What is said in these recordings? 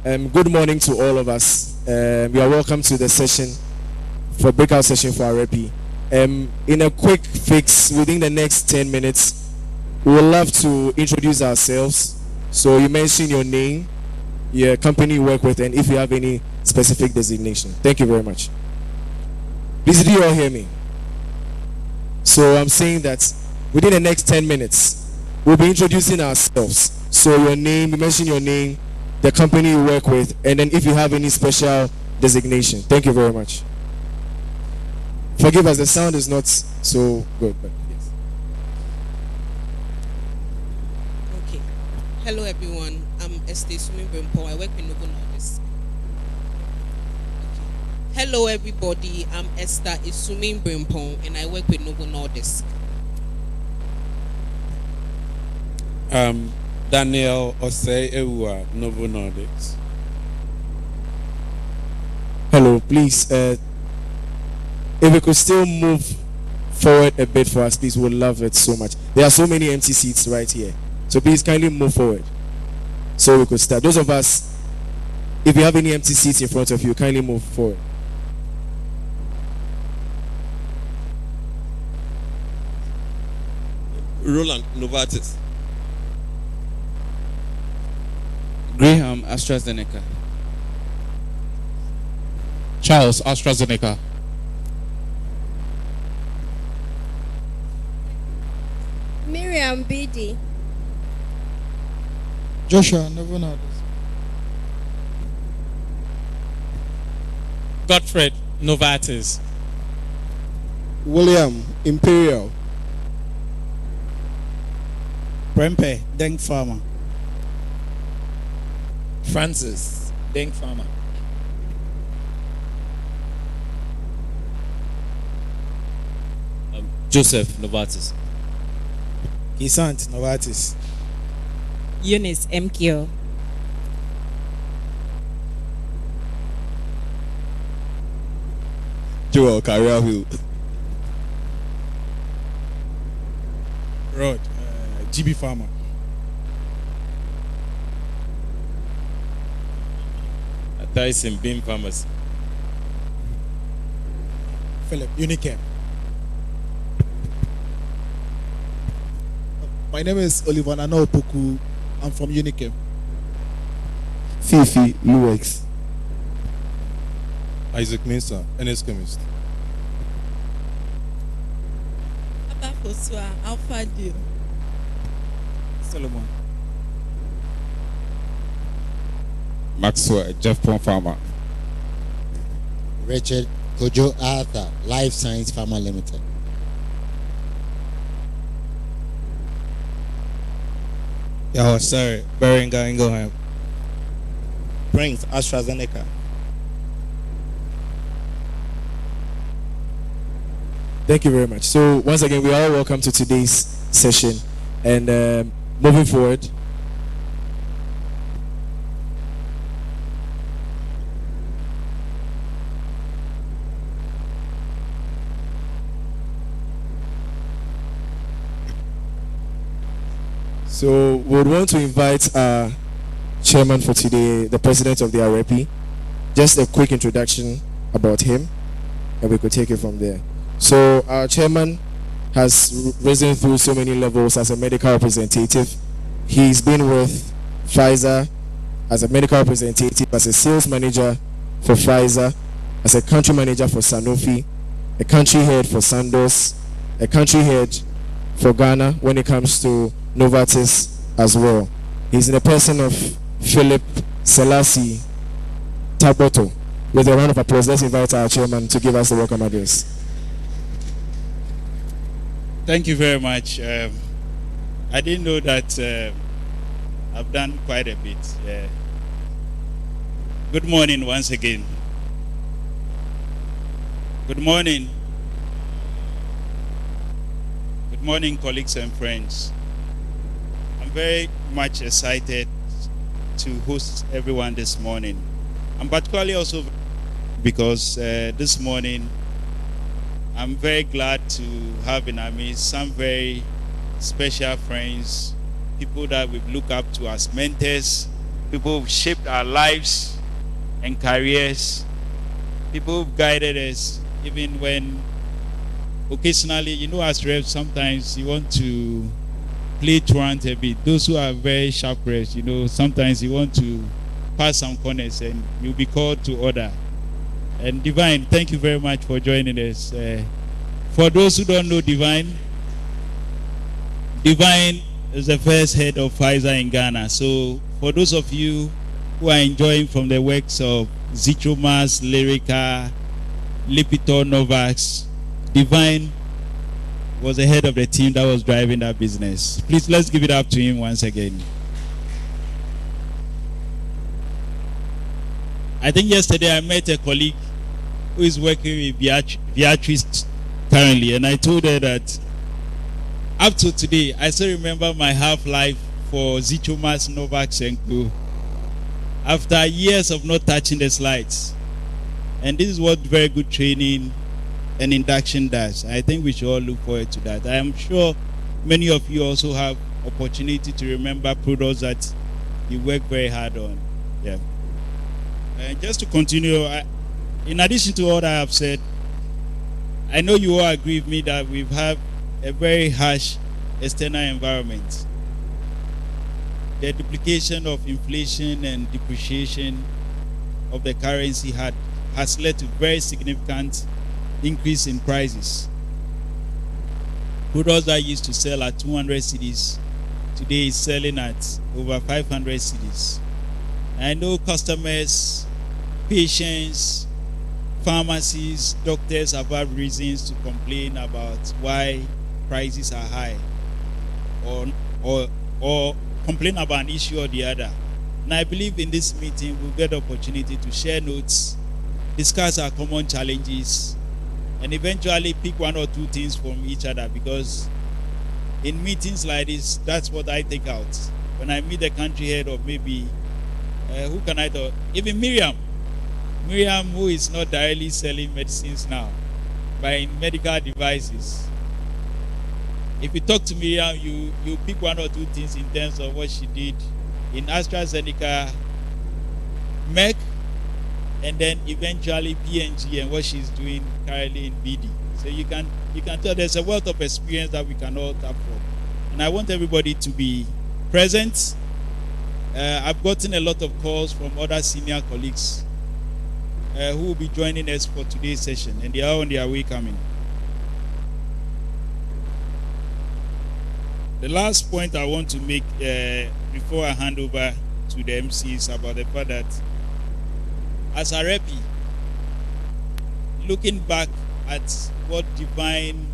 Good morning to all of us. You are welcome to the session for breakout session for Arepi. In a quick fix, within the next 10 minutes, we would love to introduce ourselves. So you mention your name, your company you work with, and if you have any specific designation. Thank you very much. Please, do you all hear me? So I'm saying that within the next 10 minutes, we'll be introducing ourselves. So your name, you mention your name, the company you work with, and then if you have any special designation. Thank you very much. Forgive us, the sound is not so good, but yes. Okay. Hello everyone. I'm Esther Sumimbrempo. I work with Novo Nordisk. Okay. Hello everybody. I'm Esther Isumimbrempo and I work with Novo Nordisk. Daniel Osei Ewa, Novo Nordisk. Hello, please. If we could still move forward a bit for us, please, we would love it so much. There are so many empty seats right here. So please kindly move forward so we could start. Those of us, if you have any empty seats in front of you, kindly move forward. Roland, Novartis. Graham, AstraZeneca. Charles, AstraZeneca. Miriam, BD. Joshua, Novo Nordisk. Godfred, Novartis. William, Imperial. Prempe, Denk Pharma. Francis, Denk Pharma. Joseph, Novartis. Kisant, Novartis. Eunice, MKO. Joel, Career Hill. Rod, GB Pharma. Tyson, Beam Pharmacy. Philip, Unichem. My name is Oliver Nano Opoku. I'm from Unichem. Fifi, UX. Isaac Mesa, NS Chemist. Abafosua, Alpha Deal. Solomon. Maxwell, Jeff Pond Pharma. Richard Kojo Arthur, Life Science Pharma Limited. Yo, sorry, Beringer Ingelheim. Prince, AstraZeneca. Thank you very much. So once again, we are all welcome to today's session. And moving forward, so we would want to invite our chairman for today, the president of the Arepi. Just a quick introduction about him, and we could take it from there. So our chairman has risen through so many levels as a medical representative. He's been with Pfizer as a medical representative, as a sales manager for Pfizer, as a country manager for Sanofi, a country head for Sandoz, a country head for Ghana when it comes to Novartis as well. He's in the person of Philip Selassie Taboto. With a round of applause, let's invite our chairman to give us the welcome address. Thank you very much. I didn't know that I've done quite a bit. Good morning once again. Good morning. Good morning, colleagues and friends. I'm very much excited to host everyone this morning. I'm particularly also because this morning I'm very glad to have in our midst some very special friends, people that we look up to as mentors people who've shaped our lives and careers, people who've guided us, even when occasionally, as reps, sometimes you want to play truant a bit. Those who are very sharp reps, sometimes you want to pass some corners and you'll be called to order. And Divine, thank you very much for joining us. For those who don't know Divine is the first head of Pfizer in Ghana. So for those of you who are enjoying from the works of Zitromas, Lyrica, Lipitor, Novax, Divine was the head of the team that was driving that business. Please, let's give it up to him once again. I think yesterday I met a colleague who is working with Beatrice currently, and I told her that up to today, I still remember my half-life for Zitromas, Novax, and Co. After years of not touching the slides. And this is what very good training and induction does. I think we should all look forward to that. I am sure many of you also have opportunity to remember products that you work very hard on. Yeah. And just to continue, in addition to what I have said, I know you all agree with me that we've had a very harsh external environment. The duplication of inflation and depreciation of the currency has led to very significant increase in prices. Products that used to sell at 200 cedis today is selling at over 500 cedis. I know customers, patients, pharmacies, doctors have had reasons to complain about why prices are high or complain about an issue or the other. And I believe in this meeting we'll get the opportunity to share notes, discuss our common challenges, and eventually pick one or two things from each other, because in meetings like this, that's what I take out. When I meet the country head of maybe, who can I talk? Even Miriam, who is not directly selling medicines now, but in medical devices. If you talk to Miriam, you pick one or two things in terms of what she did in AstraZeneca, Merck, and then eventually P&G, and what she's doing currently in BD. So you can tell there's a wealth of experience that we can all tap from. And I want everybody to be present. I've gotten a lot of calls from other senior colleagues who will be joining us for today's session, and they are on their way coming. The last point I want to make before I hand over to the MCs about the fact that as Arepi, looking back at what Divine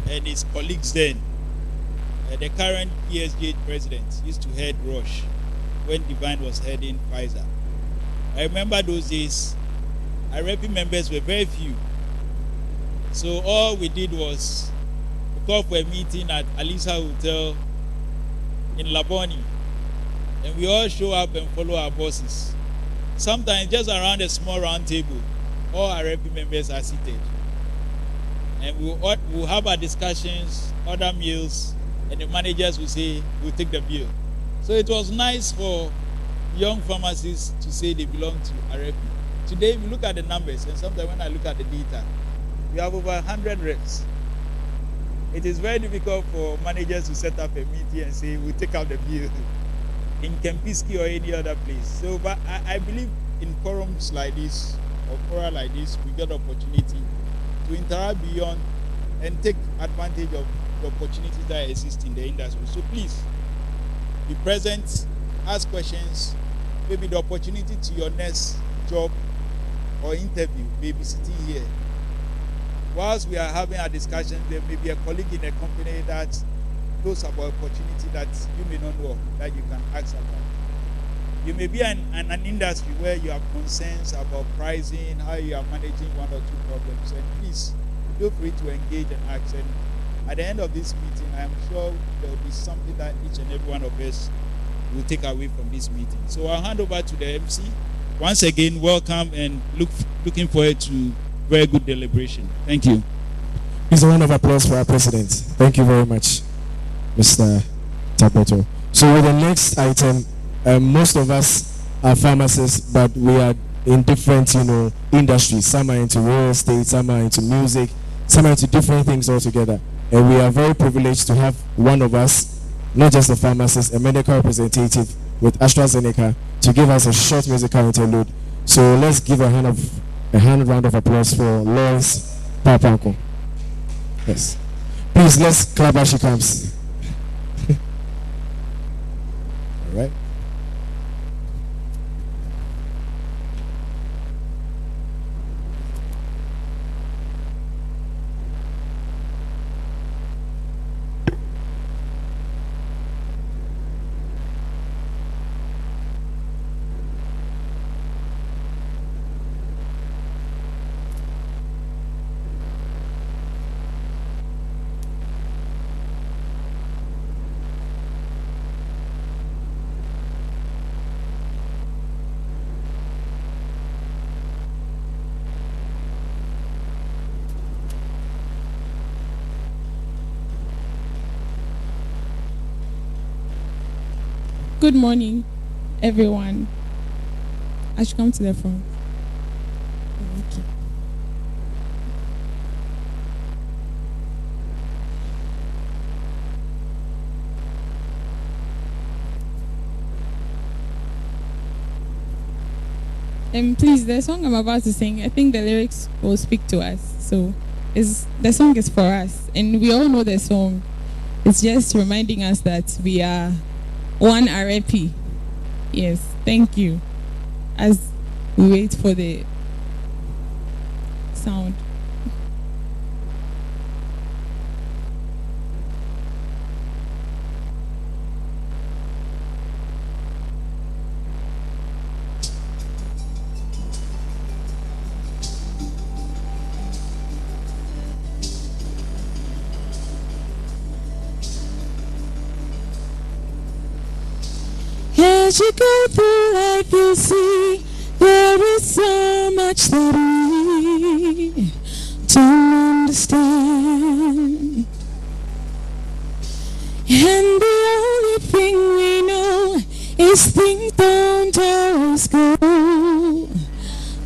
and his colleagues then, the current PSG president used to head Roche when Divine was heading Pfizer. I remember those days, Arepi members were very few. So all we did was call for a meeting at Alisa Hotel in Laboni, and we all show up and follow our bosses. Sometimes just around a small round table, all our Arepi members are seated, and we'll have our discussions, order meals, and the managers will say, we'll take the bill. So it was nice for young pharmacists to say they belong to Arepi. Today, if you look at the numbers, and sometimes when I look at the data, we have over 100 reps. It is very difficult for managers to set up a meeting and say, we'll take out the bill in Kempinski or any other place. So, but I believe in forums like this, or fora like this, we get opportunity to interact beyond and take advantage of the opportunities that exist in the industry. So please, be present, ask questions, maybe the opportunity to your next job or interview may be sitting here. Whilst we are having a discussion, there may be a colleague in a company that knows about opportunity that you may not know that you can ask about. You may be in an industry where you have concerns about pricing, how you are managing one or two problems, and please feel free to engage and ask. And at the end of this meeting, I am sure there will be something that each and every one of us will take away from this meeting. So I'll hand over to the MC. Once again, welcome, and looking forward to very good deliberation. Thank you. Please a round of applause for our president. Thank you very much, Mr. Tabeto. So with the next item most of us are pharmacists, but we are in different, industries. Some are into real estate, some are into music, some are into different things altogether. And we are very privileged to have one of us, not just a pharmacist, a medical representative with AstraZeneca, to give us a short musical interlude. So let's give a hand round of applause for Lawrence Papanko. Yes. Please, let's clap as she comes. All right. Good morning, everyone. I should come to the front. Okay. Please, the song I'm about to sing, I think the lyrics will speak to us. So, the song is for us, and we all know the song. It's just reminding us that we are one Arepi. Yes, thank you. As we wait for the sound. As you go through life, you'll see there is so much that we don't understand. And the only thing we know is things don't always go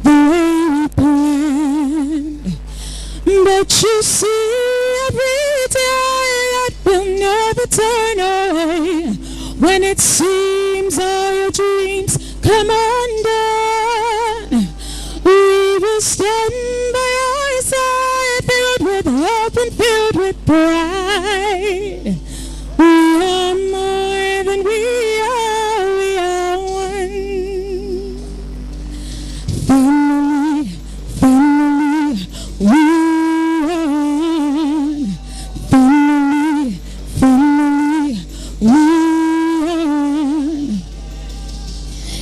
the way we planned. But you see, every day that will never turn away. When it seems all your dreams come undone, we will stand by your side, filled with hope and filled with pride. We are more than we are one. Family, family, we are one. Family, family, we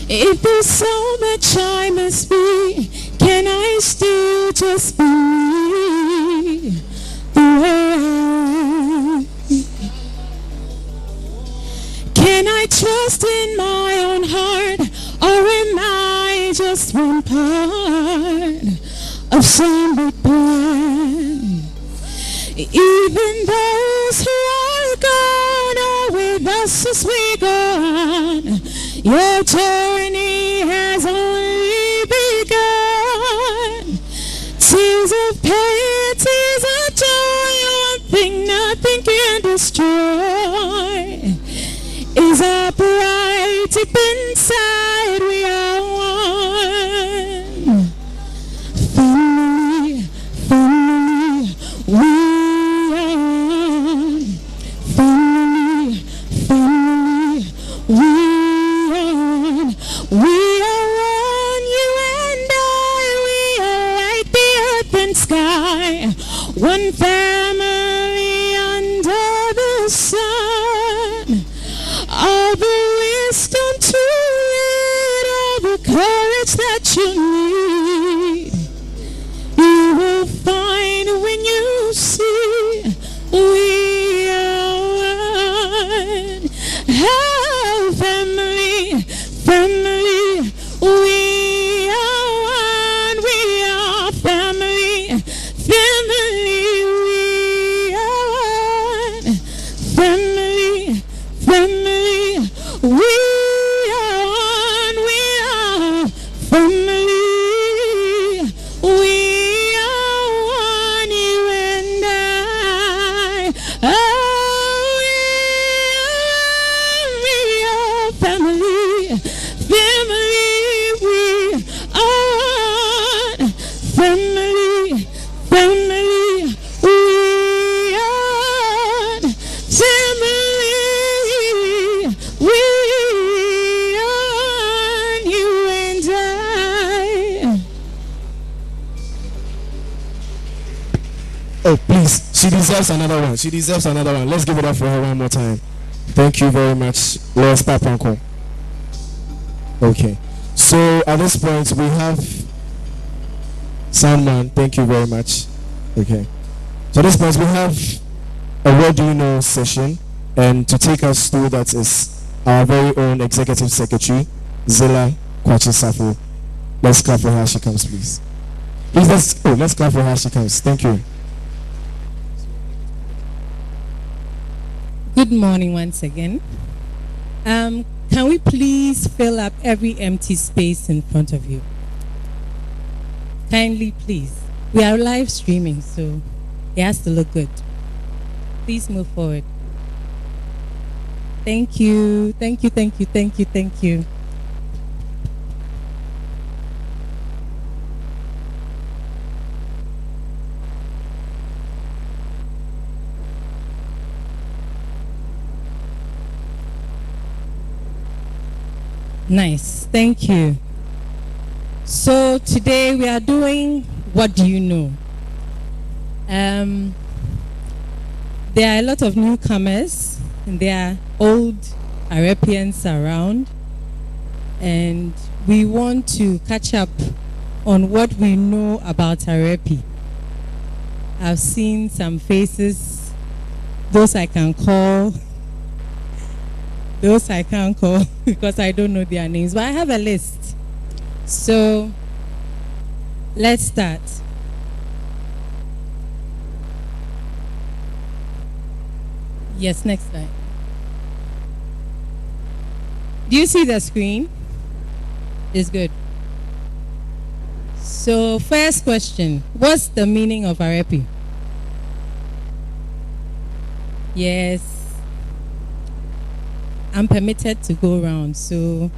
if there's so much I must be, can I still just be the way I am? Can I trust in my own heart, or am I just one part of some big plan? Even those who are gone are with us as we go on. Your journey has only begun. Tears of pain, tears of joy, one thing nothing can destroy is our pride deep inside. We are one. Family, family, we are one. Family, family, we are one, you and I, we are like the earth and sky, one family under the sun. All the wisdom to lead, all the courage that you need, you will find when you see we are one. Oh, family, family, we are one, we are family, family, we are one, family, family, we are Oh, please. She deserves another one. She deserves another one. Let's give it up for her one more time. Thank you very much, Lord Papanko. Okay. So at this point, we have Soundman. Thank you very much. Okay. So at this point, we have a What Do You Know session. And to take us through that is our very own Executive Secretary, Zilla Kwachisafu. Let's clap for her as she comes, please. Please, let's clap for her as she comes. Thank you. Good morning once again. Can we please fill up every empty space in front of you? Kindly, please. We are live streaming, so it has to look good. Please move forward. Thank you. Thank you, thank you, thank you, thank you. Nice, thank you. So today we are doing What Do You Know? There are a lot of newcomers, and there are old Arepians around, and we want to catch up on what we know about Arepi. I've seen some faces, those I can call. Those I can't call because I don't know their names, but I have a list. So let's start. Yes, next slide. Do you see the screen? It's good. So first question, what's the meaning of Arepi? Yes. I'm permitted to go around, so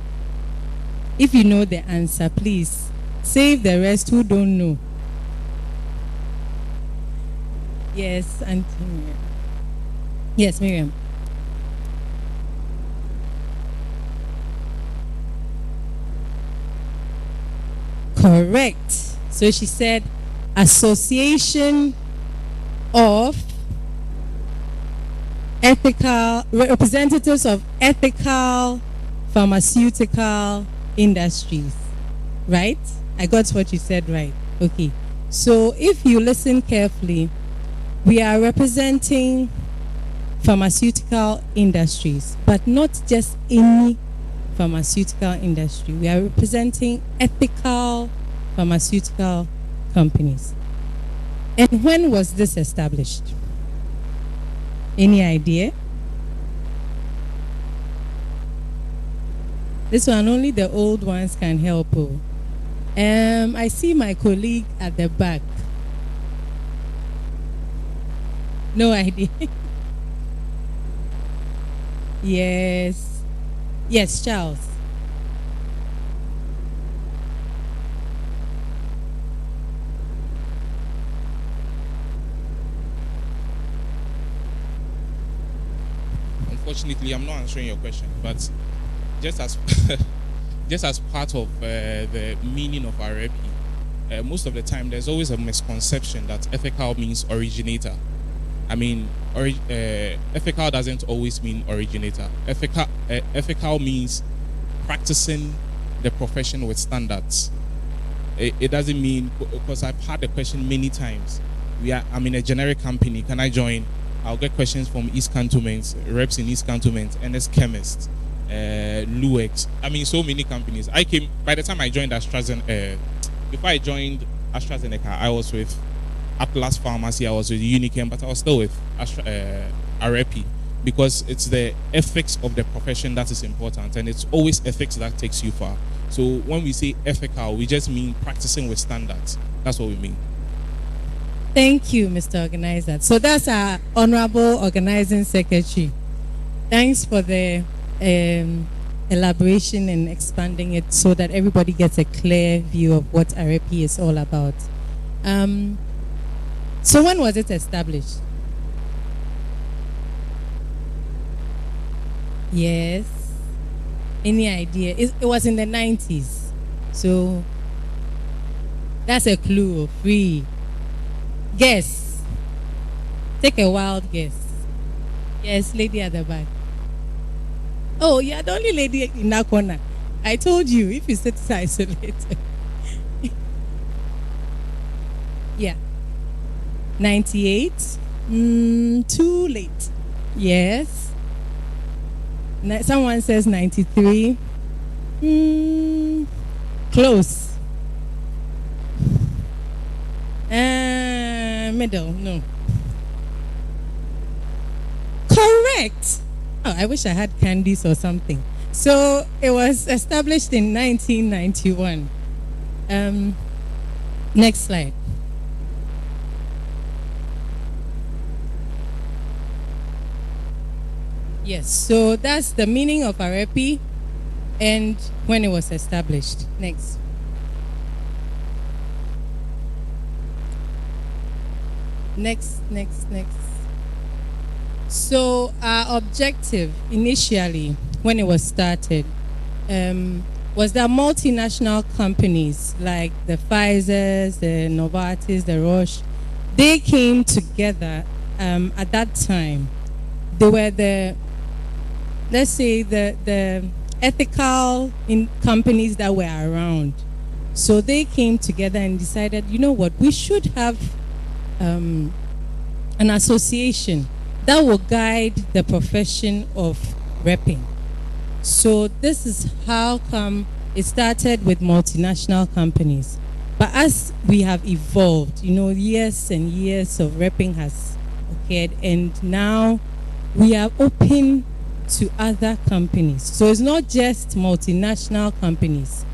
if you know the answer, please save the rest who don't know. Yes, and yes, Miriam. Correct. So she said association of ethical representatives of ethical pharmaceutical industries, right? I got what you said right. Okay. So if you listen carefully, we are representing pharmaceutical industries, but not just any pharmaceutical industry. We are representing ethical pharmaceutical companies. And when was this established? Any idea? This one, only the old ones can help. I see my colleague at the back. No idea. Yes. Yes, Charles. Unfortunately, I'm not answering your question, but just as just as part of the meaning of Arepi, most of the time there's always a misconception that ethical means originator. I mean, ethical doesn't always mean originator. Ethical means practicing the profession with standards. It doesn't mean, because I've had the question many times. I'm in a generic company. Can I join? I'll get questions from East Cantonments, reps in East Cantonments, NS Chemists, Luex. I mean, so many companies. By the time I joined AstraZeneca, before I joined AstraZeneca, I was with Atlas Pharmacy, I was with Unichem, but I was still with Arepi, because it's the ethics of the profession that is important, and it's always ethics that takes you far. So when we say ethical, we just mean practicing with standards. That's what we mean. Thank you, Mr. Organizer. So that's our Honorable Organizing Secretary. Thanks for the elaboration and expanding it so that everybody gets a clear view of what Arepi is all about. So when was it established? Yes. Any idea? It was in the 90s. So that's a clue. Free. Guess. Take a wild guess. Yes, lady at the back. Oh, you're the only lady in that corner. I told you, if you sit isolated. Yeah. 98. Too late. Yes. Someone says 93. Close. Middle. No. Correct. Oh, I wish I had candies or something. So it was established in 1991. Next slide. Yes, so that's the meaning of Arepi and when it was established. Next. Next. So our objective initially, when it was started, was that multinational companies like the Pfizer's, the Novartis, the Roche, they came together at that time. They were the ethical companies that were around. So they came together and decided, you know what, we should have an association that will guide the profession of repping. So this is how come it started with multinational companies. But as we have evolved, years and years of repping has occurred, and now we are open to other companies. So it's not just multinational companies,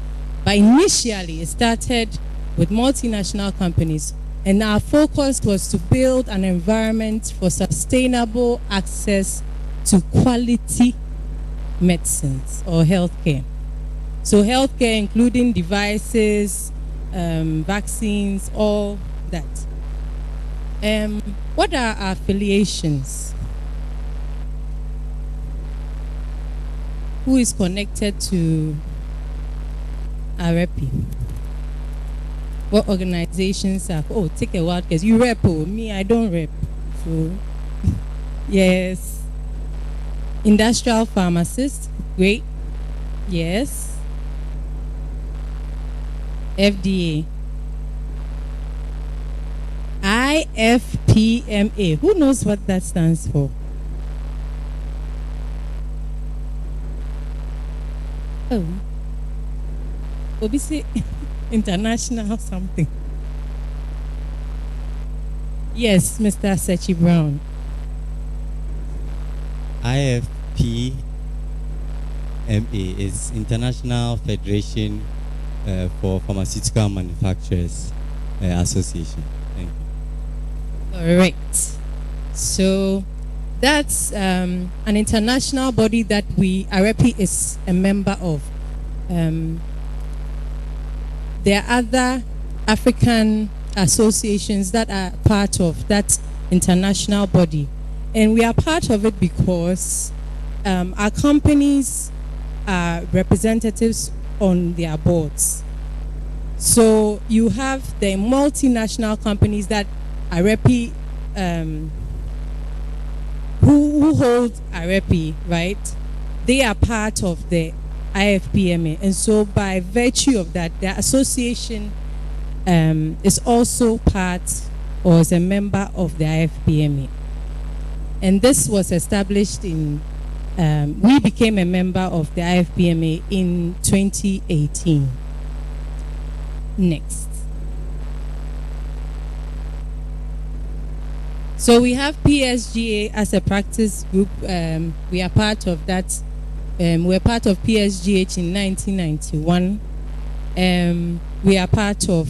but initially it started with multinational companies, and our focus was to build an environment for sustainable access to quality medicines or healthcare. So healthcare including devices, vaccines, all that. What are our affiliations? Who is connected to Arepi? What organizations are? Oh, take a wild guess. You rep, me, I don't rep. So, yes. Industrial pharmacist, great. Yes. FDA. IFPMA. Who knows what that stands for? Oh. Obviously, international something. Yes, Mr. Sechi Brown. IFPMA is International Federation for Pharmaceutical Manufacturers Association. Thank you. All right. So that's an international body that Arepi is a member of. There are other African associations that are part of that international body. And we are part of it because our companies are representatives on their boards. So you have the multinational companies that Arepi, who hold Arepi, right? They are part of the IFPMA. And so by virtue of that, the association is also part or is a member of the IFPMA. And this was established in, we became a member of the IFPMA in 2018. Next. So we have PSGA as a practice group. We are part of that. We're part of PSGH in 1991. We are part of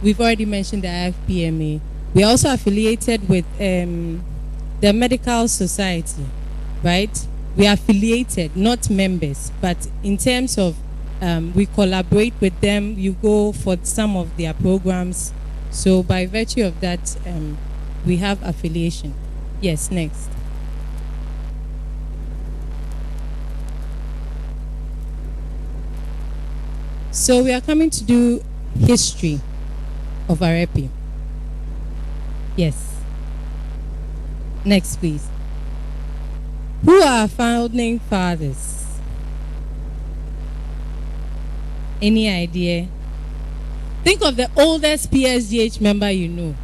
we've already mentioned the IFPMA. We are also affiliated with the Medical Society, right? We are affiliated, not members, but in terms of we collaborate with them. You go for some of their programs. So by virtue of that, we have affiliation. Yes, next. So we are coming to do history of Arepi. Yes. Next, please. Who are our founding fathers? Any idea? Think of the oldest PSGH member you know.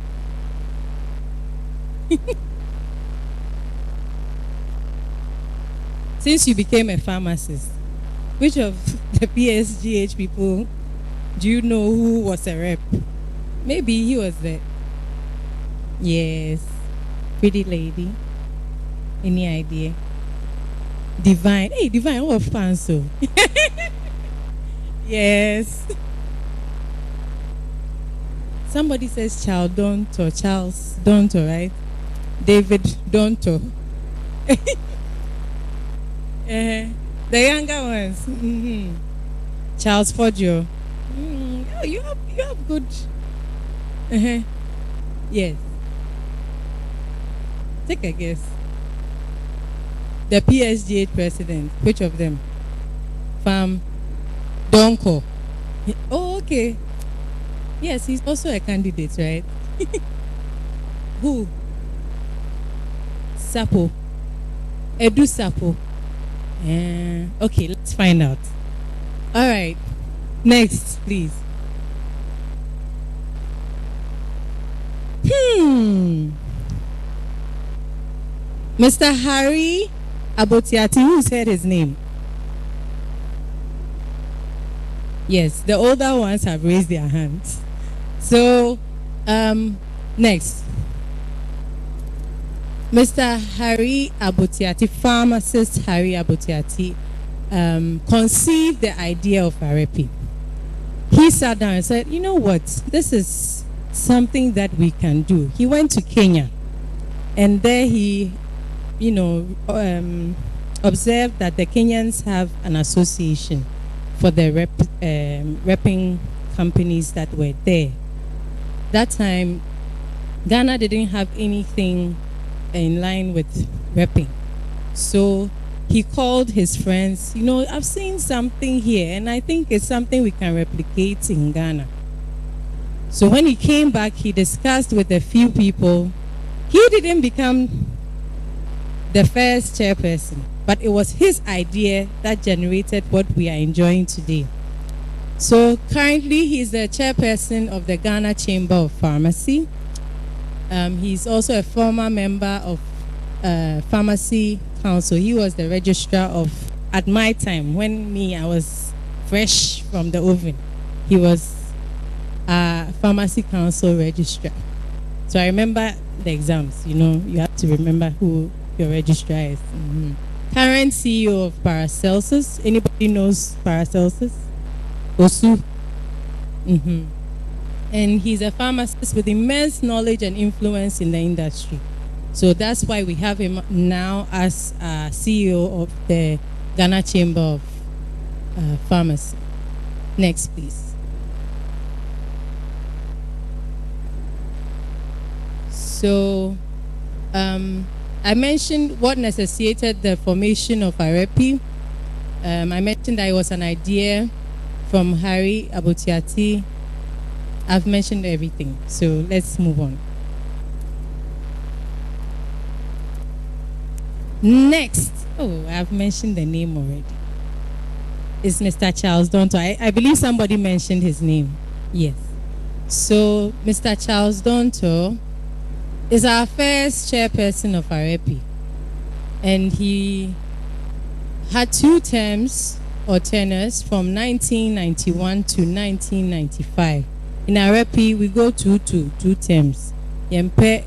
Since you became a pharmacist, which of the PSGH people do you know who was a rep? Maybe he was there. Yes. Pretty lady. Any idea? Divine. Hey, Divine, what fancy? Yes. Somebody says Charles Donto, right? David Donto. The younger ones. Mm-hmm. Charles Foggio. Oh, you have good. Yes. Take a guess. The PSG president. Which of them? Farm Donko. Oh, okay. Yes, he's also a candidate, right? Who? Sapo. Edu Sapo. Okay, let's find out. All right. Next, please. Mr. Harry Abotiati, who said his name? Yes, the older ones have raised their hands. So, next. Mr. Harry Abotiati, pharmacist Harry Abotiati, conceived the idea of Arepi. He sat down and said, you know what, this is something that we can do. He went to Kenya, and there he, observed that the Kenyans have an association for the repping companies that were there. That time, Ghana didn't have anything in line with repping. So he called his friends, I've seen something here, and I think it's something we can replicate in Ghana. So when he came back, he discussed with a few people. He didn't become the first chairperson, but it was his idea that generated what we are enjoying today. So currently, he's the chairperson of the Ghana Chamber of Pharmacy. He's also a former member of Pharmacy Council. He was the registrar of, at my time, when I was fresh from the oven, he was a Pharmacy Council registrar. So I remember the exams, you have to remember who your registrar is. Mm-hmm. Current CEO of Paracelsus. Anybody knows Paracelsus? Osu. Mm-hmm. And he's a pharmacist with immense knowledge and influence in the industry. So that's why we have him now as CEO of the Ghana Chamber of Pharmacy. Next, please. So I mentioned what necessitated the formation of Arepi. I mentioned that it was an idea from Harry Abotiati. I've mentioned everything, so let's move on. Next, I've mentioned the name already. It's Mr. Charles Donto. I believe somebody mentioned his name. Yes. So Mr. Charles Donto is our first chairperson of Arepi, and he had 2 terms or tenures from 1991 to 1995. In Arepi, we go 2 terms. Yempe,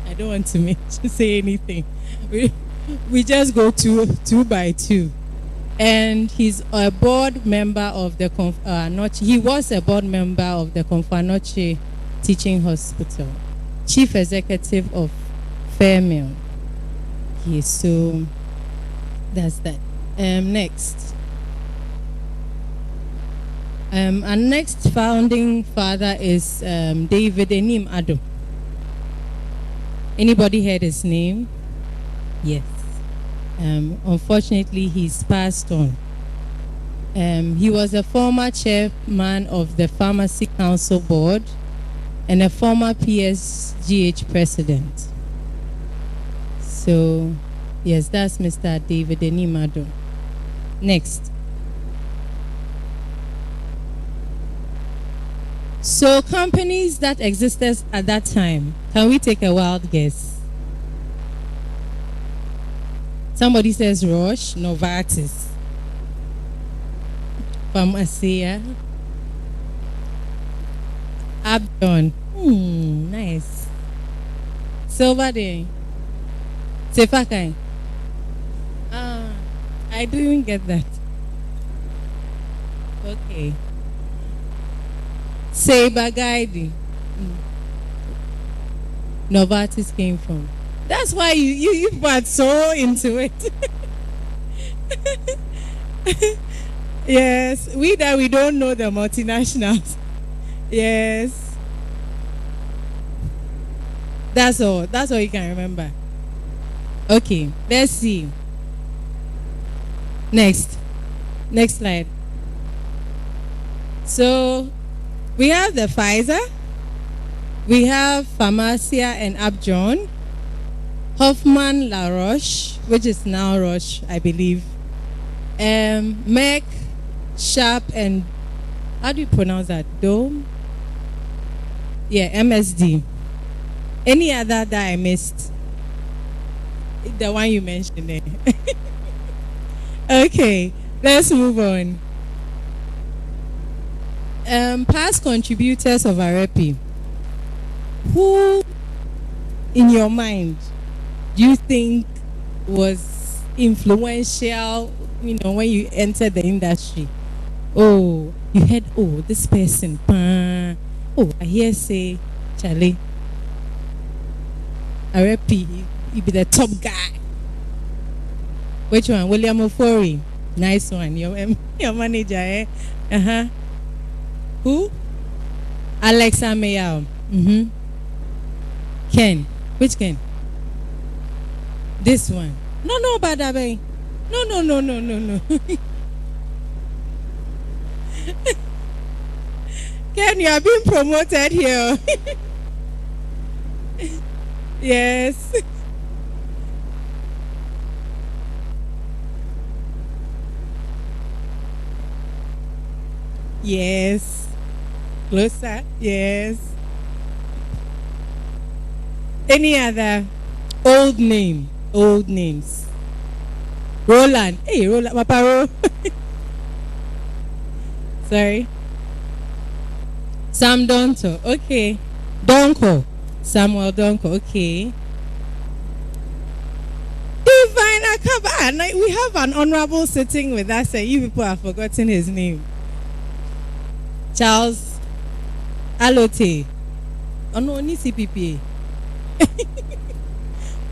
I don't want to say anything. We just go 2 by 2. And he's a board member of the he was a board member of the Confanoche Teaching Hospital, chief executive of Fairmill. Okay, so that's that. Next. Our next founding father is David Enim Ado. Anybody heard his name? Yes. Unfortunately, he's passed on. He was a former chairman of the Pharmacy Council Board, and a former PSGH president. So, yes, that's Mr. David Enimado. Next. So, companies that existed at that time, can we take a wild guess? Somebody says Roche, Novartis, Pharmacia, Abdon. Nice. Silverdale. Sefakai. I didn't get that. Okay. Sabagaidi. Novartis came from. That's why you were so into it. Yes, we don't know the multinationals. Yes. That's all you can remember. Okay, let's see. Next slide. So we have the Pfizer, we have Pharmacia and Upjohn, Hoffman La Roche, which is now Roche, I believe, Merck, Sharp, and how do you pronounce that? Dome? Yeah, MSD. Any other that I missed? The one you mentioned there. Okay, let's move on. Past contributors of Arepi. Who, in your mind, do you think was influential, when you entered the industry? Oh, you heard, this person. Oh, I hear say, Charlie, Arepi, you be the top guy. Which one? William Ofori. Nice one. Your manager, eh? Uh-huh. Who? Alexa Mayao. Mm-hmm. Ken. Which Ken? This one. No, Badabe. No. Ken, you are being promoted here. Yes. Yes. Closer. Yes. Any other old names? Roland. Hey, Roland. Maparo. Sorry. Sam Donto. Okay. Donko. Samuel Donko. Okay. Divine Akaba. We have an honorable sitting with us, and you people have forgotten his name. Charles Alote. Oh no, only CPPA.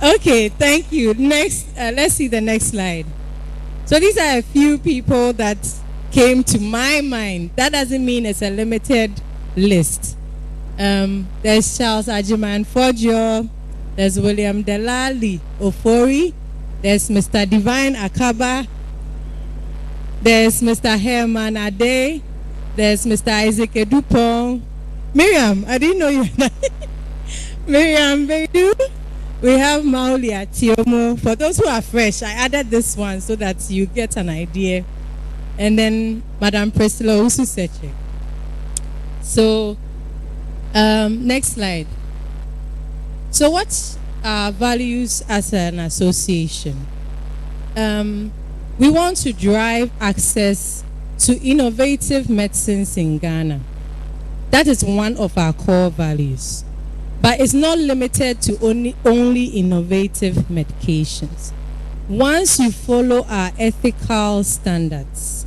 Okay, thank you. Next, let's see the next slide. So these are a few people that came to my mind. That doesn't mean it's a limited list. There's Charles Ajiman Fodio. There's William Delali Ofori. There's Mr. Divine Akaba. There's Mr. Herman Ade. There's Mr. Isaac Edupong. Miriam, I didn't know you. Miriam Bedu. We have Mauli Atiomo. For those who are fresh, I added this one so that you get an idea. And then Madam Priscilla Ususeche. So, next slide. So, what's our values as an association? We want to drive access to innovative medicines in Ghana. That is one of our core values. But it's not limited to only innovative medications. Once you follow our ethical standards,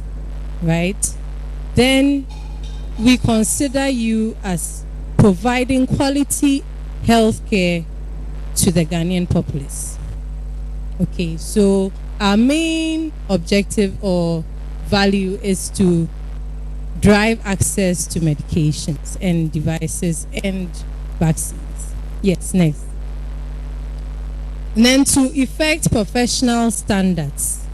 right, then we consider you as providing quality health care to the Ghanaian populace. Okay, so our main objective or value is to drive access to medications and devices and vaccines. Yes, next. And then to effect professional standards.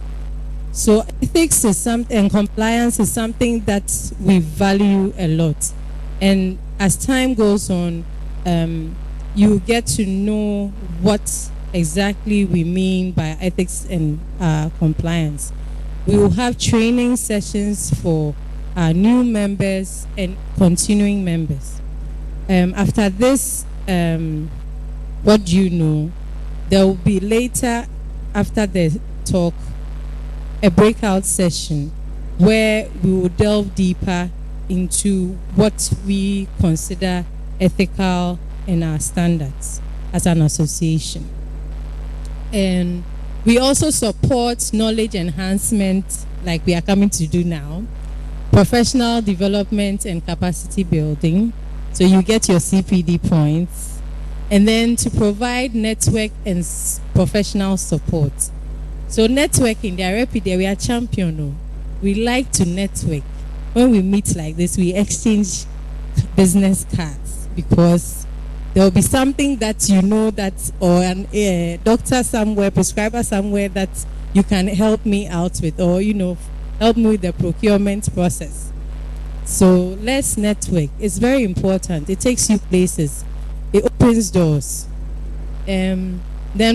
So ethics is something, and compliance is something that we value a lot. And as time goes on, you get to know what exactly we mean by ethics and compliance. We will have training sessions for new members and continuing members. After this, what do you know? There will be later, after the talk, a breakout session where we will delve deeper into what we consider ethical and our standards as an association. And we also support knowledge enhancement, like we are coming to do now, professional development and capacity building. So you get your CPD points. And then to provide network and professional support. So networking, the Arepi, we are champion. Oh. We like to network. When we meet like this, we exchange business cards because there will be something that you know that, or a doctor somewhere, prescriber somewhere that you can help me out with, or help me with the procurement process. So let's network. It's very important. It takes you places. It opens doors. Then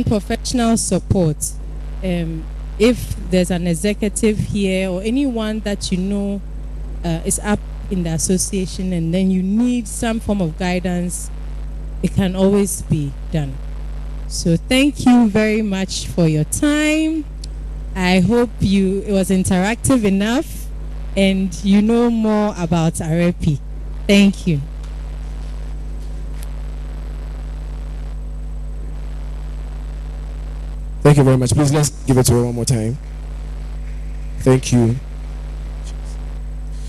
professional support. If there's an executive here or anyone that is up in the association and then you need some form of guidance, it can always be done. So thank you very much for your time. I hope it was interactive enough and you know more about Arepi. Thank you. Thank you very much. Please let's give it to her one more time. Thank you.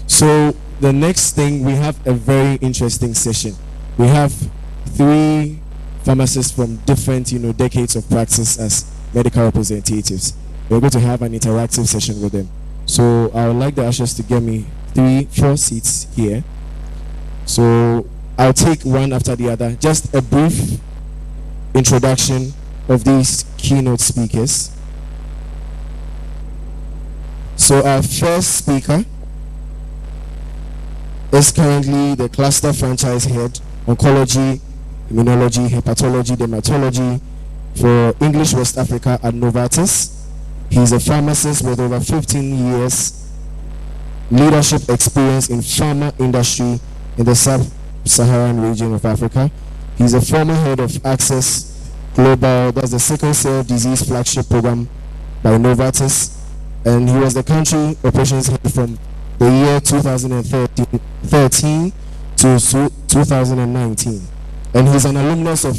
So the next thing, we have a very interesting session. We have 3 pharmacists from different decades of practice as medical representatives. We're going to have an interactive session with them. So I would like the ushers to get me 4 seats here. So I'll take one after the other. Just a brief introduction of these keynote speakers. So our first speaker is currently the cluster franchise head, oncology, immunology, hepatology, dermatology for English West Africa at Novartis. He's a pharmacist with over 15 years leadership experience in pharma industry in the sub-Saharan region of Africa. He's a former head of Access Global, that's the sickle cell disease flagship program by Novartis, and he was the country operations head from the year 2013 to 2019. And he's an alumnus of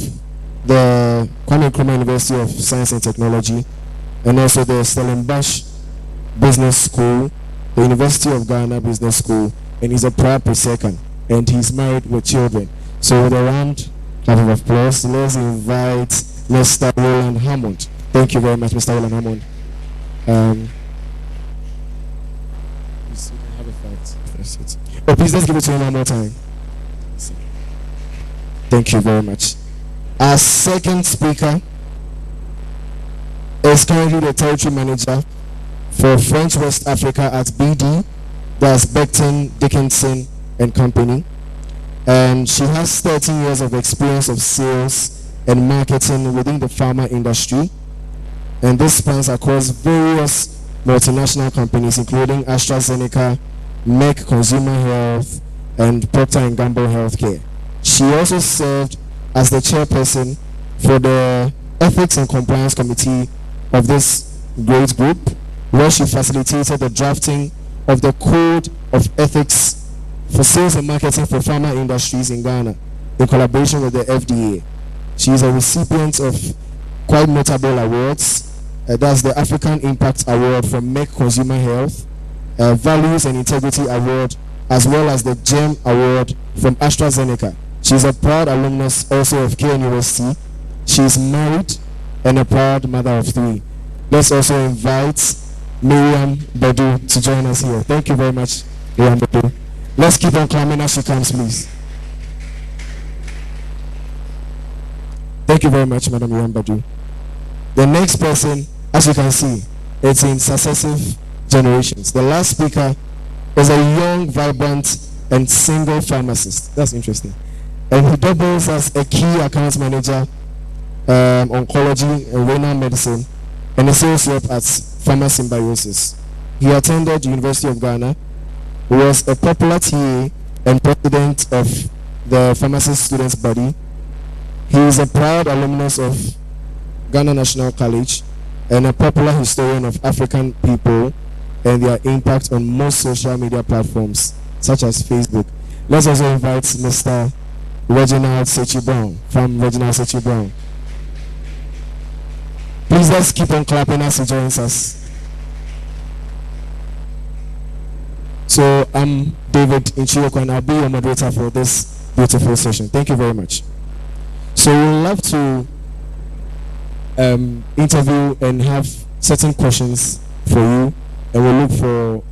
the Kwame Nkrumah University of Science and Technology, and also the Stellenbosch Business School, the University of Ghana Business School, and he's a proud Presecon, and he's married with children. So with a round of applause, let's invite Mr. Roland Hammond. Thank you very much, Mr. Roland Hammond. Please let's give it to him one more time. Thank you very much. Our second speaker is currently the territory manager for French West Africa at BD, that's Becton Dickinson and Company. And she has 13 years of experience of sales and marketing within the pharma industry. And this spans across various multinational companies, including AstraZeneca, Merck Consumer Health, and Procter & Gamble Healthcare. She also served as the chairperson for the Ethics and Compliance Committee of this great group, where she facilitated the drafting of the Code of Ethics for Sales and Marketing for Pharma Industries in Ghana, in collaboration with the FDA. She is a recipient of quite notable awards. That's the African Impact Award from Merck Consumer Health, Values and Integrity Award, as well as the GEM Award from AstraZeneca. She's a proud alumnus also of KNUST. She's married and a proud mother of 3. Let's also invite Miriam Badu to join us here. Thank you very much, Miriam Badu. Let's keep on climbing as she comes, please. Thank you very much, Madam Miriam Badu. The next person, as you can see, it's in successive generations. The last speaker is a young, vibrant and single pharmacist. That's interesting. And he doubles as a key account manager, oncology and renal medicine, and a sales rep at Pharma Symbiosis. He attended University of Ghana, was a popular TA and president of the Pharmacist Students Body. He is a proud alumnus of Ghana National College and a popular historian of African people and their impact on most social media platforms such as Facebook. Let's also invite Mr. Reginald Sechi Brown from Reginald Sechi Brown. Please let's keep on clapping as he joins us. So I'm David Inchioko and I'll be your moderator for this beautiful session. Thank you very much. So we'd love to interview and have certain questions for you, and we'll look for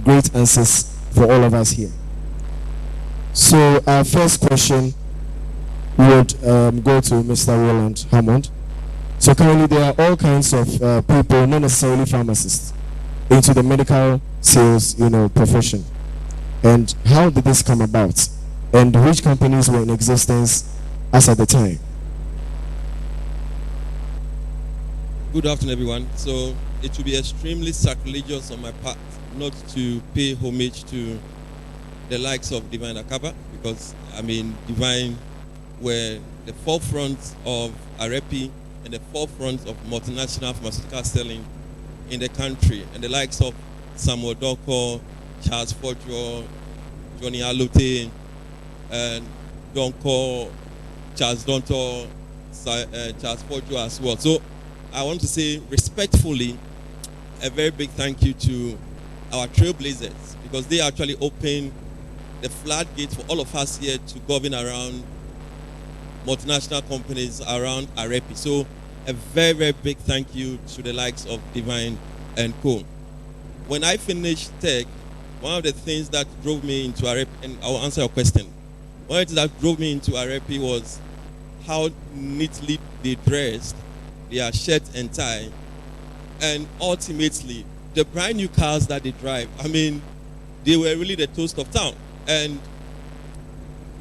great answers for all of us here. So our first question would go to Mr. Roland Hammond. So currently there are all kinds of people, not necessarily pharmacists, into the medical sales, profession. And how did this come about? And which companies were in existence as at the time? Good afternoon, everyone. So it will be extremely sacrilegious on my part not to pay homage to the likes of Divine Akaba, because Divine were the forefront of Arepi and the forefront of multinational pharmaceutical selling in the country, and the likes of Samuel Doko, Charles Forjo, Johnny Alote, and Donko, Charles Donto, Charles Forjo as well. So I want to say respectfully a very big thank you to our trailblazers, because they actually opened the floodgates for all of us here to govern around multinational companies around Arepi. So a very, very big thank you to the likes of Divine and Co. When I finished tech, one of the things that drove me into Arepi, and I'll answer your question, one of the things that drove me into Arepi was how neatly they dressed, their shirt and tie, and ultimately the brand new cars that they drive. They were really the toast of town. And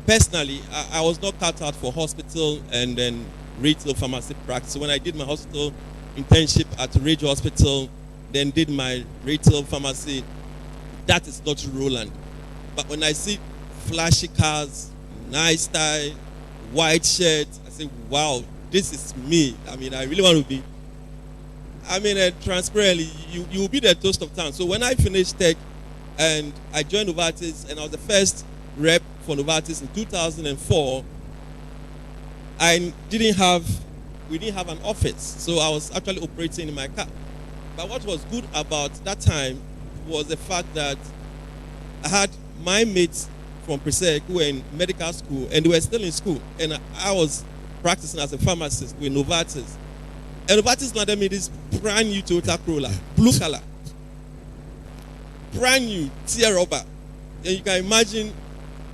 personally, I was not cut out for hospital and then retail pharmacy practice. When I did my hospital internship at Ridge Hospital, then did my retail pharmacy, that is not Roland. But when I see flashy cars, nice tie, white shirt, I say, wow, this is me. I really want to be. Transparently, you will be the toast of town. So when I finished tech and I joined Novartis, and I was the first rep for Novartis in 2004, we didn't have an office. So I was actually operating in my car. But what was good about that time was the fact that I had my mates from Presec who were in medical school, and they were still in school. And I was practicing as a pharmacist with Novartis. And Novartis landed me this brand new Toyota Corolla, blue color. Brand new, tear rubber. And you can imagine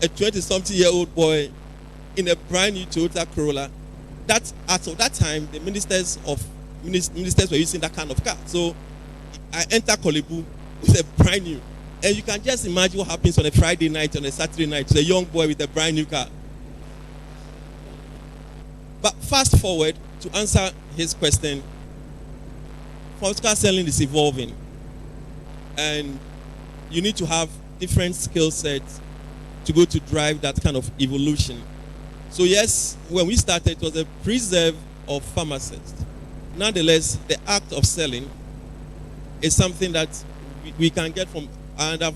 a 20-something-year-old boy in a brand new Toyota Corolla. That at that time, the ministers were using that kind of car. So I entered Kolebu with a brand new. And you can just imagine what happens on a Friday night, on a Saturday night, to a young boy with a brand new car. But fast forward, to answer his question, pharmaceutical selling is evolving. And you need to have different skill sets to go to drive that kind of evolution. So yes, when we started, it was a preserve of pharmacists. Nonetheless, the act of selling is something that we can get from another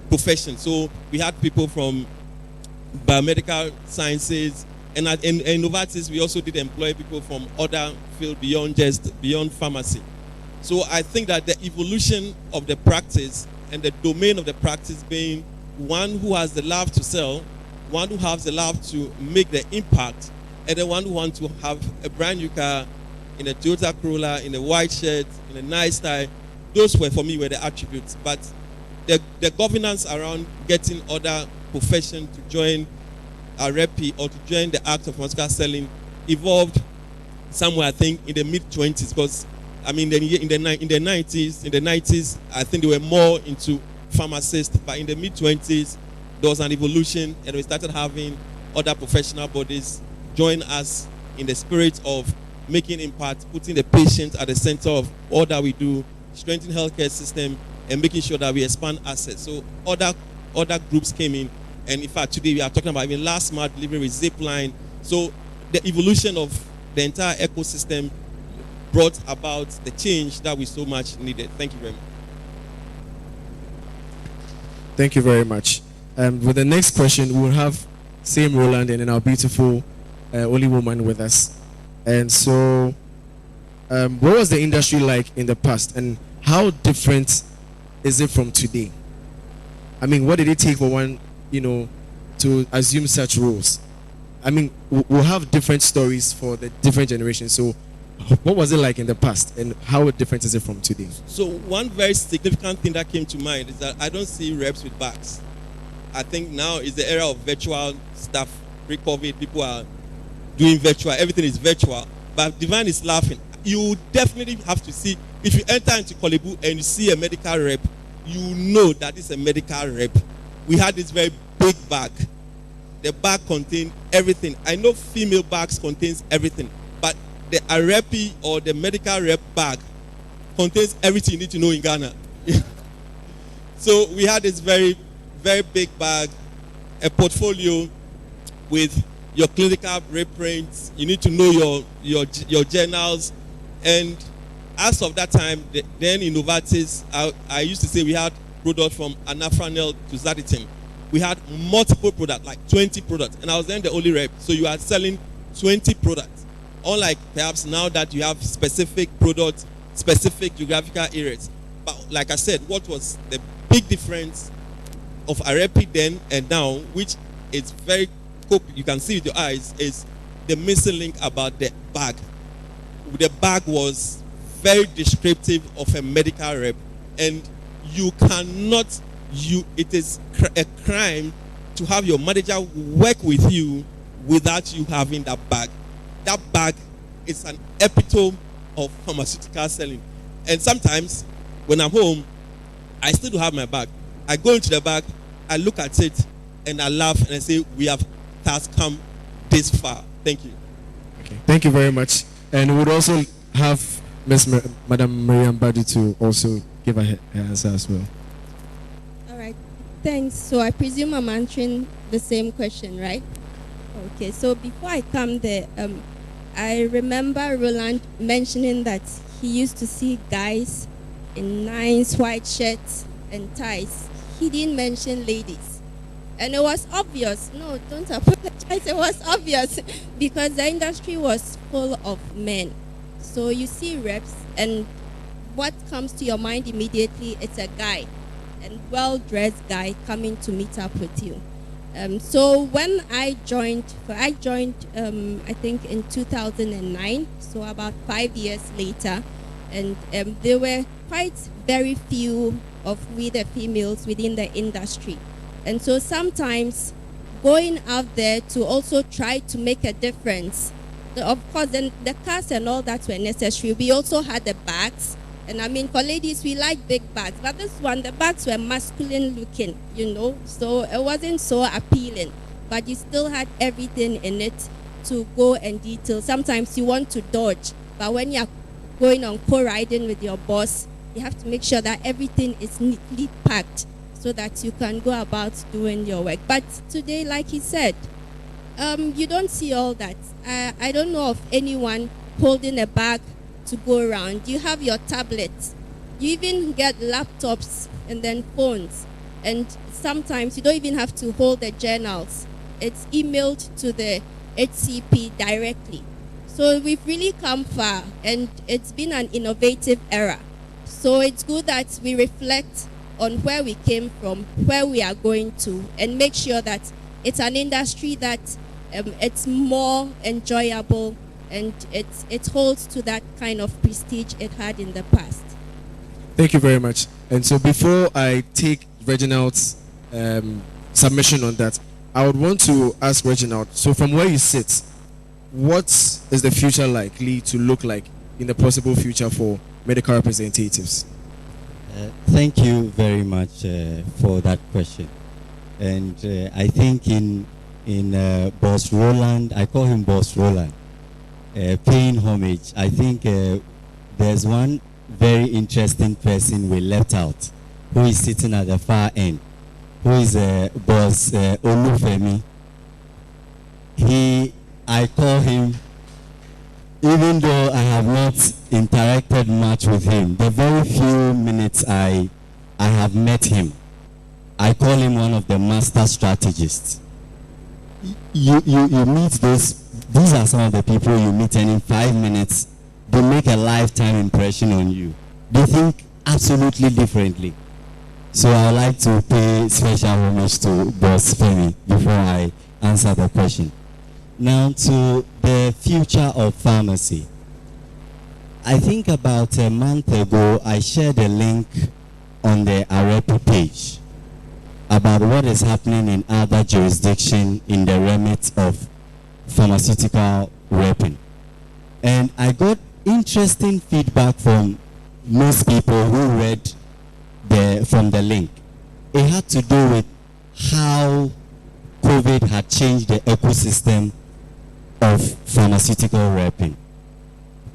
profession. So we had people from biomedical sciences, and in Novartis we also did employ people from other fields beyond pharmacy. So I think that the evolution of the practice and the domain of the practice being one who has the love to sell, one who has the love to make the impact, and the one who wants to have a brand new car in a Toyota Corolla, in a white shirt, in a nice tie. Those were, for me, were the attributes. But the governance around getting other profession to join Arepi or to join the act of pharmaceutical selling evolved somewhere, I think, in the mid-20s, because I mean, in the 90s, I think they were more into pharmacists. But in the mid 20s, there was an evolution, and we started having other professional bodies join us in the spirit of making impact, putting the patient at the center of all that we do, strengthening healthcare system, and making sure that we expand access. So other groups came in, and in fact today we are talking about even last mile delivery with Zipline. So the evolution of the entire ecosystem brought about the change that we so much needed. Thank you very much. Thank you very much. With the next question, we'll have same Roland and then our beautiful only woman with us. And so, what was the industry like in the past, and how different is it from today? I mean, what did it take for one, to assume such roles? I mean, we'll have different stories for the different generations. So, what was it like in the past, and how different is it from today? So, one very significant thing that came to mind is that I don't see reps with bags. I think now is the era of virtual stuff. Pre-COVID, people are doing virtual. Everything is virtual. But Divine is laughing. You definitely have to see, if you enter into Kolebu and you see a medical rep, you know that it's a medical rep. We had this very big bag. The bag contained everything. I know female bags contains everything, but the Arepi or the medical rep bag contains everything you need to know in Ghana. So we had this very, very big bag, a portfolio with your clinical reprints. You need to know your journals. And as of that time, then in Novartis, I used to say we had products from anafranil to Zaditin. We had multiple products, like 20 products. And I was then the only rep. So you are selling 20 products. Unlike perhaps now that you have specific products, specific geographical areas. But like I said, what was the big difference of Arepi then and now, which is very, you can see with your eyes, is the missing link about the bag. The bag was very descriptive of a medical rep, and you cannot, it is a crime to have your manager work with you without you having that bag. That bag is an epitome of pharmaceutical selling. And sometimes when I'm home, I still do have my bag. I go into the bag, I look at it, and I laugh and I say, we have come this far. Thank you. Okay. Thank you very much. And we would also have Madam Miriam Badi to also give her answer as well. All right. Thanks. So I presume I'm answering the same question, right? Okay. So before I come there, I remember Roland mentioning that he used to see guys in nice white shirts and ties. He didn't mention ladies. And it was obvious. No, don't apologize. It was obvious because the industry was full of men. So you see reps, and what comes to your mind immediately, it's a guy, and well-dressed guy coming to meet up with you. So when I joined, I think in 2009, so about 5 years later, and there were quite very few of we the females within the industry. And so sometimes going out there to also try to make a difference, of course, then the cars and all that were necessary. We also had the bags. And I mean, for ladies, we like big bags. But this one, the bags were masculine looking, So it wasn't so appealing. But you still had everything in it to go and detail. Sometimes you want to dodge. But when you're going on co-riding with your boss, you have to make sure that everything is neatly packed so that you can go about doing your work. But today, like he said, you don't see all that. I don't know of anyone holding a bag to go around. You have your tablets. You even get laptops and then phones. And sometimes you don't even have to hold the journals. It's emailed to the HCP directly. So we've really come far, and it's been an innovative era. So it's good that we reflect on where we came from, where we are going to, and make sure that it's an industry that it's more enjoyable and it holds to that kind of prestige it had in the past. Thank you very much. And so before I take Reginald's submission on that, I would want to ask Reginald, so from where you sit, what is the future likely to look like, in the possible future for medical representatives? Thank you very much for that question. And I think in Boss Roland, I call him Boss Roland, paying homage, I think there's one very interesting person we left out, who is sitting at the far end, who is Boss Olufemi. I call him, even though I have not interacted much with him, the very few minutes I have met him, I call him one of the master strategists. You meet these are some of the people you meet, and in 5 minutes, they make a lifetime impression on you. They think absolutely differently. So I would like to pay special homage to Boss Femi before I answer the question. Now to the future of pharmacy. I think about a month ago, I shared a link on the Arepi page about what is happening in other jurisdictions in the remit of pharmaceutical repping. And I got interesting feedback from most people who read from the link. It had to do with how COVID had changed the ecosystem of pharmaceutical repping.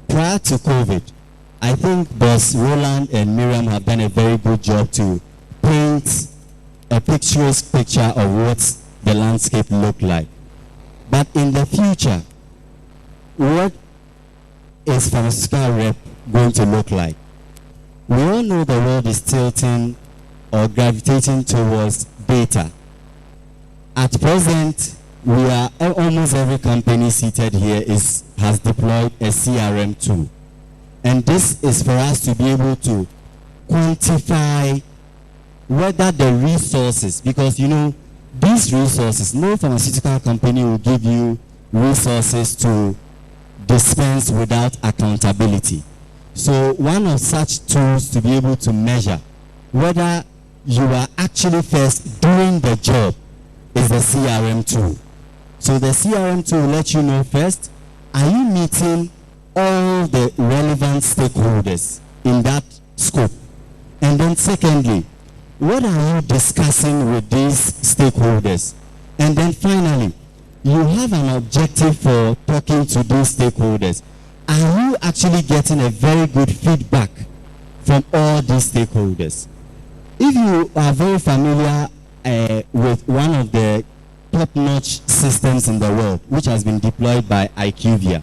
Prior to COVID, I think Boss Roland and Miriam have done a very good job to paint a picturesque picture of what the landscape looked like. But in the future, what is pharmaceutical rep going to look like? We all know the world is tilting or gravitating towards data. At present, almost every company seated here has deployed a CRM tool. And this is for us to be able to quantify whether the resources, because these resources, no pharmaceutical company will give you resources to dispense without accountability. So one of such tools to be able to measure whether you are actually first doing the job is the CRM tool. So the CRM tool will let you know first, are you meeting all the relevant stakeholders in that scope? And then secondly, what are you discussing with these stakeholders? And then finally, you have an objective for talking to these stakeholders. Are you actually getting a very good feedback from all these stakeholders? If you are very familiar with one of the top-notch systems in the world, which has been deployed by IQVIA,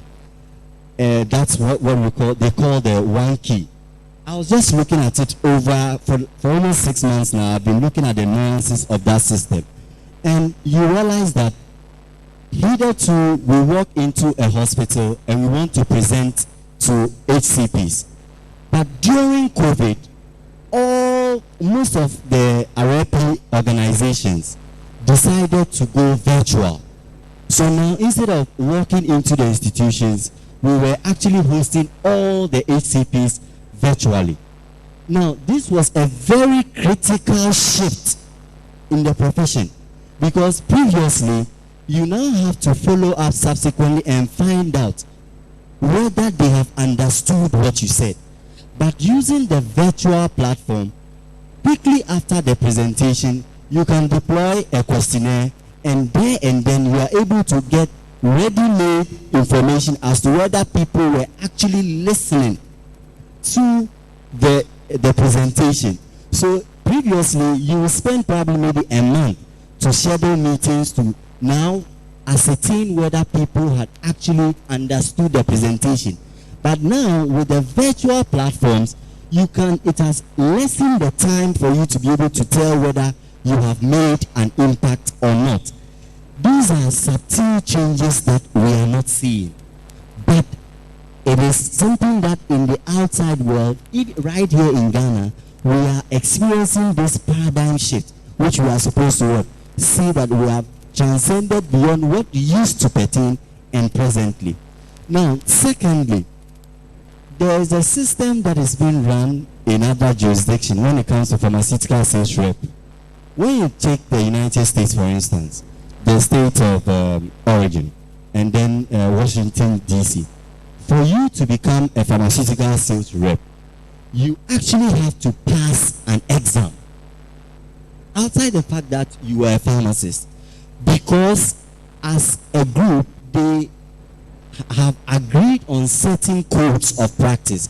that's what they call the one key. I was just looking at it for almost 6 months now. I've been looking at the nuances of that system. And you realize that hitherto we walk into a hospital and we want to present to HCPs. But during COVID, most of the Arepi organizations decided to go virtual. So now instead of walking into the institutions, we were actually hosting all the HCPs virtually. Now, this was a very critical shift in the profession, because previously you now have to follow up subsequently and find out whether they have understood what you said. But using the virtual platform, quickly after the presentation, you can deploy a questionnaire, and then you are able to get ready-made information as to whether people were actually listening to the presentation. So previously, you will spend probably maybe a month to schedule meetings to now ascertain whether people had actually understood the presentation. But now with the virtual platforms, it has lessened the time for you to be able to tell whether you have made an impact or not. These are subtle changes that we are not seeing. But it is something that in the outside world, right here in Ghana, we are experiencing this paradigm shift, which we are supposed to see that we have transcended beyond what used to pertain and presently. Now, secondly, there is a system that is being run in other jurisdictions when it comes to pharmaceutical sales rep. When you take the United States, for instance, the state of origin, and then Washington, D.C., for you to become a pharmaceutical sales rep, you actually have to pass an exam. Outside the fact that you are a pharmacist, because as a group, they have agreed on certain codes of practice.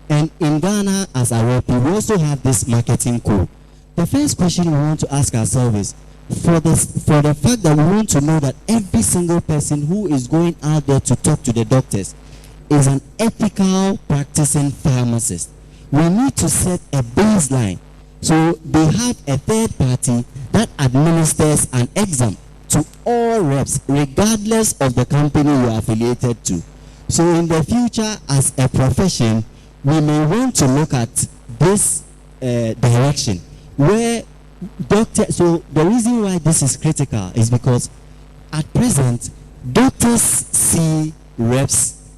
And in Ghana, as Arepi, we also have this marketing code. The first question we want to ask ourselves is, for the fact that we want to know that every single person who is going out there to talk to the doctors is an ethical practicing pharmacist, we need to set a baseline. So they have a third party that administers an exam to all reps, regardless of the company you are affiliated to. So in the future, as a profession, we may want to look at this direction where so the reason why this is critical is because at present, doctors see reps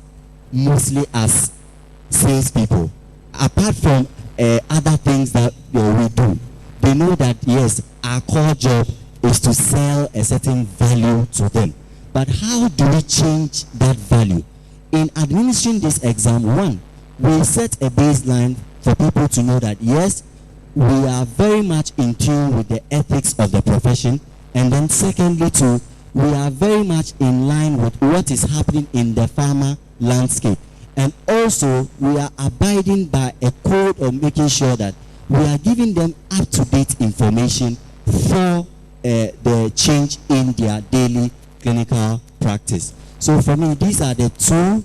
mostly as salespeople. Apart from other things that we do, they know that yes, our core job is to sell a certain value to them. But how do we change that value? In administering this exam, one, we set a baseline for people to know that yes, we are very much in tune with the ethics of the profession. And then secondly, too, we are very much in line with what is happening in the pharma landscape. And also, we are abiding by a code of making sure that we are giving them up-to-date information for the change in their daily clinical practice. So for me, these are the two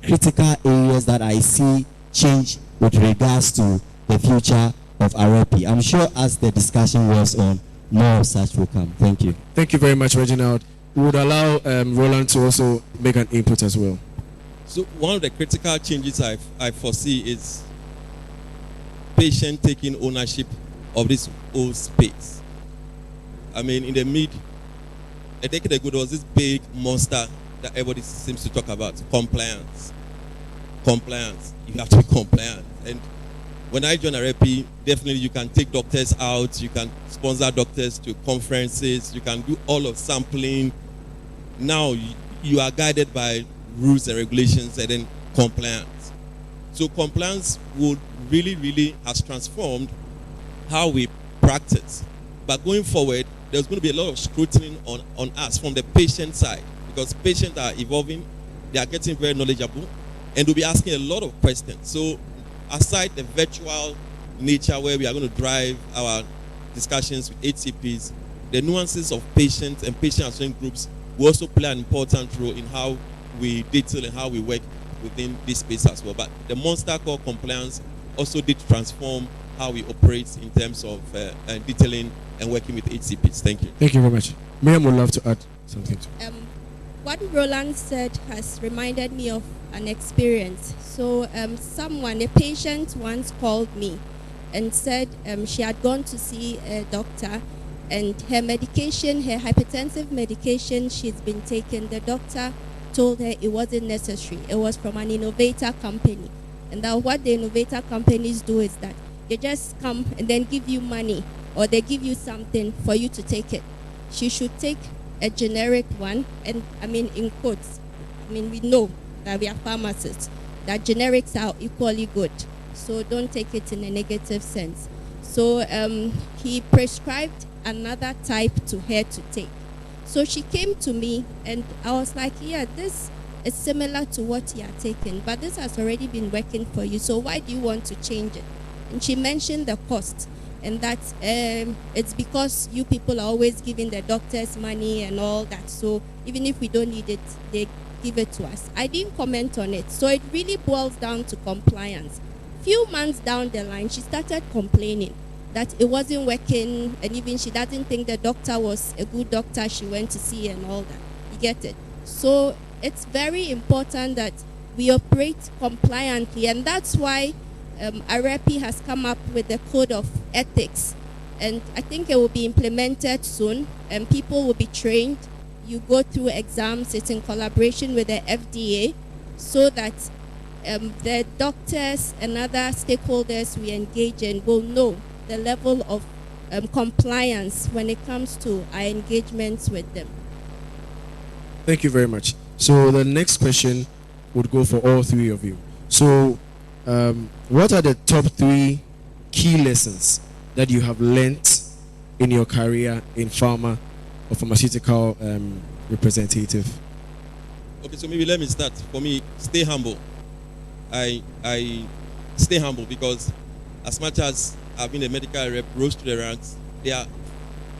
critical areas that I see change with regards to the future of Arepi. I'm sure as the discussion goes on, more of such will come. Thank you. Thank you very much, Reginald. We would allow Roland to also make an input as well. So one of the critical changes I foresee is patient taking ownership of this whole space. I mean, in a decade ago, there was this big monster that everybody seems to talk about, compliance. Compliance. You have to be compliant. And when I joined Arepi, definitely you can take doctors out, you can sponsor doctors to conferences, you can do all of sampling. Now you are guided by rules and regulations and then compliance. So compliance would really has transformed how we practice. But going forward, there's going to be a lot of scrutiny on us from the patient side, because patients are evolving, they are getting very knowledgeable, and we'll be asking a lot of questions. So aside the virtual nature where we are going to drive our discussions with HCPs, the nuances of patients and patient association groups will also play an important role in how we detail and how we work within this space as well. But the monster core compliance also did transform how we operate in terms of detailing and working with HCPs. Thank you. Thank you very much. Miriam would love to add something to what Roland said has reminded me of an experience. So a patient once called me and said she had gone to see a doctor, and her medication, her hypertensive medication she's been taking, the doctor told her it wasn't necessary. It was from an innovator company. And that what the innovator companies do is that they just come and then give you money, or they give you something for you to take it. She should take a generic one, and I mean in quotes, I mean we know that we are pharmacists, that generics are equally good. So don't take it in a negative sense. So he prescribed another type to her to take. So she came to me and I was like, yeah, this is similar to what you are taking, but this has already been working for you. So why do you want to change it? And she mentioned the cost, and that it's because you people are always giving the doctors money and all that. So even if we don't need it, they give it to us. I didn't comment on it. So it really boils down to compliance. Few months down the line, she started complaining that it wasn't working, and even she doesn't think the doctor was a good doctor she went to see and all that. You get it? So it's very important that we operate compliantly, and that's why Arepi has come up with a code of ethics, and I think it will be implemented soon, and people will be trained. You go through exams, it's in collaboration with the FDA, so that the doctors and other stakeholders we engage in will know the level of compliance when it comes to our engagements with them. Thank you very much. So the next question would go for all three of you. So, what are the top 3 key lessons that you have learnt in your career in pharma or pharmaceutical representative? Okay, so maybe let me start. For me, stay humble. I stay humble because as much as I've been a medical rep, rose to the ranks, there are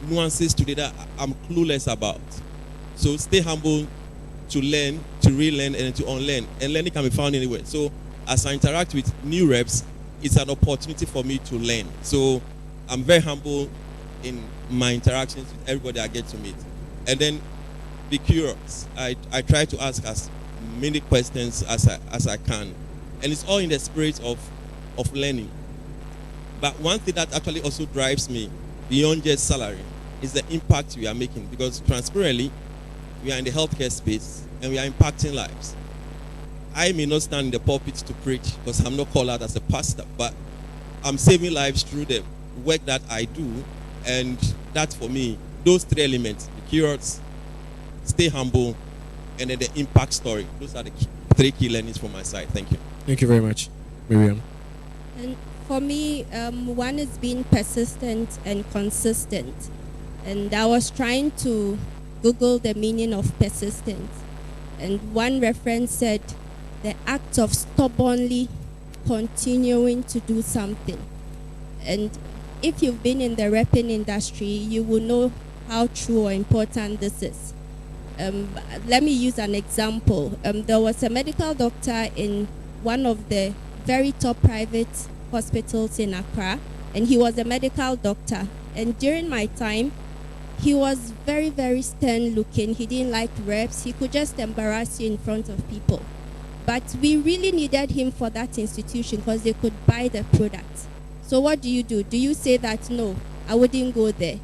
nuances today that I'm clueless about. So stay humble to learn, to relearn, and to unlearn. And learning can be found anywhere. So as I interact with new reps, it's an opportunity for me to learn. So I'm very humble in my interactions with everybody I get to meet. And then be curious. I try to ask as many questions as I can. And it's all in the spirit of learning. But one thing that actually also drives me beyond just salary is the impact we are making, because transparently, we are in the healthcare space and we are impacting lives. I may not stand in the pulpit to preach because I'm not called out as a pastor, but I'm saving lives through the work that I do. And that for me, those 3 elements, be curious, stay humble, and then the impact story. Those are the 3 key learnings from my side. Thank you. Thank you very much, Miriam. And for me, one is being persistent and consistent. And I was trying to Google the meaning of persistence. And one reference said, the act of stubbornly continuing to do something. And if you've been in the repping industry, you will know how true or important this is. Let me use an example. There was a medical doctor in one of the very top private hospitals in Accra, and he was a medical doctor. And during my time, he was very, very stern looking. He didn't like reps. He could just embarrass you in front of people. But we really needed him for that institution because they could buy the product. So what do? Do you say that, no, I wouldn't go there?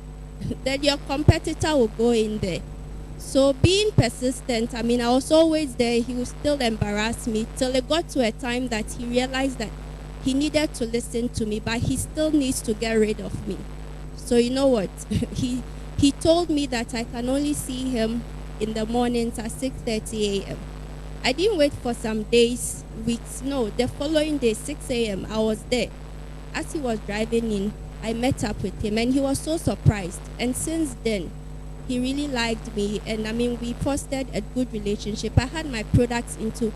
Then your competitor will go in there. So being persistent, I mean, I was always there. He would still embarrass me till it got to a time that he realized that he needed to listen to me, but he still needs to get rid of me. So you know what? He told me that I can only see him in the mornings at 6:30 a.m. I didn't wait for some days, weeks. No, the following day, 6 a.m., I was there. As he was driving in, I met up with him, and he was so surprised. And since then, he really liked me, and I mean, we fostered a good relationship. I had my products into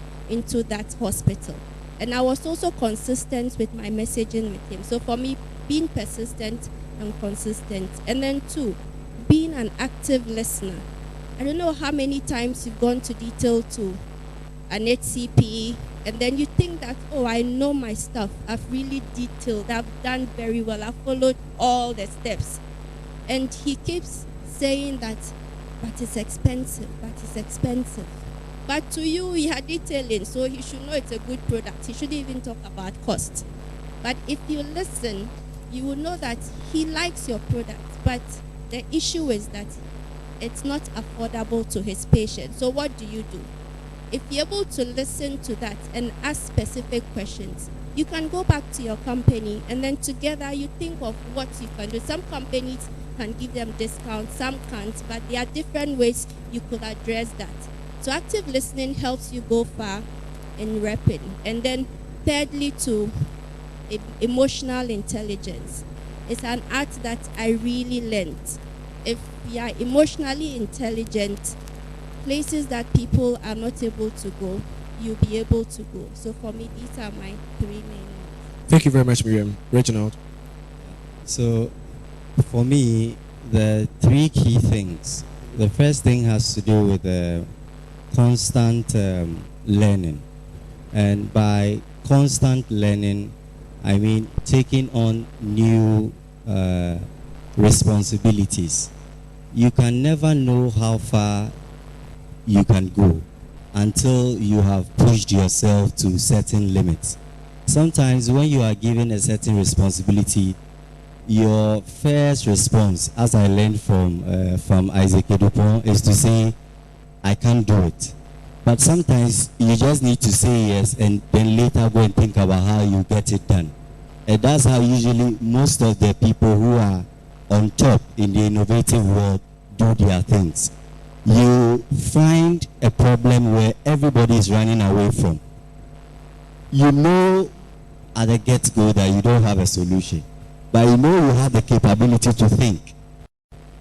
that hospital, and I was also consistent with my messaging with him. So for me, being persistent and consistent. And then 2, being an active listener. I don't know how many times you've gone to detail to an HCP, and then you think that, oh, I know my stuff. I've really detailed. I've done very well. I've followed all the steps. And he keeps saying that, but it's expensive, but it's expensive. But to you, he had detailing, so he should know it's a good product. He shouldn't even talk about cost. But if you listen, you will know that he likes your product, but the issue is that it's not affordable to his patient. So what do? If you're able to listen to that and ask specific questions, you can go back to your company, and then together you think of what you can do. Some companies can give them discounts, some can't, but there are different ways you could address that. So active listening helps you go far in repping. And then thirdly, to emotional intelligence. It's an art that I really learned. If you are emotionally intelligent, places that people are not able to go, you'll be able to go. So for me, these are my 3 main ones. Thank you very much, Miriam. Reginald. So, for me, the 3 key things. The first thing has to do with constant learning. And by constant learning, I mean taking on new responsibilities. You can never know how far you can go until you have pushed yourself to certain limits. Sometimes when you are given a certain responsibility, your first response, as I learned from Isaac Edupon, is to say, I can't do it. But sometimes you just need to say yes and then later go and think about how you get it done. And that's how usually most of the people who are on top in the innovative world do their things. you find a problem where everybody is running away from. You know at the get-go that you don't have a solution, but you know you have the capability to think.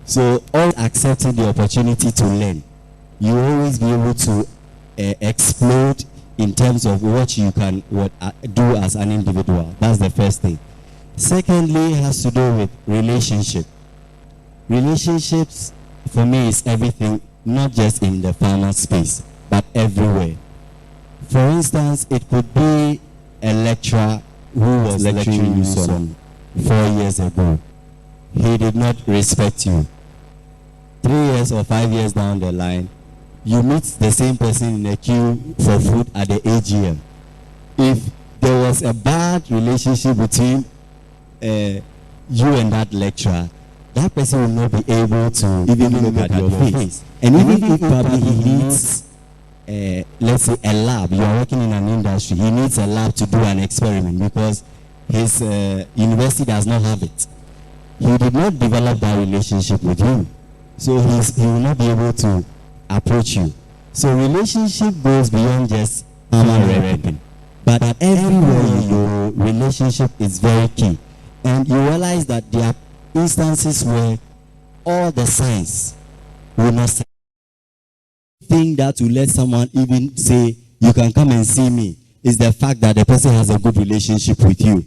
So always accepting the opportunity to learn. You always be able to explode in terms of what you can do as an individual. That's the first thing. Secondly, it has to do with relationship. Relationships for me is everything, not just in the farmer space, but everywhere. For instance, it could be a lecturer who was lecturing you some 4 years ago. He did not respect you. 3 years or 5 years down the line, you meet the same person in a queue for food at the AGM. If there was a bad relationship between you and that lecturer, that person will not be able to even look at your face. And even if probably he needs, let's say, a lab, you are working in an industry, he needs a lab to do an experiment because his university does not have it. He did not develop that relationship with you. So he will not be able to approach you. So relationship goes beyond just farmer repping. But everywhere you go, relationship is very key. And you realize that there are instances where all the signs will not say. Thing that will let someone even say, you can come and see me, is the fact that the person has a good relationship with you.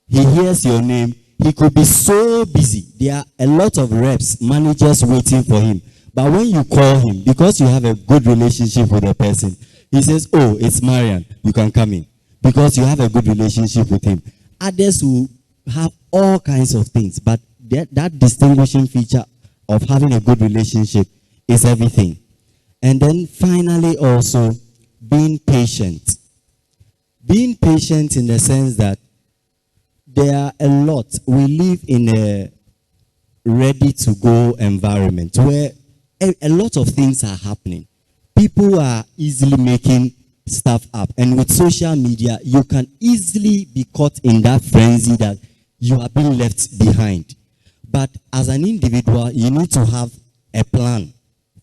He hears your name. He could be so busy. There are a lot of reps, managers waiting for him. But when you call him, because you have a good relationship with the person, he says, oh, it's Marian, you can come in. Because you have a good relationship with him. Others will have all kinds of things, but that distinguishing feature of having a good relationship is everything. And then finally also, being patient. Being patient in the sense that there are a lot. We live in a ready-to-go environment where a lot of things are happening. People are easily making stuff up. And with social media, you can easily be caught in that frenzy that you are being left behind. But as an individual, you need to have a plan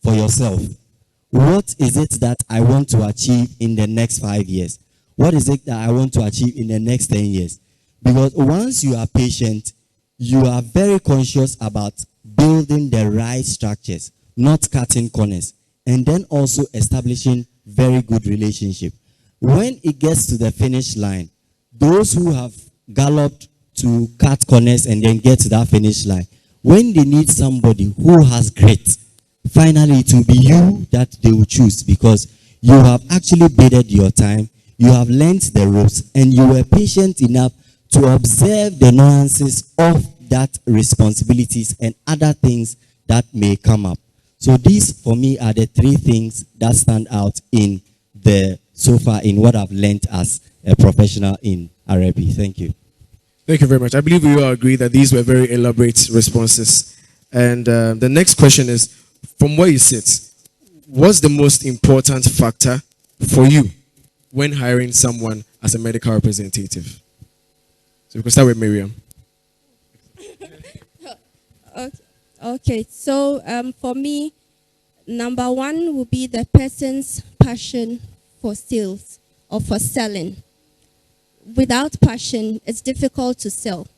for yourself. What is it that I want to achieve in the next 5 years? What is it that I want to achieve in the next 10 years? Because once you are patient, you are very conscious about building the right structures, not cutting corners, and then also establishing very good relationship. When it gets to the finish line, those who have galloped to cut corners and then get to that finish line, when they need somebody who has grit, finally it will be you that they will choose because you have actually bided your time, you have learned the ropes, and you were patient enough to observe the nuances of that responsibilities and other things that may come up. So these, for me, are the three things that stand out so far in what I've learned as a professional in Arepi. Thank you. Thank you very much. I believe we all agree that these were very elaborate responses. And the next question is, from where you sit, what's the most important factor for you when hiring someone as a medical representative? So we can start with Miriam. Okay. So for me, number one will be the person's passion for sales or for selling. Without passion, it's difficult to sell,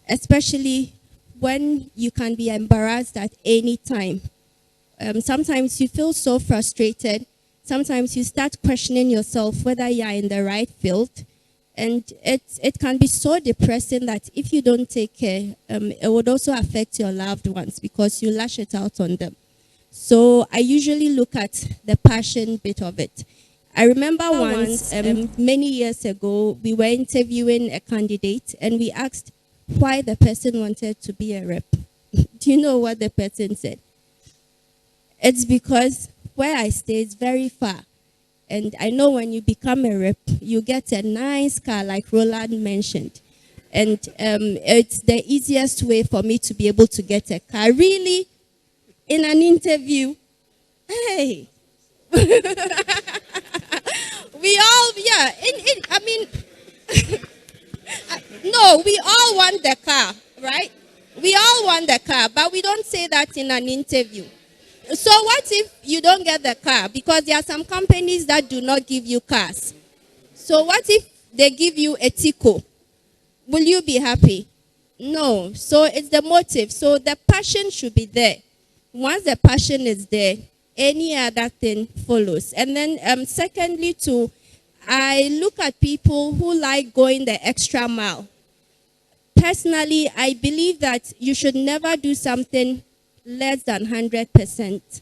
especially when you can be embarrassed at any time. Sometimes you feel so frustrated. Sometimes you start questioning yourself whether you are in the right field. And it can be so depressing that if you don't take care, it would also affect your loved ones because you lash it out on them. So I usually look at the passion bit of it. I remember once, many years ago, we were interviewing a candidate and we asked why the person wanted to be a rep. Do you know what the person said? It's because where I stay is very far. And I know when you become a rep, you get a nice car like Roland mentioned. And it's the easiest way for me to be able to get a car. Really, in an interview, hey. We all, yeah, no, we all want the car, right? We all want the car, but we don't say that in an interview. So what if you don't get the car? Because there are some companies that do not give you cars. So what if they give you a Tico? Will you be happy? No. So it's the motive. So the passion should be there. Once the passion is there, any other thing follows. And then secondly too, I look at people who like going the extra mile. Personally, I believe that you should never do something less than 100%.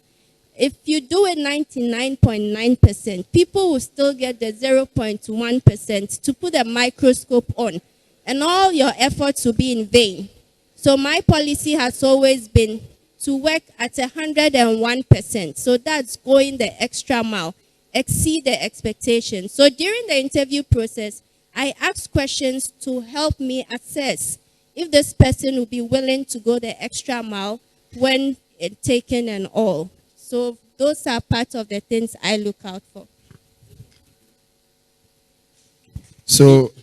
If you do it 99.9%, people will still get the 0.1% to put a microscope on, and all your efforts will be in vain. So my policy has always been to work at 101%. So that's going the extra mile, exceed the expectation. So during the interview process, I ask questions to help me assess if this person will be willing to go the extra mile when taken and all. So those are part of the things I look out for. So,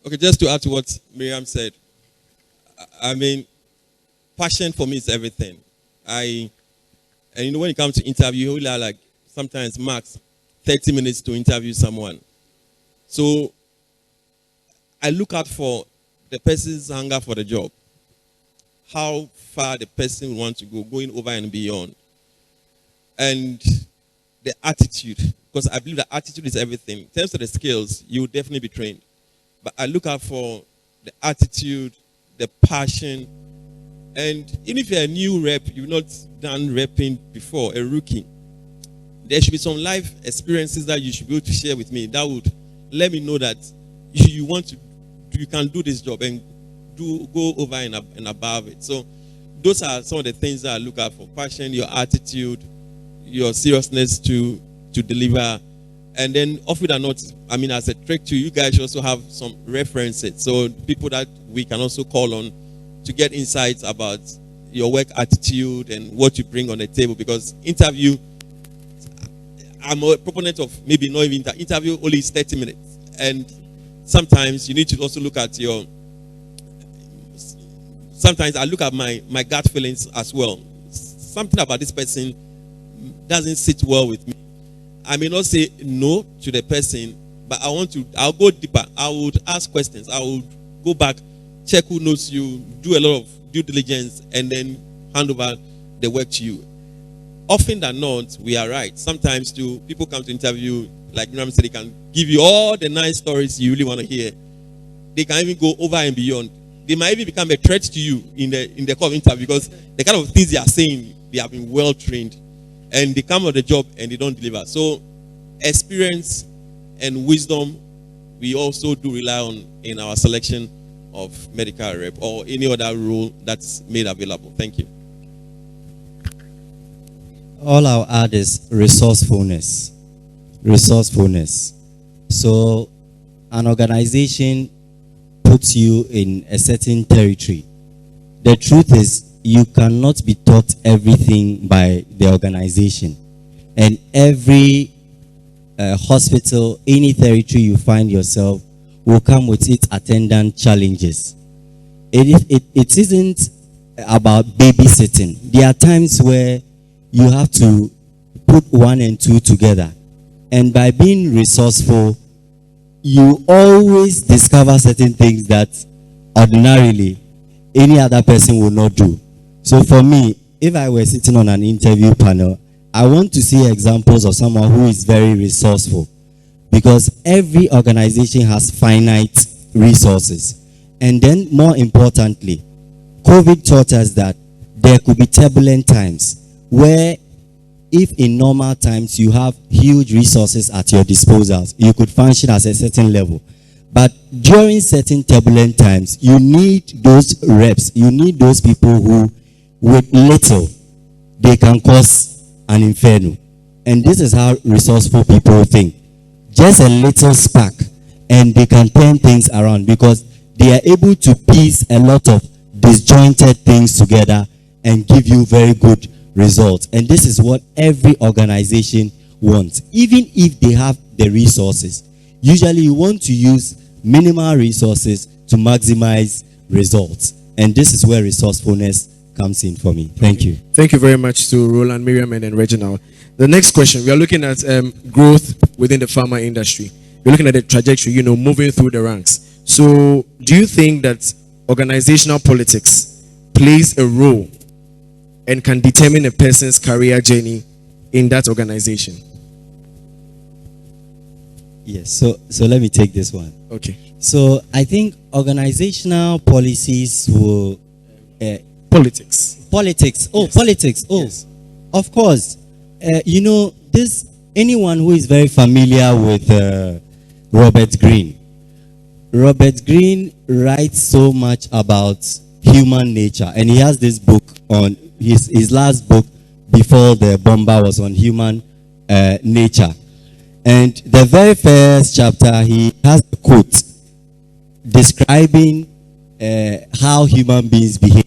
okay, just to add to what Miriam said, I mean, passion for me is everything. And you know, when it comes to interview, you only have like sometimes max 30 minutes to interview someone. So I look out for the person's hunger for the job, how far the person wants to go, going over and beyond, and the attitude, because I believe that attitude is everything. In terms of the skills, you will definitely be trained, but I look out for the attitude, the passion, and even if you're a new rep, you've not done repping before, a rookie, there should be some life experiences that you should be able to share with me that would let me know that you can do this job and go over and above it. So those are some of the things that I look out for: passion, your attitude, your seriousness to deliver. And then, off it or not, I mean, as a trick to you guys should also have some references, so people that we can also call on to get insights about your work attitude and what you bring on the table. Because interview, I'm a proponent of maybe not even interview only is 30 minutes, and sometimes you need to also look at your. Sometimes I look at my gut feelings as well. Something about this person doesn't sit well with me. I may not say no to the person, but I'll go deeper. I would ask questions. I would go back, check who knows you, do a lot of due diligence, and then hand over the work to you. Often than not, we are right. Sometimes people come to interview, like Miriam said, they can give you all the nice stories you really want to hear. They can even go over and beyond. They might even become a threat to you in the call of interview, because the kind of things they are saying, they have been well trained, and they come on the job and they don't deliver. So experience and wisdom we also do rely on in our selection of medical rep or any other role that's made available. Thank you. All I'll add is resourcefulness. Resourcefulness. So an organization puts you in a certain territory. The truth is, you cannot be taught everything by the organization. And every hospital, any territory you find yourself, will come with its attendant challenges. It isn't about babysitting. There are times where you have to put one and two together. And by being resourceful, you always discover certain things that ordinarily any other person will not do. So for me, if I were sitting on an interview panel, I want to see examples of someone who is very resourceful, because every organization has finite resources. And then more importantly, COVID taught us that there could be turbulent times where if in normal times you have huge resources at your disposal, you could function at a certain level. But during certain turbulent times, you need those reps, you need those people who, with little, they can cause an inferno. And this is how resourceful people think. Just a little spark, and they can turn things around, because they are able to piece a lot of disjointed things together and give you very good results. And this is what every organization wants. Even if they have the resources, usually you want to use minimal resources to maximize results. And this is where resourcefulness comes in for me. Thank you. Thank you very much to Roland, Miriam, and then Reginald. The next question, we are looking at growth within the pharma industry. We're looking at the trajectory, moving through the ranks. So, do you think that organizational politics plays a role and can determine a person's career journey in that organization? Yes, so let me take this one. Okay. So I think organizational policies will politics. Politics. Yes. Of course. This anyone who is very familiar with Robert Greene. Robert Greene writes so much about human nature, and he has this book on his last book before the bomber was on human nature. And the very first chapter, he has a quote describing how human beings behave.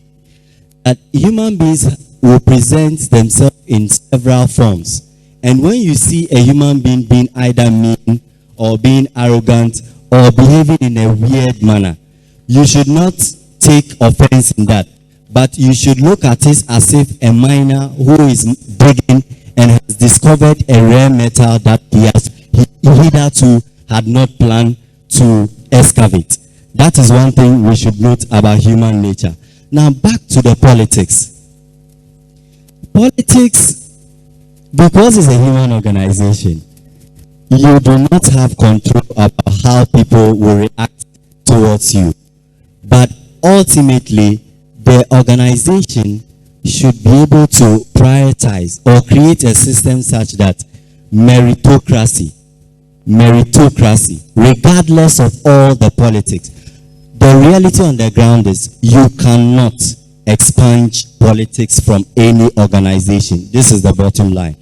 That human beings will present themselves in several forms. And when you see a human being being either mean or being arrogant or behaving in a weird manner, you should not take offense in that. But you should look at it as if a miner who is digging and has discovered a rare metal that he hitherto had not planned to excavate. That is one thing we should note about human nature. Now back to the politics. Politics, because it's a human organization, you do not have control about how people will react towards you. But ultimately, the organization should be able to prioritize or create a system such that meritocracy, regardless of all the politics. The reality on the ground is you cannot expunge politics from any organization. This is the bottom line.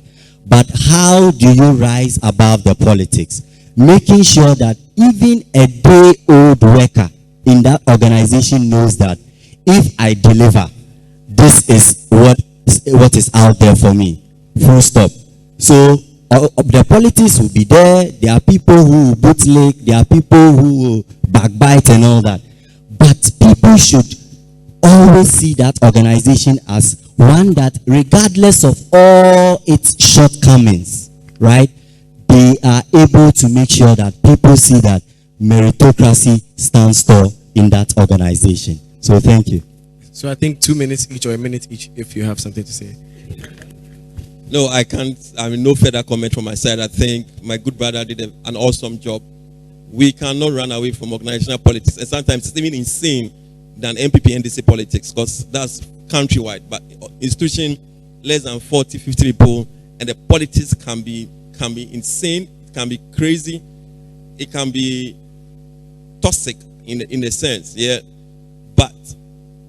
But how do you rise above the politics? Making sure that even a day-old worker in that organization knows that if I deliver, this is what is out there for me. Full stop. So the politics will be there. There are people who will bootleg. There are people who will backbite and all that. But people should always see that organization as one that, regardless of all its shortcomings, right, they are able to make sure that people see that meritocracy stands tall in that organization. So thank you. So I think 2 minutes each or a minute each if you have something to say. No, I can't. I mean, no further comment from my side. I think my good brother did an awesome job. We cannot run away from organizational politics. And sometimes it's even insane than MPP NDC politics because that's countrywide. But institution, less than 40, 50 people, and the politics can be insane, it can be crazy, it can be toxic in a sense, yeah. But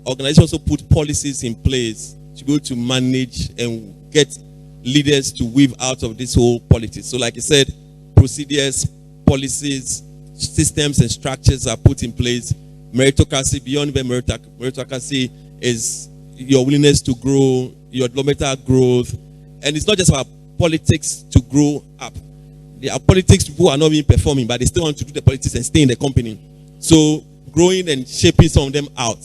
organizations also put policies in place to be able to manage and get leaders to weave out of this whole politics. So like I said, procedures, policies, systems and structures are put in place. Meritocracy, beyond even meritocracy, is your willingness to grow, your developmental growth. And it's not just about politics to grow up. There are politics people are not even performing, but they still want to do the politics and stay in the company. So growing and shaping some of them out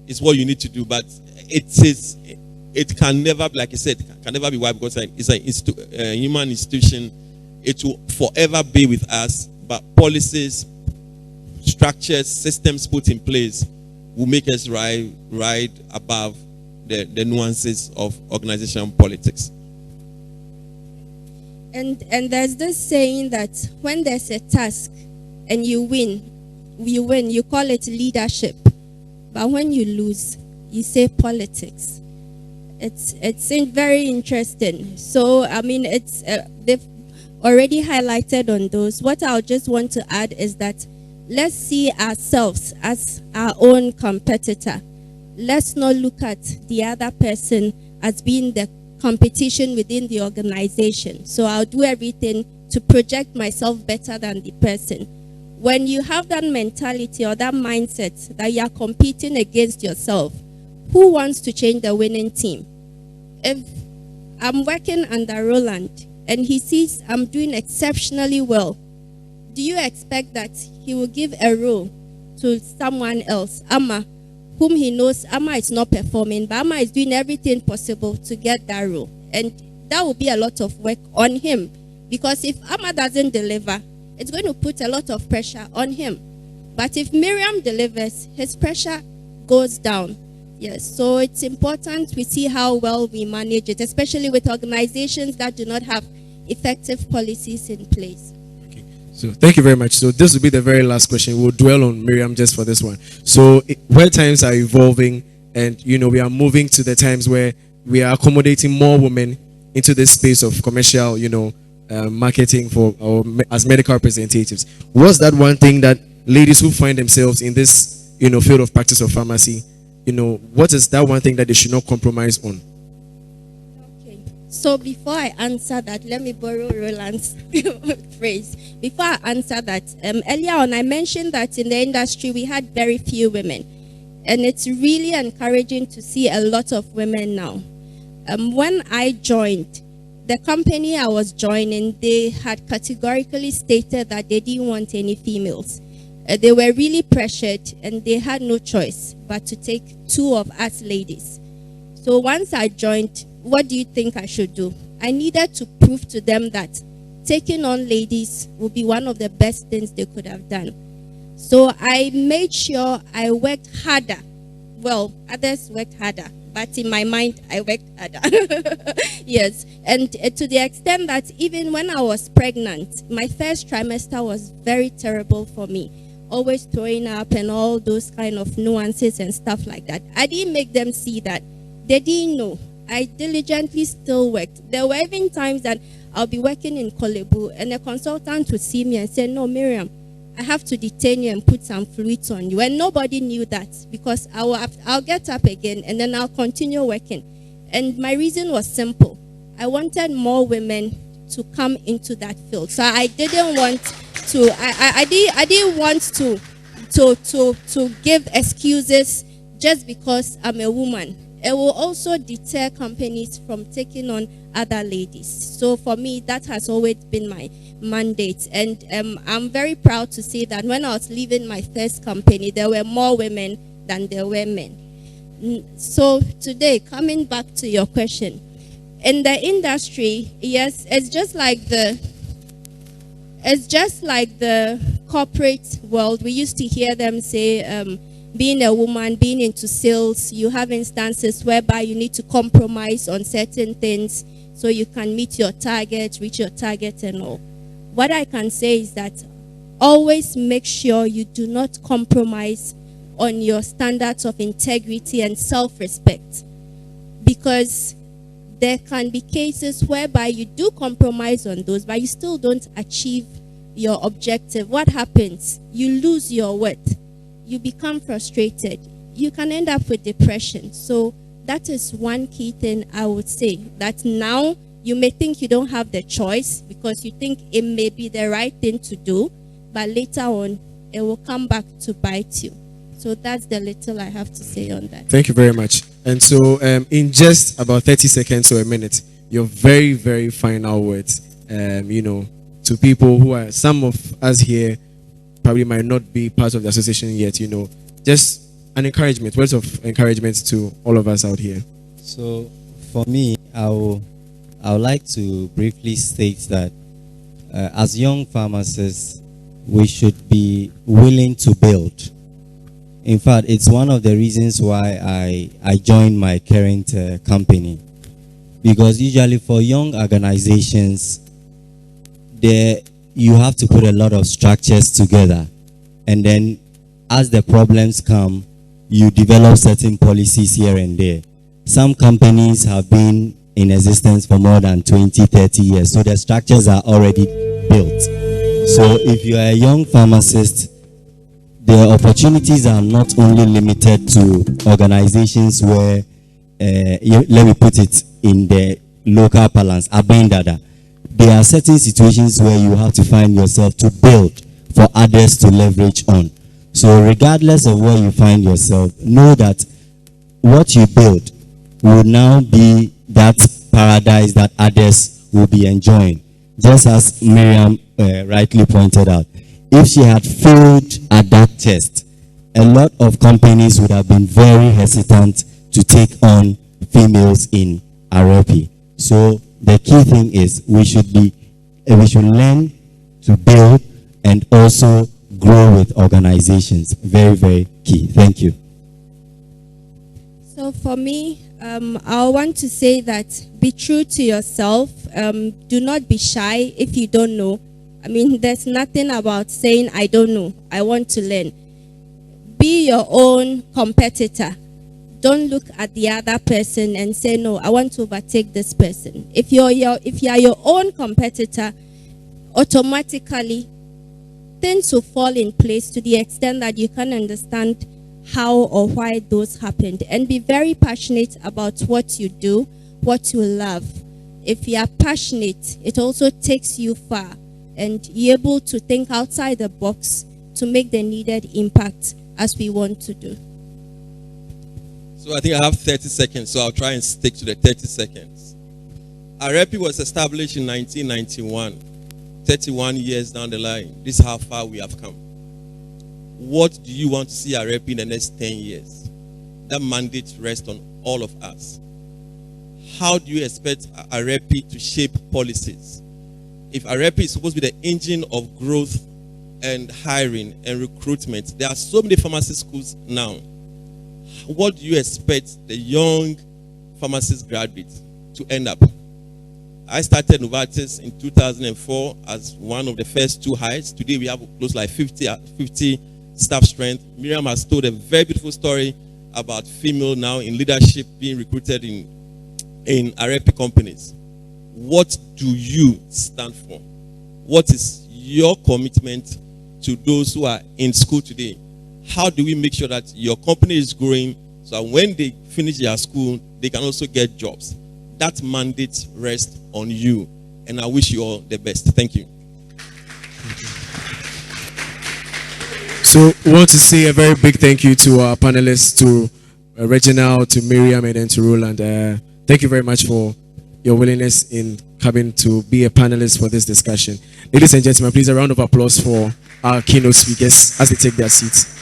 is what you need to do. But it can never, like I said, can never be why, because it's a human institution. It will forever be with us. But policies, structures, systems put in place will make us ride above the nuances of organizational politics. And there's this saying that when there's a task and you win, you call it leadership. But when you lose, you say politics. It's very interesting. So, I mean, they've already highlighted on those. What I just want to add is that let's see ourselves as our own competitor. Let's not look at the other person as being the competition within the organization. So I'll do everything to project myself better than the person. When you have that mentality or that mindset that you are competing against yourself, who wants to change the winning team? If I'm working under Roland and he sees I'm doing exceptionally well, do you expect that he will give a role to someone else, Amma, whom he knows Amma is not performing, but Amma is doing everything possible to get that role. And that will be a lot of work on him. Because if Amma doesn't deliver, it's going to put a lot of pressure on him. But if Miriam delivers, his pressure goes down. Yes, so it's important we see how well we manage it, especially with organizations that do not have effective policies in place. So thank you very much. So this will be the very last question. We'll dwell on Miriam just for this one. So where times are evolving, and we are moving to the times where we are accommodating more women into this space of commercial, marketing for or as medical representatives. What's that one thing that ladies who find themselves in this field of practice of pharmacy, what is that one thing that they should not compromise on? Okay. So before I answer that, let me borrow Roland's phrase. Before I answer that, earlier on I mentioned that in the industry we had very few women, and it's really encouraging to see a lot of women now. When I joined, the company I was joining, they had categorically stated that they didn't want any females. They were really pressured, and they had no choice but to take 2 of us ladies. So once I joined, what do you think I should do? I needed to prove to them that taking on ladies would be one of the best things they could have done. So I made sure I worked harder. Well, others worked harder, but in my mind, I worked harder. Yes, and to the extent that even when I was pregnant, my first trimester was very terrible for me. Always throwing up and all those kind of nuances and stuff like that. I didn't make them see that. They didn't know. I diligently still worked. There were even times that I'll be working in Kolebu and a consultant would see me and say, "No, Miriam, I have to detain you and put some fluids on you." And nobody knew that, because I'll get up again and then I'll continue working. And my reason was simple. I wanted more women to come into that field. So I didn't want to, I didn't want to give excuses just because I'm a woman. It will also deter companies from taking on other ladies. So for me, that has always been my mandate. And I'm very proud to say that when I was leaving my first company, there were more women than there were men. So today, coming back to your question, in the industry, yes, it's just like the corporate world. We used to hear them say, being a woman, being into sales, you have instances whereby you need to compromise on certain things so you can meet your target, reach your target and all. What I can say is that always make sure you do not compromise on your standards of integrity and self-respect, because there can be cases whereby you do compromise on those, but you still don't achieve your objective. What happens? You lose your worth. You become frustrated. You can end up with depression. So that is one key thing I would say, that now you may think you don't have the choice because you think it may be the right thing to do, but later on it will come back to bite you. So that's the little I have to say on that. Thank you very much. And so in just about 30 seconds or a minute, your very, very final words, to people who are, some of us here probably might not be part of the association yet, just an encouragement, words of encouragement to all of us out here. So for me, I would like to briefly state that as young pharmacists, we should be willing to build. In fact, it's one of the reasons why I joined my current company. Because usually for young organizations, you have to put a lot of structures together. And then as the problems come, you develop certain policies here and there. Some companies have been in existence for more than 20, 30 years. So the structures are already built. So if you are a young pharmacist, the opportunities are not only limited to organizations where, let me put it in the local parlance, abendada. There are certain situations where you have to find yourself to build for others to leverage on. So regardless of where you find yourself, know that what you build will now be that paradise that others will be enjoying. Just as Miriam rightly pointed out, if she had failed at that test a lot of companies would have been very hesitant to take on females in Arepi. So the key thing is we should learn to build and also grow with organizations. Very, very key. Thank you. So for me, I want to say that be true to yourself. Do not be shy if you don't know. I mean, there's nothing about saying, I don't know, I want to learn. Be your own competitor. Don't look at the other person and say, no, I want to overtake this person. If you are your own competitor, automatically things will fall in place to the extent that you can understand how or why those happened, and be very passionate about what you do, what you love. If you are passionate, it also takes you far, and you're able to think outside the box to make the needed impact as we want to do. So I think I have 30 seconds, so I'll try and stick to the 30 seconds. Arepi was established in 1991. 31 years down the line, this is how far we have come. What do you want to see Arepi in the next 10 years? That mandate rests on all of us. How do you expect Arepi to shape policies? If Arepi is supposed to be the engine of growth and hiring and recruitment, there are so many pharmacy schools now. What do you expect the young pharmacist graduates to end up? I started Novartis in 2004 as one of the first 2 hires. Today we have close like 50 staff strength. Miriam has told a very beautiful story about female now in leadership being recruited in Arepi companies. What do you stand for? What is your commitment to those who are in school today? How do we make sure that your company is growing so that when they finish their school, they can also get jobs? That mandate rests on you, and I wish you all the best. Thank you. So we want to say a very big thank you to our panelists, to Reginald, to Miriam, and then to Roland. Thank you very much for your willingness in coming to be a panelist for this discussion. Ladies and gentlemen, please a round of applause for our keynote speakers as they take their seats.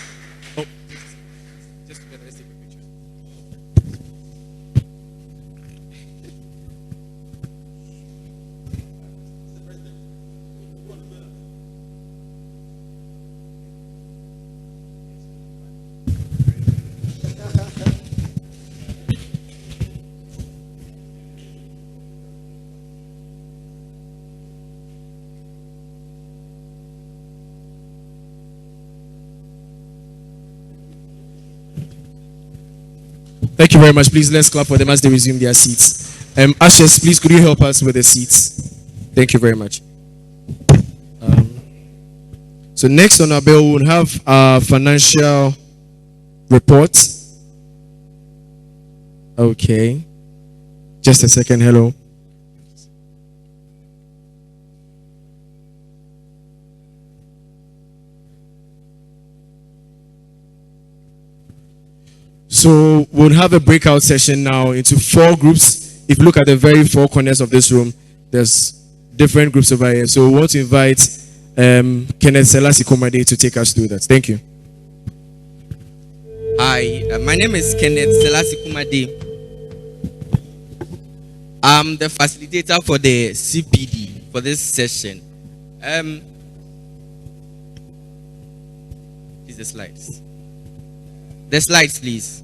Thank you very much. Please let's clap for them as they resume their seats. Ashes, please could you help us with the seats? Thank you very much. So next on our bill, we'll have our financial report. Okay. Just a second. Hello. So we'll have a breakout session now into 4 groups. If you look at the very 4 corners of this room, there's different groups over here. So we want to invite Kenneth Selassie Komade to take us through that. Thank you. Hi, my name is Kenneth Selassie Komade. I'm the facilitator for the CPD for this session. Please, the slides. The slides, please.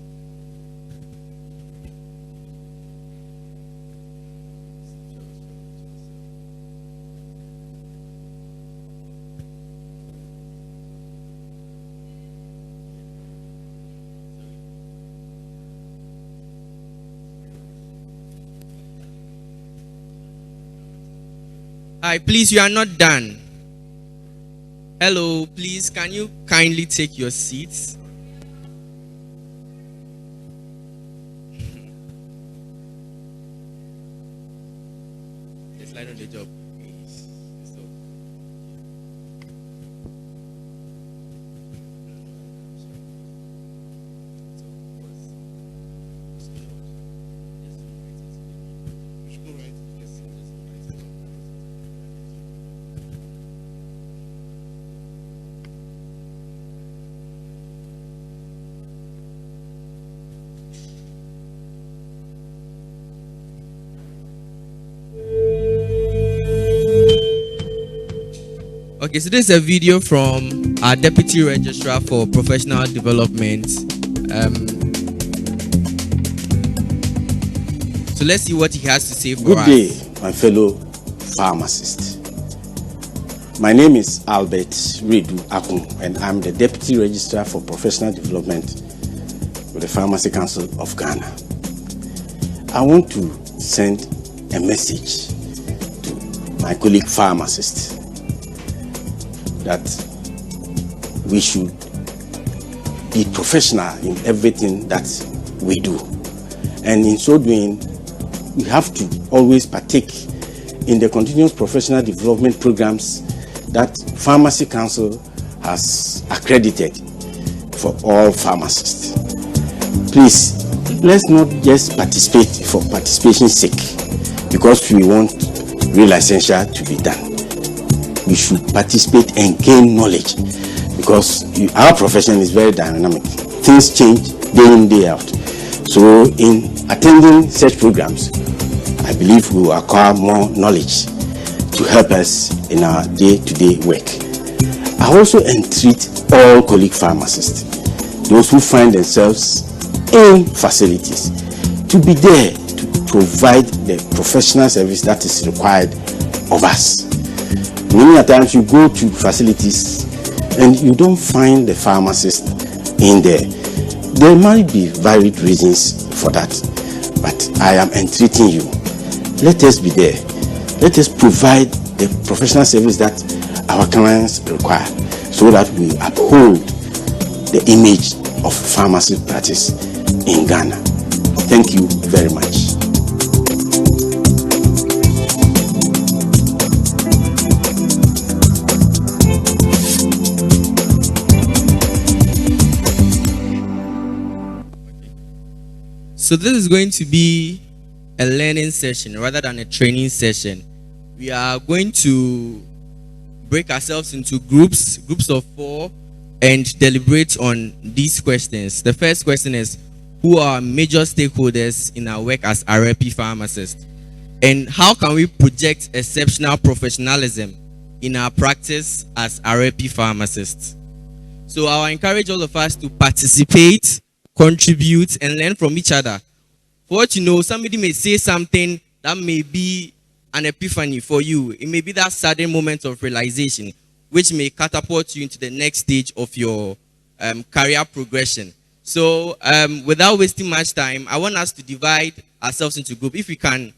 Hi, please, you are not done. Hello, please, can you kindly take your seats? The slide on the job. Okay, so this is a video from our Deputy Registrar for Professional Development. So let's see what he has to say for Good us. day, my fellow pharmacists. My name is Albert Redu Akun, and I'm the Deputy Registrar for Professional Development with the Pharmacy Council of Ghana. I want to send a message to my colleague pharmacists that we should be professional in everything that we do. And in so doing, we have to always partake in the continuous professional development programs that Pharmacy Council has accredited for all pharmacists. Please, let's not just participate for participation's sake because we want real licensure to be done. We should participate and gain knowledge because our profession is very dynamic. Things change day in, day out. So in attending such programs, I believe we will acquire more knowledge to help us in our day-to-day work. I also entreat all colleague pharmacists, those who find themselves in facilities, to be there to provide the professional service that is required of us. Many times you go to facilities and you don't find the pharmacist in there. There might be varied reasons for that, but I am entreating you. Let us be there. Let us provide the professional service that our clients require so that we uphold the image of pharmacy practice in Ghana. Thank you very much. So this is going to be a learning session rather than a training session. We are going to break ourselves into groups of 4, and deliberate on these questions. The first question is, who are major stakeholders in our work as Arepi pharmacists? And how can we project exceptional professionalism in our practice as Arepi pharmacists? So I'll encourage all of us to participate, contribute, and learn from each other. For what you know, somebody may say something that may be an epiphany for you. It may be that sudden moment of realization, which may catapult you into the next stage of your career progression. So without wasting much time, I want us to divide ourselves into groups. If we can.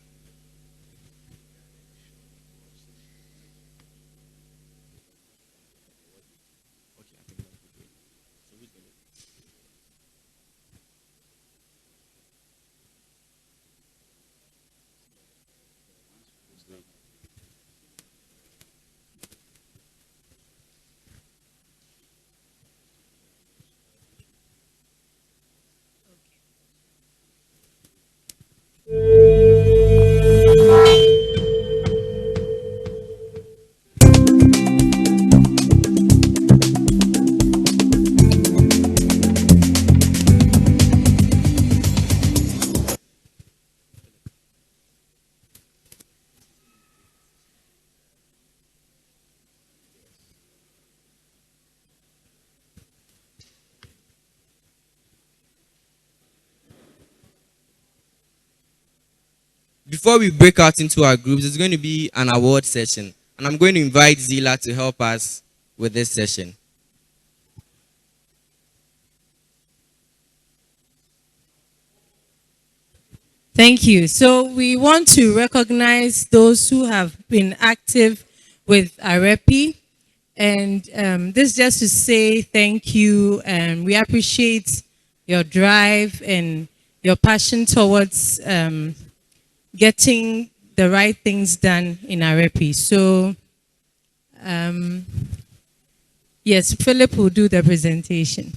Before we break out into our groups, there's going to be an award session. And I'm going to invite Zila to help us with this session. Thank you. So we want to recognize those who have been active with Arepi. And this just to say thank you, and we appreciate your drive and your passion towards getting the right things done in Arepi. So, yes, Philip will do the presentation.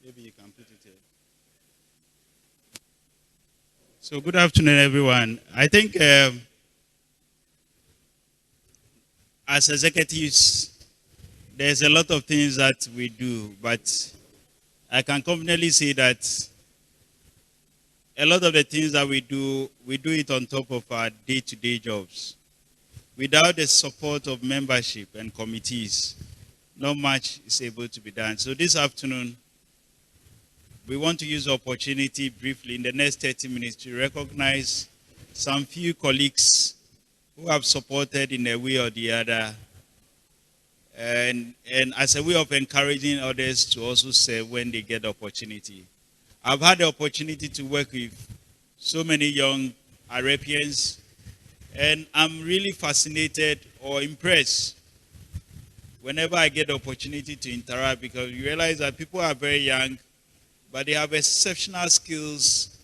Maybe you can put it here. So good afternoon, everyone. I think as executives, there's a lot of things that we do, but I can confidently say that a lot of the things that we do it on top of our day-to-day jobs. Without the support of membership and committees, not much is able to be done. So this afternoon, we want to use the opportunity briefly in the next 30 minutes to recognize some few colleagues who have supported in a way or the other, and as a way of encouraging others to also serve when they get the opportunity. I've had the opportunity to work with so many young Arepians, and I'm really fascinated or impressed whenever I get the opportunity to interact, because you realize that people are very young, but they have exceptional skills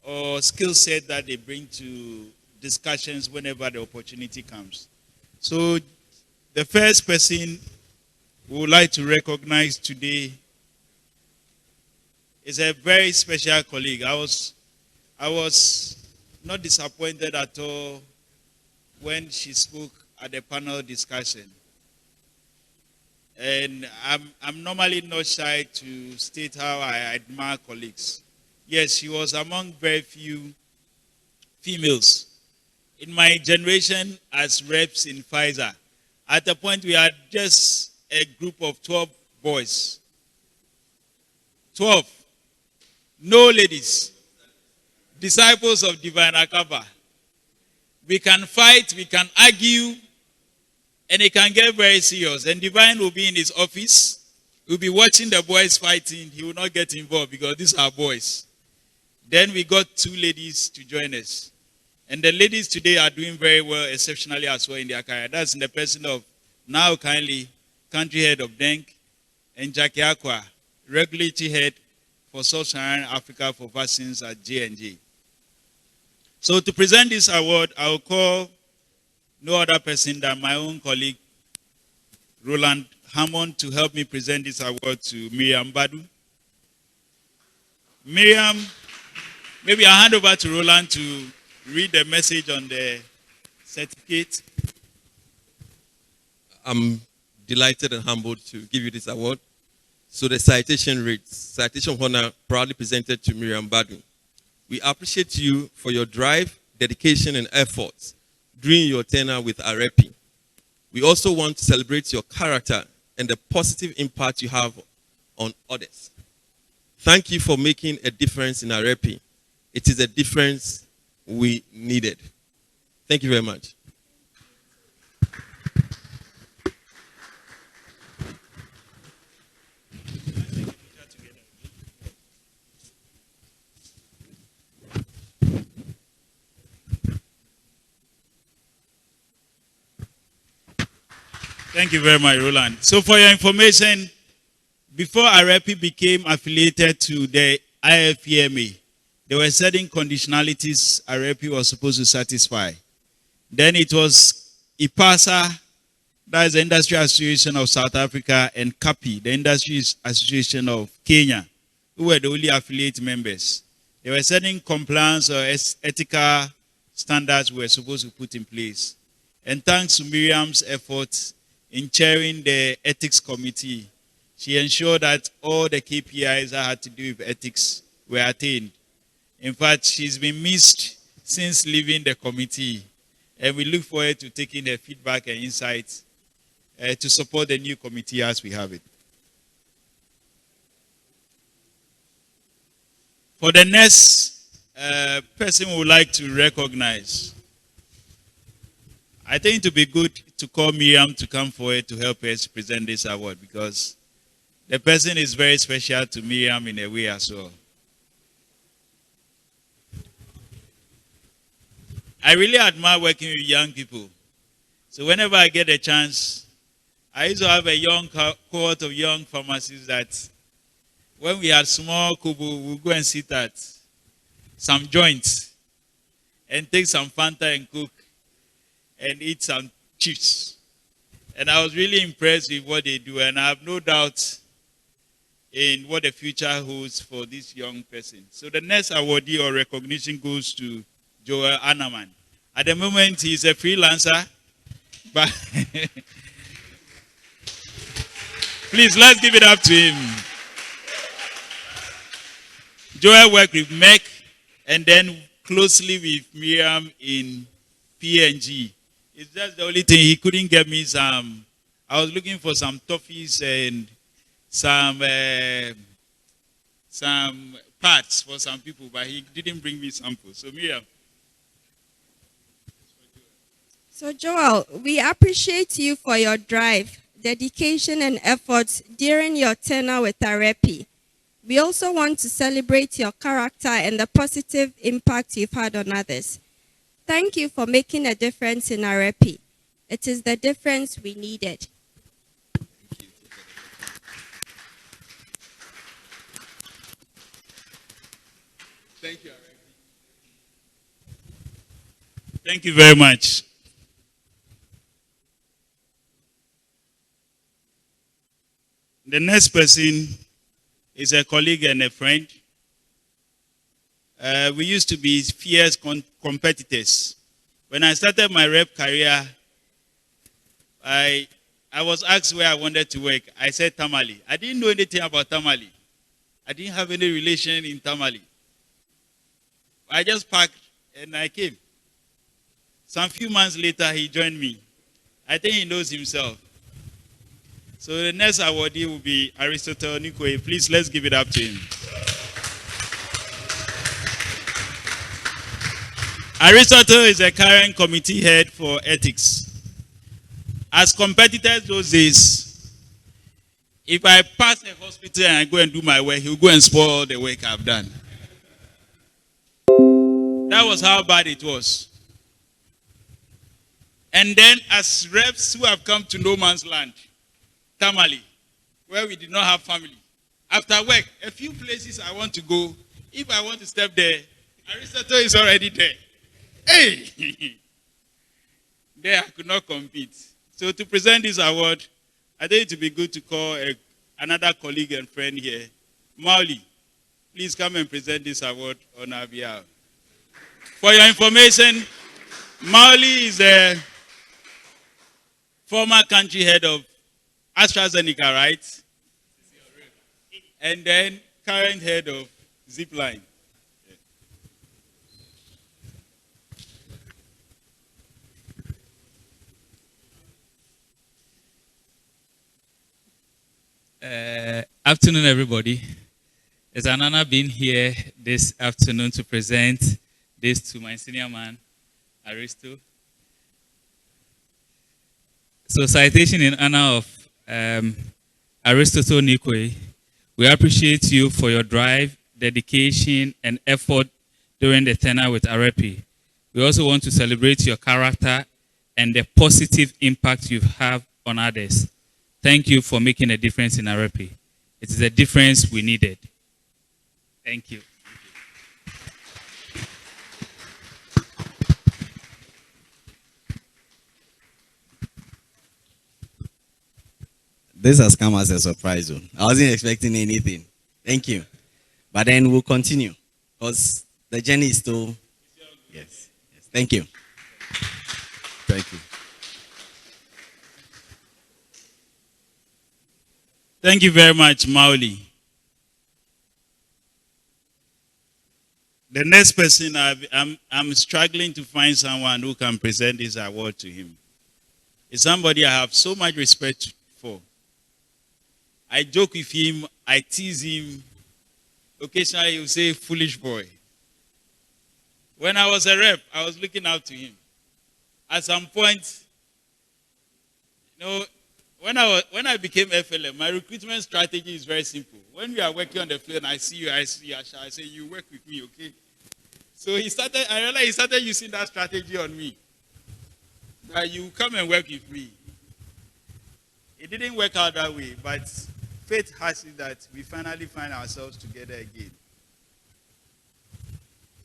or skill set that they bring to discussions whenever the opportunity comes. So the first person we would like to recognize today is a very special colleague. I was not disappointed at all when she spoke at the panel discussion. And I'm normally not shy to state how I admire colleagues. Yes, she was among very few females. In my generation as reps in Pfizer, at the point we had just a group of 12 boys. 12. No ladies. Disciples of Divine Akaba. We can fight, we can argue, and it can get very serious. And Divine will be in his office. He'll be watching the boys fighting. He will not get involved because these are boys. Then we got 2 ladies to join us. And the ladies today are doing very well, exceptionally as well in their career. That's in the person of now kindly country head of DENK, and Jackie Aqua, regulatory head for Sub-Saharan Africa for vaccines at J&J. So to present this award, I will call no other person than my own colleague, Roland Hammond, to help me present this award to Miriam Badu. Miriam, maybe I'll hand over to Roland to read the message on the certificate. I'm delighted and humbled to give you this award. So the citation reads, Citation of Honor proudly presented to Miriam Badu. We appreciate you for your drive, dedication, and efforts during your tenure with Arepi. We also want to celebrate your character and the positive impact you have on others. Thank you for making a difference in Arepi. It is a difference we needed. Thank you very much. Thank you very much, Roland. So for your information, before Arepi became affiliated to the IFPMA, there were certain conditionalities Arepi was supposed to satisfy. Then it was IPASA, that is the Industry Association of South Africa, and CAPI, the Industry Association of Kenya, who were the only affiliate members. There were certain compliance or ethical standards we were supposed to put in place. And thanks to Miriam's efforts in chairing the ethics committee, she ensured that all the KPIs that had to do with ethics were attained. In fact, she's been missed since leaving the committee, and we look forward to taking her feedback and insights to support the new committee as we have it. For the next person we would like to recognize, I think it would be good to call Miriam to come forward to help us present this award, because the person is very special to Miriam in a way as well. I really admire working with young people. So whenever I get a chance, I used to have a young cohort of young pharmacists that when we had small kubu, we'll go and sit at some joints and take some Fanta and Coke and eat some chips. And I was really impressed with what they do, and I have no doubt in what the future holds for this young person. So the next awardee or recognition goes to Joel Anaman. At the moment, he's a freelancer, but please, let's give it up to him. Joel worked with Meg and then closely with Miriam in PNG. It's just the only thing he couldn't get me some. I was looking for some toffees and some parts for some people, but he didn't bring me samples. So Miriam. So Joel, we appreciate you for your drive, dedication, and efforts during your tenure with Arepi. We also want to celebrate your character and the positive impact you've had on others. Thank you for making a difference in Arepi. It is the difference we needed. Thank you, Arepi. Thank you very much. The next person is a colleague and a friend. We used to be fierce competitors. When I started my rep career, I was asked where I wanted to work. I said Tamale. I didn't know anything about Tamale. I didn't have any relation in Tamale. I just packed and I came. Some few months later, he joined me. I think he knows himself. So the next awardee will be Aristotle Nikoe. Please, let's give it up to him. Aristotle is a current committee head for ethics. As competitors those days, if I pass a hospital and I go and do my work, he'll go and spoil the work I've done. That was how bad it was. And then as reps who have come to no man's land, Tamale, where we did not have family. After work, a few places I want to go, if I want to step there, Aristotle is already there. Hey! There I could not compete. So to present this award, I think it would be good to call another colleague and friend here, Mauli. Please come and present this award on our behalf. For your information, Mauli is a former country head of AstraZeneca, right? And then current head of Zipline. Afternoon, everybody. It's an honor being here this afternoon to present this to my senior man, Aristo. So, citation in honor of Aristotle Nikoe. We appreciate you for your drive, dedication, and effort during the tenure with Arepi. We also want to celebrate your character and the positive impact you have on others. Thank you for making a difference in Arepi. It is a difference we needed. Thank you. This has come as a surprise. Though. I wasn't expecting anything. Thank you. But then we'll continue because the journey is still. Yes. Yes. Thank you. Thank you. Thank you very much, Mauli. The next person, I'm struggling to find someone who can present this award to him. It's somebody I have so much respect for. I joke with him, I tease him. Occasionally he'll say, foolish boy. When I was a rep, I was looking up to him. At some point, you know, when I became FLM, my recruitment strategy is very simple. When we are working on the field and I see you, I say, you work with me, okay? So I realized he started using that strategy on me. That you come and work with me. It didn't work out that way, but fate has it that we finally find ourselves together again.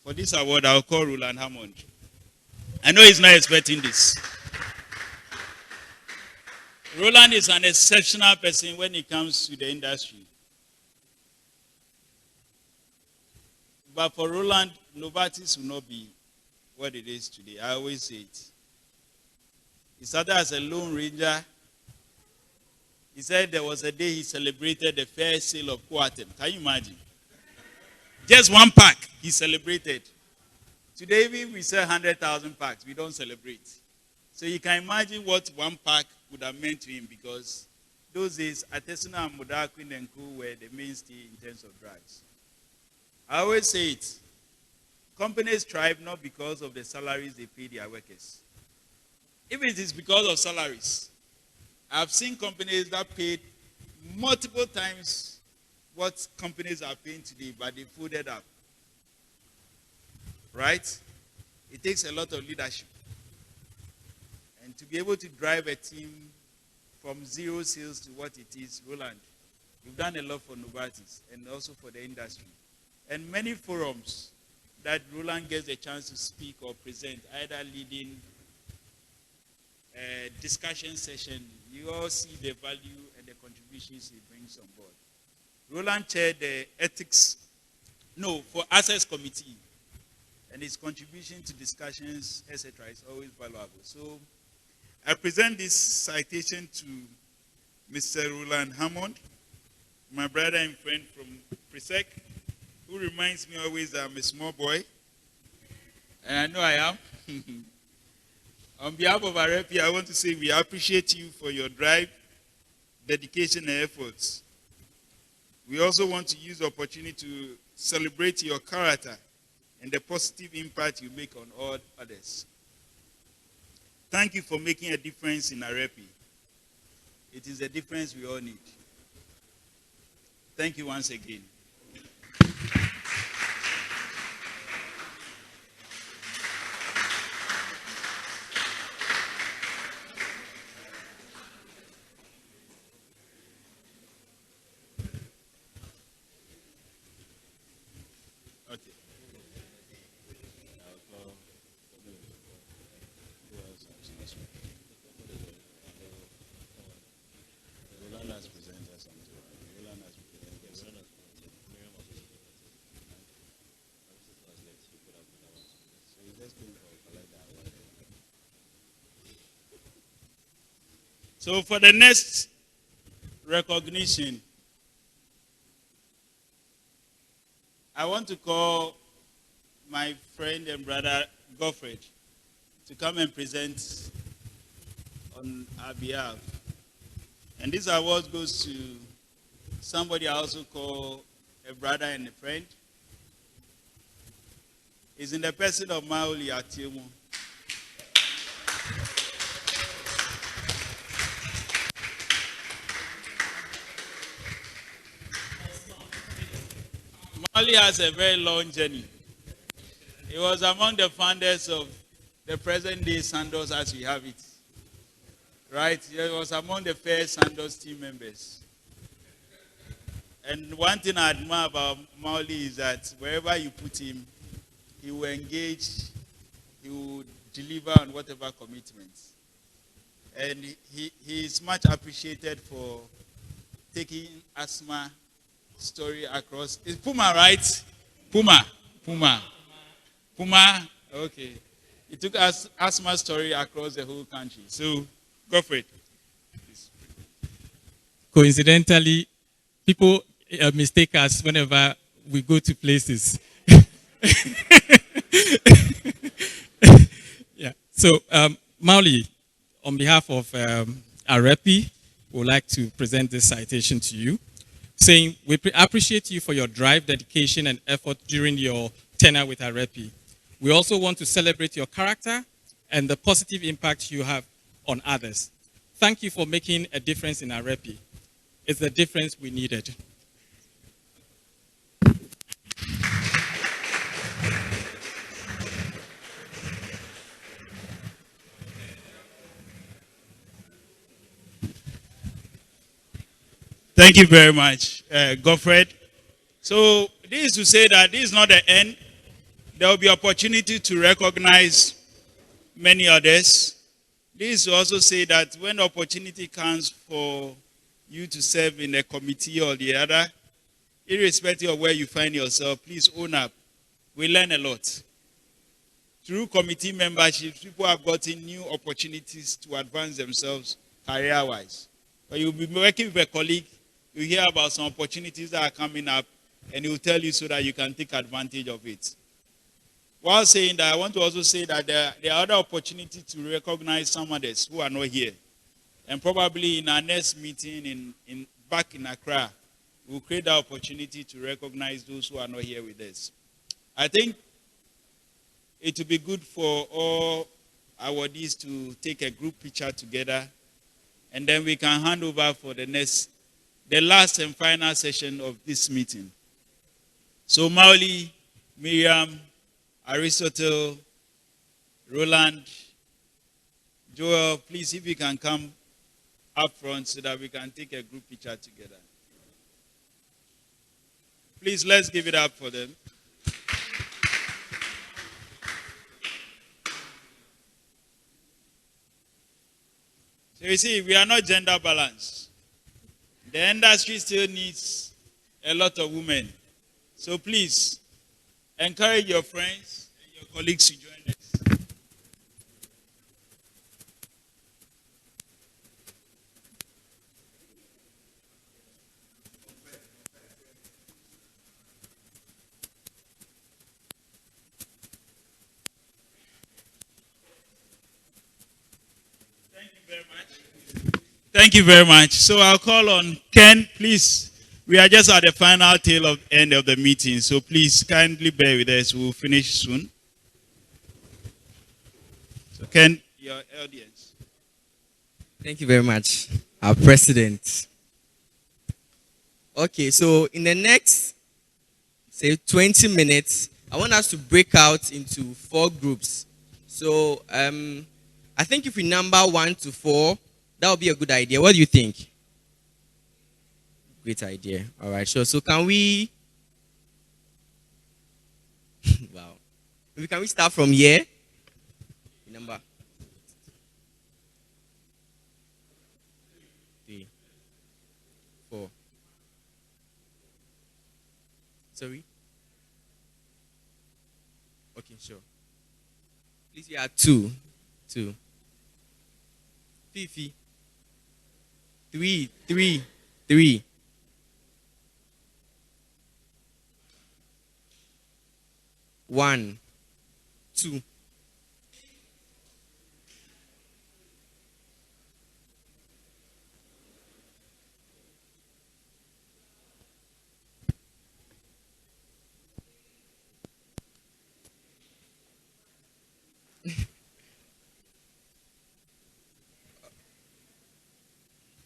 For this award, I'll call Roland Hammond. I know he's not expecting this. Roland is an exceptional person when it comes to the industry. But for Roland, Novartis will not be what it is today. I always say it. He started as a lone ranger. He said there was a day he celebrated the fair sale of Coatem. Can you imagine? Just one pack, he celebrated. Today, if we sell 100,000 packs, we don't celebrate. So you can imagine what one pack would have meant to him, because those days, Atesuna and Modakwin and Co were the mainstay in terms of drugs. I always say it. Companies thrive not because of the salaries they pay their workers. If it is because of salaries, I've seen companies that paid multiple times what companies are paying today, but they folded up. Right? It takes a lot of leadership. And to be able to drive a team from zero sales to what it is, Roland, you've done a lot for Novartis and also for the industry. And many forums that Roland gets a chance to speak or present, either leading a discussion session, you all see the value and the contributions he brings on board. Roland chaired the for access committee, and his contribution to discussions, etc., is always valuable. So I present this citation to Mr. Roland Hammond, my brother and friend from Presec, who reminds me always that I'm a small boy, and I know I am. On behalf of Arepi, I want to say we appreciate you for your drive, dedication, and efforts. We also want to use the opportunity to celebrate your character and the positive impact you make on all others. Thank you for making a difference in Arepi. It is a difference we all need. Thank you once again. So for the next recognition, I want to call my friend and brother Godfred to come and present on our behalf. And this award goes to somebody I also call a brother and a friend. It's in the person of Maoli Atiemu. Maoli has a very long journey. He was among the founders of the present day Sandoz as we have it. Right? He was among the first Sandoz team members. And one thing I admire about Maoli is that wherever you put him, he will engage, he will deliver on whatever commitments. And he is much appreciated for taking asthma story across. It's Puma, right? Puma. Okay. He took asthma story across the whole country. So, go for it. Coincidentally, people mistake us whenever we go to places. Yeah. So, Mauli, on behalf of Arepi, we would like to present this citation to you, saying we appreciate you for your drive, dedication, and effort during your tenure with Arepi. We also want to celebrate your character and the positive impact you have on others. Thank you for making a difference in Arepi. It's the difference we needed. Thank you very much, Godfred. So this is to say that this is not the end. There will be opportunity to recognize many others. This is to also say that when opportunity comes for you to serve in a committee or the other, irrespective of where you find yourself, please own up. We learn a lot. Through committee membership, people have gotten new opportunities to advance themselves career-wise. But you'll be working with a colleague, you hear about some opportunities that are coming up, and he will tell you so that you can take advantage of it. While saying that, I want to also say that there are other opportunities to recognize some others who are not here. And probably in our next meeting back in Accra, we'll create the opportunity to recognize those who are not here with us. I think it will be good for all awardees to take a group picture together, and then we can hand over for the last and final session of this meeting. So Mauli, Miriam, Aristotle, Roland, Joel, please, if you can come up front so that we can take a group picture together. Please, let's give it up for them. So you see, we are not gender balanced. The industry still needs a lot of women. So please, encourage your friends and your colleagues to join us. Thank you very much. So I'll call on Ken, please. We are just at the final tail of end of the meeting, so please kindly bear with us. We'll finish soon. So Ken, your audience. Thank you very much, our president. Okay, so in the next, say 20 minutes, I want us to break out into 4 groups. So I think if we number 1 to 4, that would be a good idea. What do you think? Great idea. All right, sure. So can we? Wow. Can we start from here? Number 3, 4. Sorry. Okay, sure. Please, we are 2. Fifi. 3. 1, 2.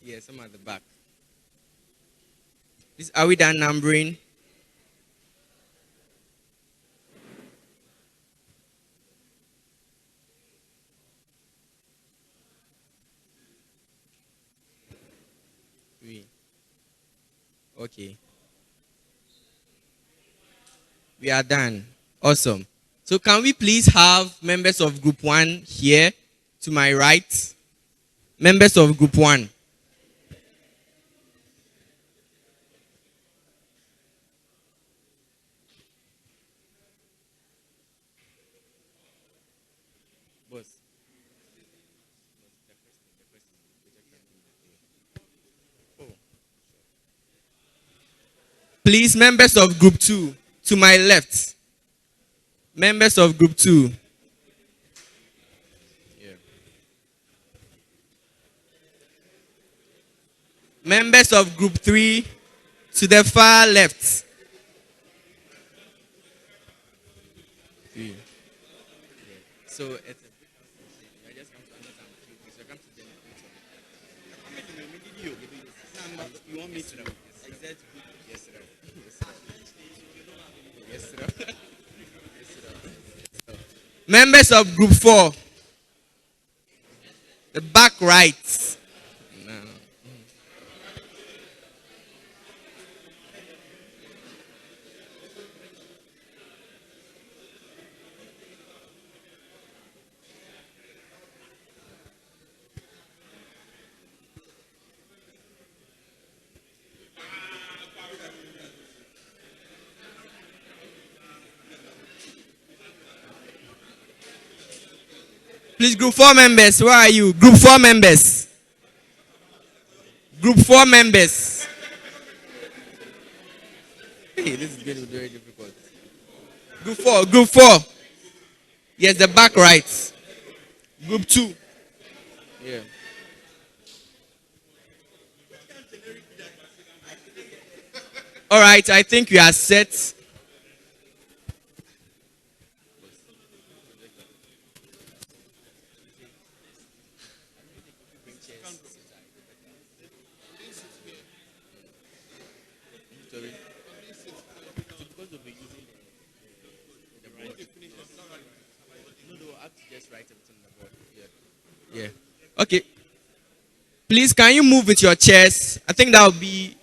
Yeah, some at the back. Please, are we done numbering? Okay. We are done. Awesome. So can we please have members of group 1 here to my right? Members of group 1. Boss. Please, members of group 2, to my left. Members of group 2. Yeah. Members of group 3, to the far left. 3. So it's I just come to understand. So come to you want me to know? Yes, sir. Yes, sir. Members of group 4, the back right. No. Please, group 4 members, where are you? Group 4 members. Group 4 members. Hey, this is very difficult. Group 4, group 4. Yes, the back right. Group 2. Yeah. All right, I think we are set. Yeah. Okay. Please, can you move with your chairs? I think that would be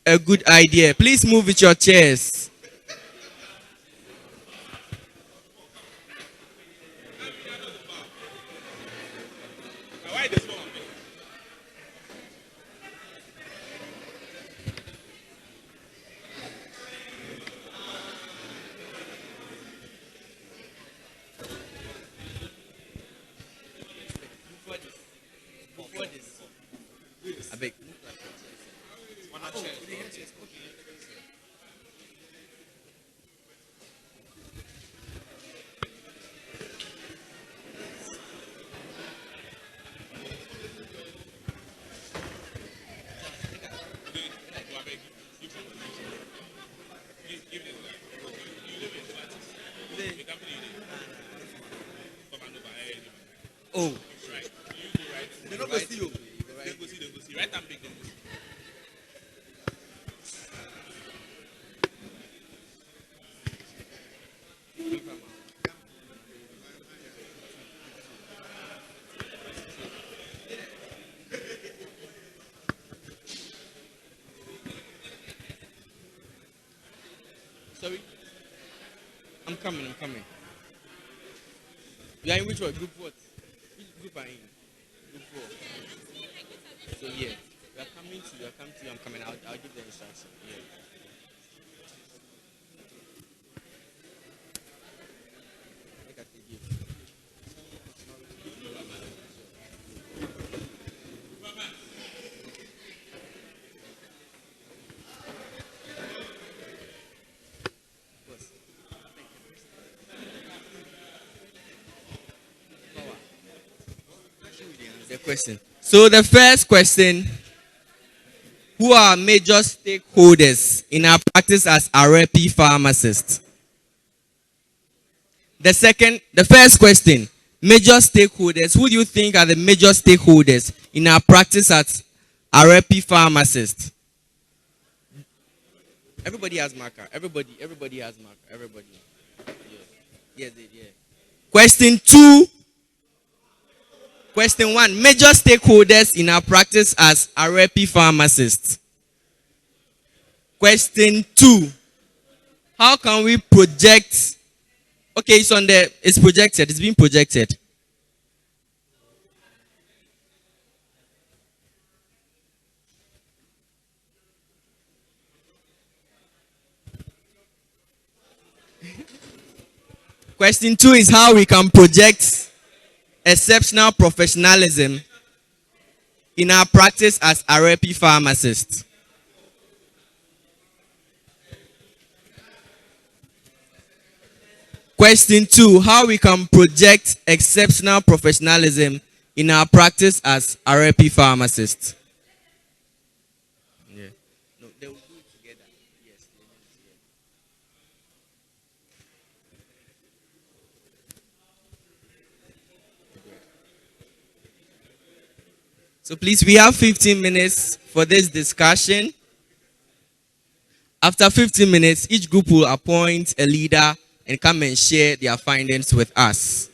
a good idea. Please move with your chairs. I beg. Oh. They don't go see you. They go see. Right and big. Sorry. I'm coming. You are in which one? Group what? Which group are you in? Group 4. So yeah. You are coming to, I'm coming. I'll give the instruction. Yeah. Make a give. The question. So the first question, who are major stakeholders in our practice as Arepi pharmacists? The first question, major stakeholders. Who do you think are the major stakeholders in our practice as Arepi pharmacists? Everybody has marker. Everybody has marker. Everybody. Yeah. Yeah. Question 2. Question 1. Major stakeholders in our practice as Arepi pharmacists. Question 2. How can we project? Okay, it's projected. It's being projected. Question 2 is how we can project exceptional professionalism in our practice as Arepi pharmacists. Question 2, how we can project exceptional professionalism in our practice as Arepi pharmacists. Yeah. No, they will do it together. Yes, they do it together. So please, we have 15 minutes for this discussion. After 15 minutes, each group will appoint a leader and come and share their findings with us.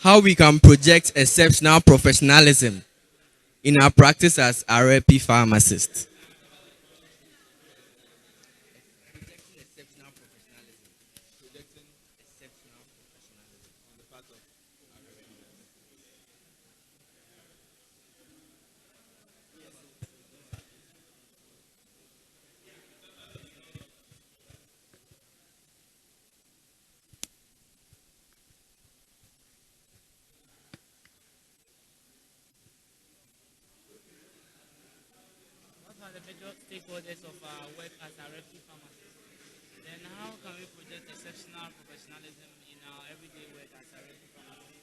how we can project exceptional professionalism in our practice as Arepi pharmacists. What are the major stakeholders of our work as a Arepi pharmacist? Then how can we project exceptional professionalism in our everyday work as a Arepi pharmacist?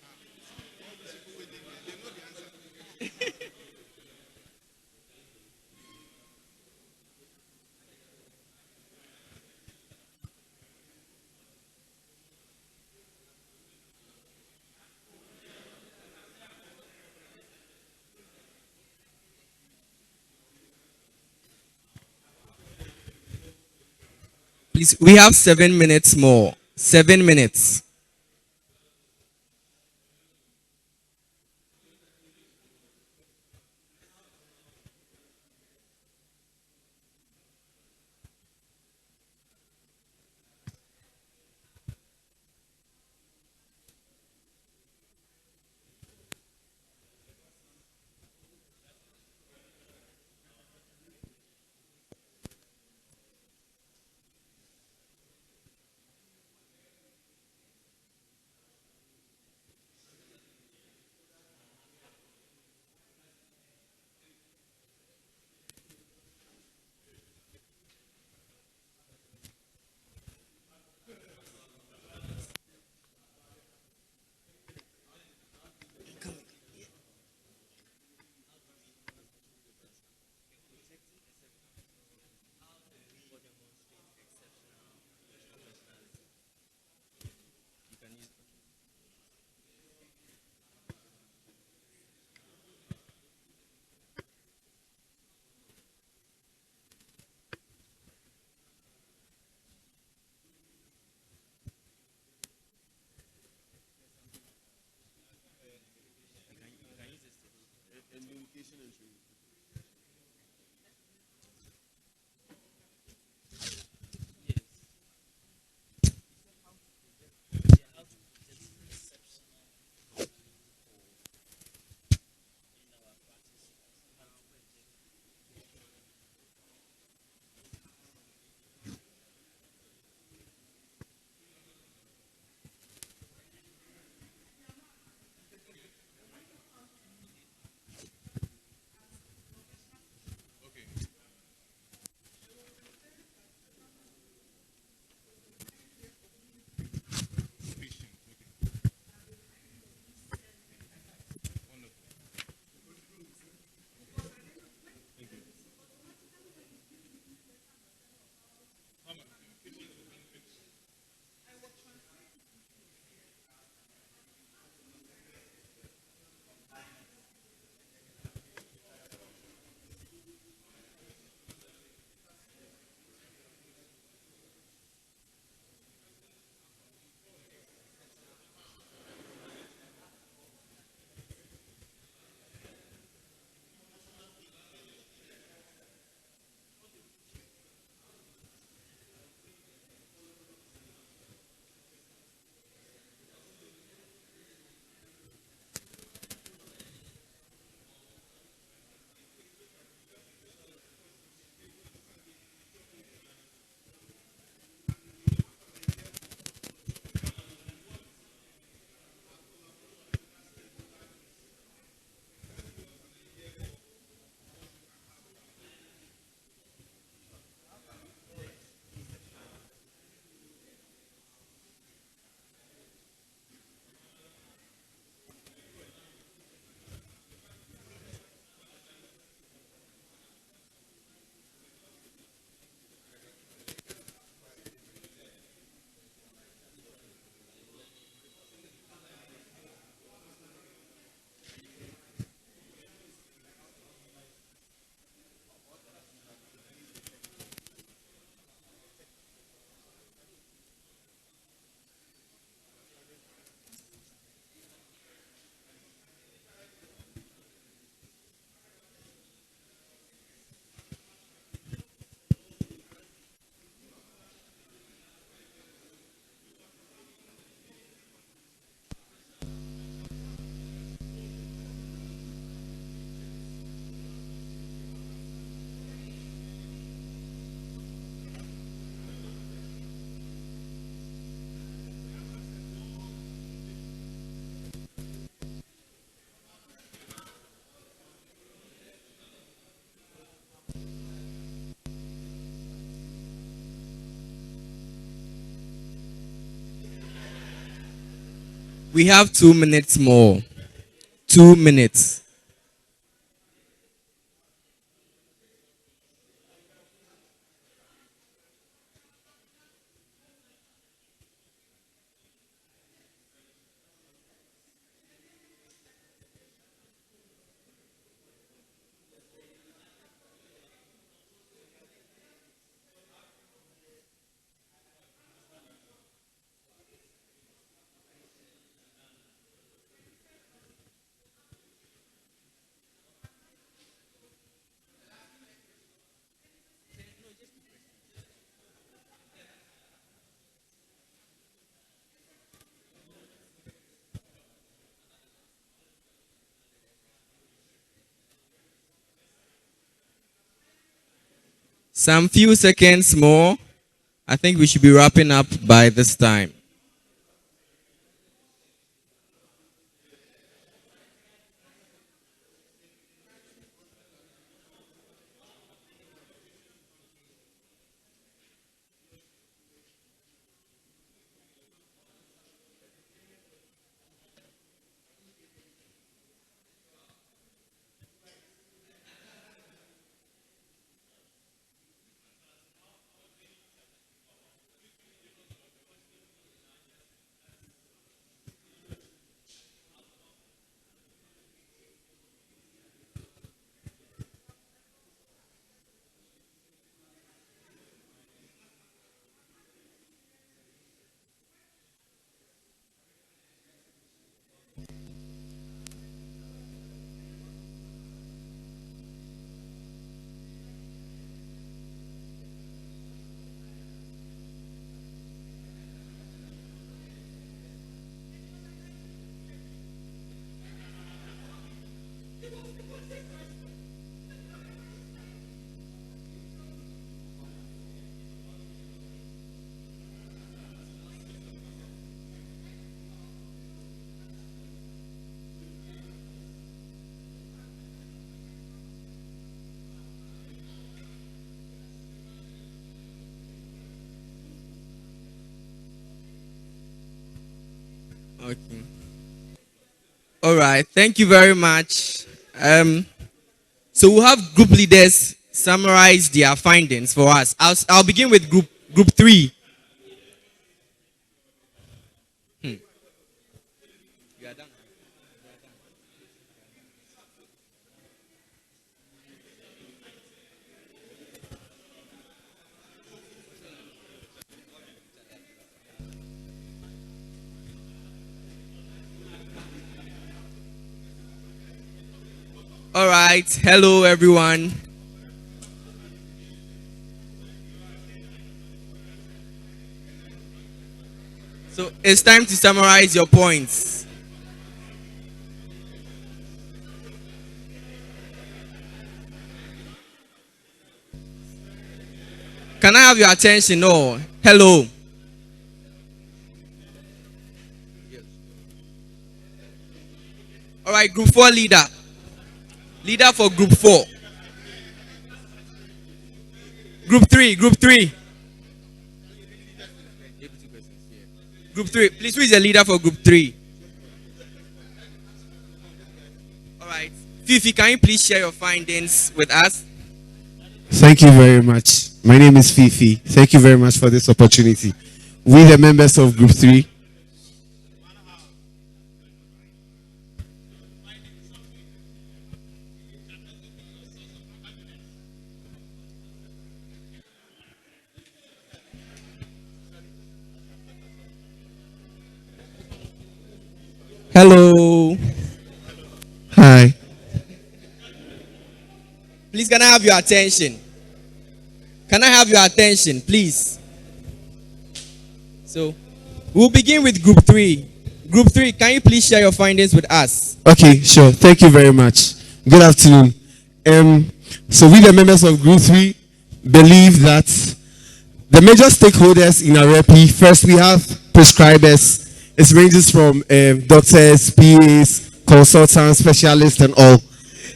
Please, we have 7 minutes more. 7 minutes. We have 2 minutes more. 2 minutes. Some few seconds more. I think we should be wrapping up by this time. Okay. All right. Thank you very much. So we'll have group leaders summarize their findings for us. I'll begin with group 3. All right. Hello, everyone. So it's time to summarize your points. Can I have your attention? No. Hello. All right, group 4 leader. Leader for group 4. Group 3. Group 3. Group 3. Please, who is the leader for group 3? All right. Fifi, can you please share your findings with us? Thank you very much. My name is Fifi. Thank you very much for this opportunity. We, the members of Group 3, Hello. Hi. Please, can I have your attention? Can I have your attention, please? So, we'll begin with group 3. Group 3, can you please share your findings with us? Okay, sure. Thank you very much. Good afternoon. So we, the members of Group 3, believe that the major stakeholders in Arepi, first we have prescribers. It ranges from doctors, PAs, consultants, specialists, and all.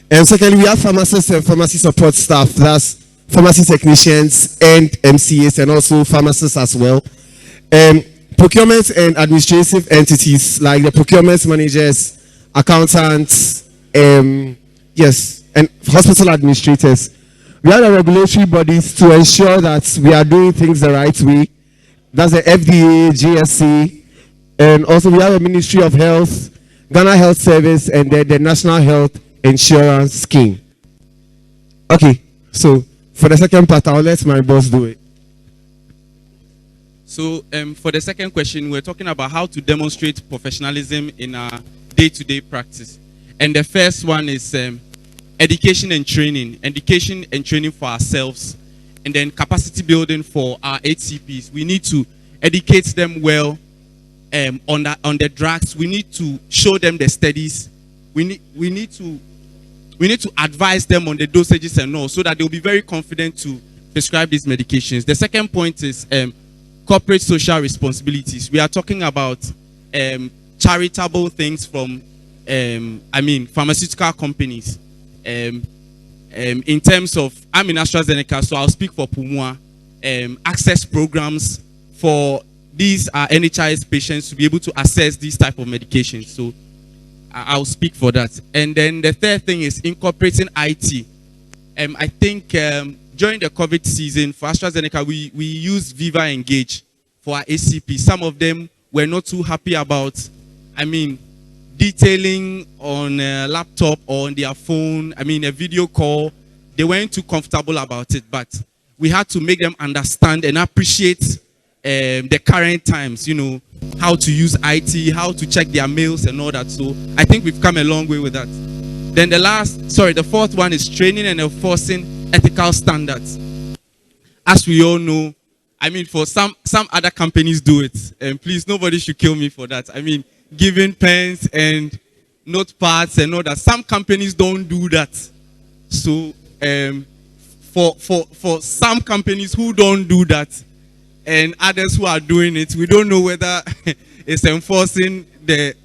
And secondly, we have pharmacists and pharmacy support staff. That's pharmacy technicians and MCAs, and also pharmacists as well. procurement and administrative entities like the procurement managers, accountants, yes, and hospital administrators. We have the regulatory bodies to ensure that we are doing things the right way. That's the FDA, GSC, and also we have a Ministry of Health, Ghana Health Service, and then the National Health Insurance Scheme. Okay, so for the second part, I'll let my boss do it. So for the second question, we're talking about how to demonstrate professionalism in our day-to-day practice. And the first one is education and training for ourselves, and then capacity building for our HCPs. We need to educate them well on the drugs. We need to show them the studies. We need to advise them on the dosages and all, so that they'll be very confident to prescribe these medications. The second point is corporate social responsibilities. We are talking about charitable things from pharmaceutical companies. In terms of, I'm in AstraZeneca, so I'll speak for Pumua. Access programs for these NHIS patients to be able to access these type of medications. So I'll speak for that. And then the third thing is incorporating IT. I think during the COVID season for AstraZeneca, we used Viva Engage for our ACP. Some of them were not too happy about, detailing on a laptop or on their phone, a video call. They weren't too comfortable about it, but we had to make them understand and appreciate the current times, how to use IT, how to check their mails and all that. So I think we've come a long way with that. Then the fourth one is training and enforcing ethical standards. As we all know, for some other companies do it, and please, nobody should kill me for that. Giving pens and notepads and all that. Some companies don't do that. So for some companies who don't do that and others who are doing it, we don't know whether it's enforcing the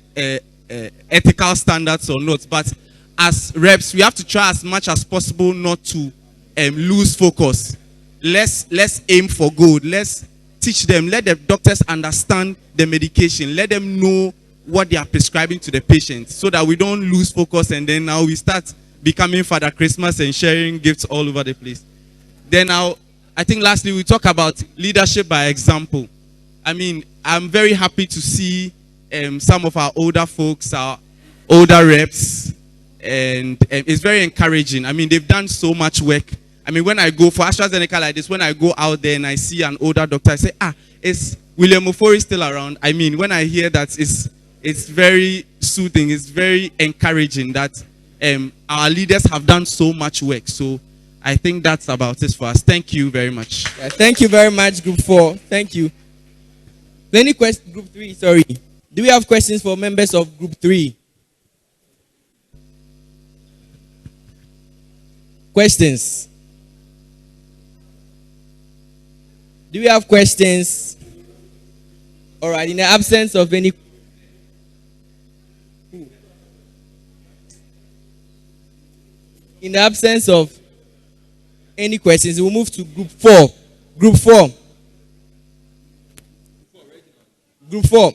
ethical standards or not. But as reps, we have to try as much as possible not to lose focus. Let's aim for good. Let's teach them. Let the doctors understand the medication. Let them know what they are prescribing to the patient, so that we don't lose focus and then now we start becoming Father Christmas and sharing gifts all over the place. Then I think lastly we talk about leadership by example. I'm very happy to see some of our older folks, our older reps, and it's very encouraging. They've done so much work. When I go for AstraZeneca like this, when I go out there and I see an older doctor, I say, is William Ofori still around? When I hear that, it's very soothing, it's very encouraging that our leaders have done so much work. So I think that's about it for us. Thank you very much. Yeah, thank you very much, Group 4. Thank you. Any questions? Group 3, sorry. Do we have questions for members of Group 3? Questions? Do we have questions? All right, in the absence of any... In the absence of any questions, we'll move to Group 4. Group 4. Group 4.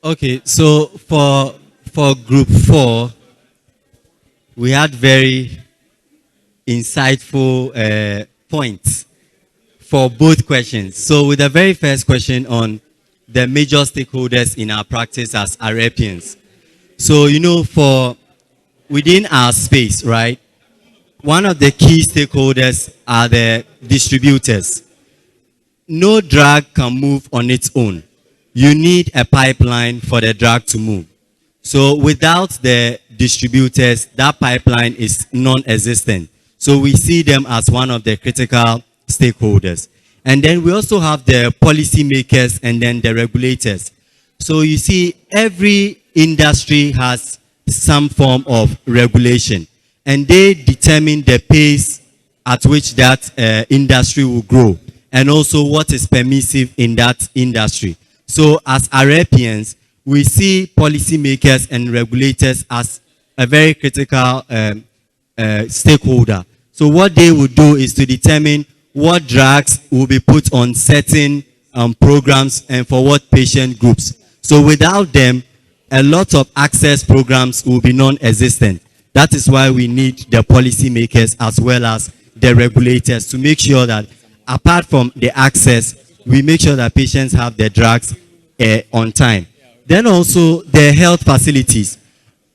Okay, so for Group 4, we had very insightful points for both questions. So with the very first question on the major stakeholders in our practice as Arepians. So, for within our space, right, one of the key stakeholders are the distributors. No drug can move on its own. You need a pipeline for the drug to move. So without the distributors, that pipeline is non-existent. So we see them as one of the critical stakeholders. And then we also have the policymakers and then the regulators. So you see, every industry has some form of regulation, and they determine the pace at which that industry will grow, and also what is permissive in that industry. So as Arepians, we see policymakers and regulators as a very critical stakeholder. So what they would do is to determine what drugs will be put on certain programs and for what patient groups. So without them, a lot of access programs will be non-existent. That is why we need the policymakers as well as the regulators to make sure that apart from the access, we make sure that patients have the drugs on time. Then also the health facilities.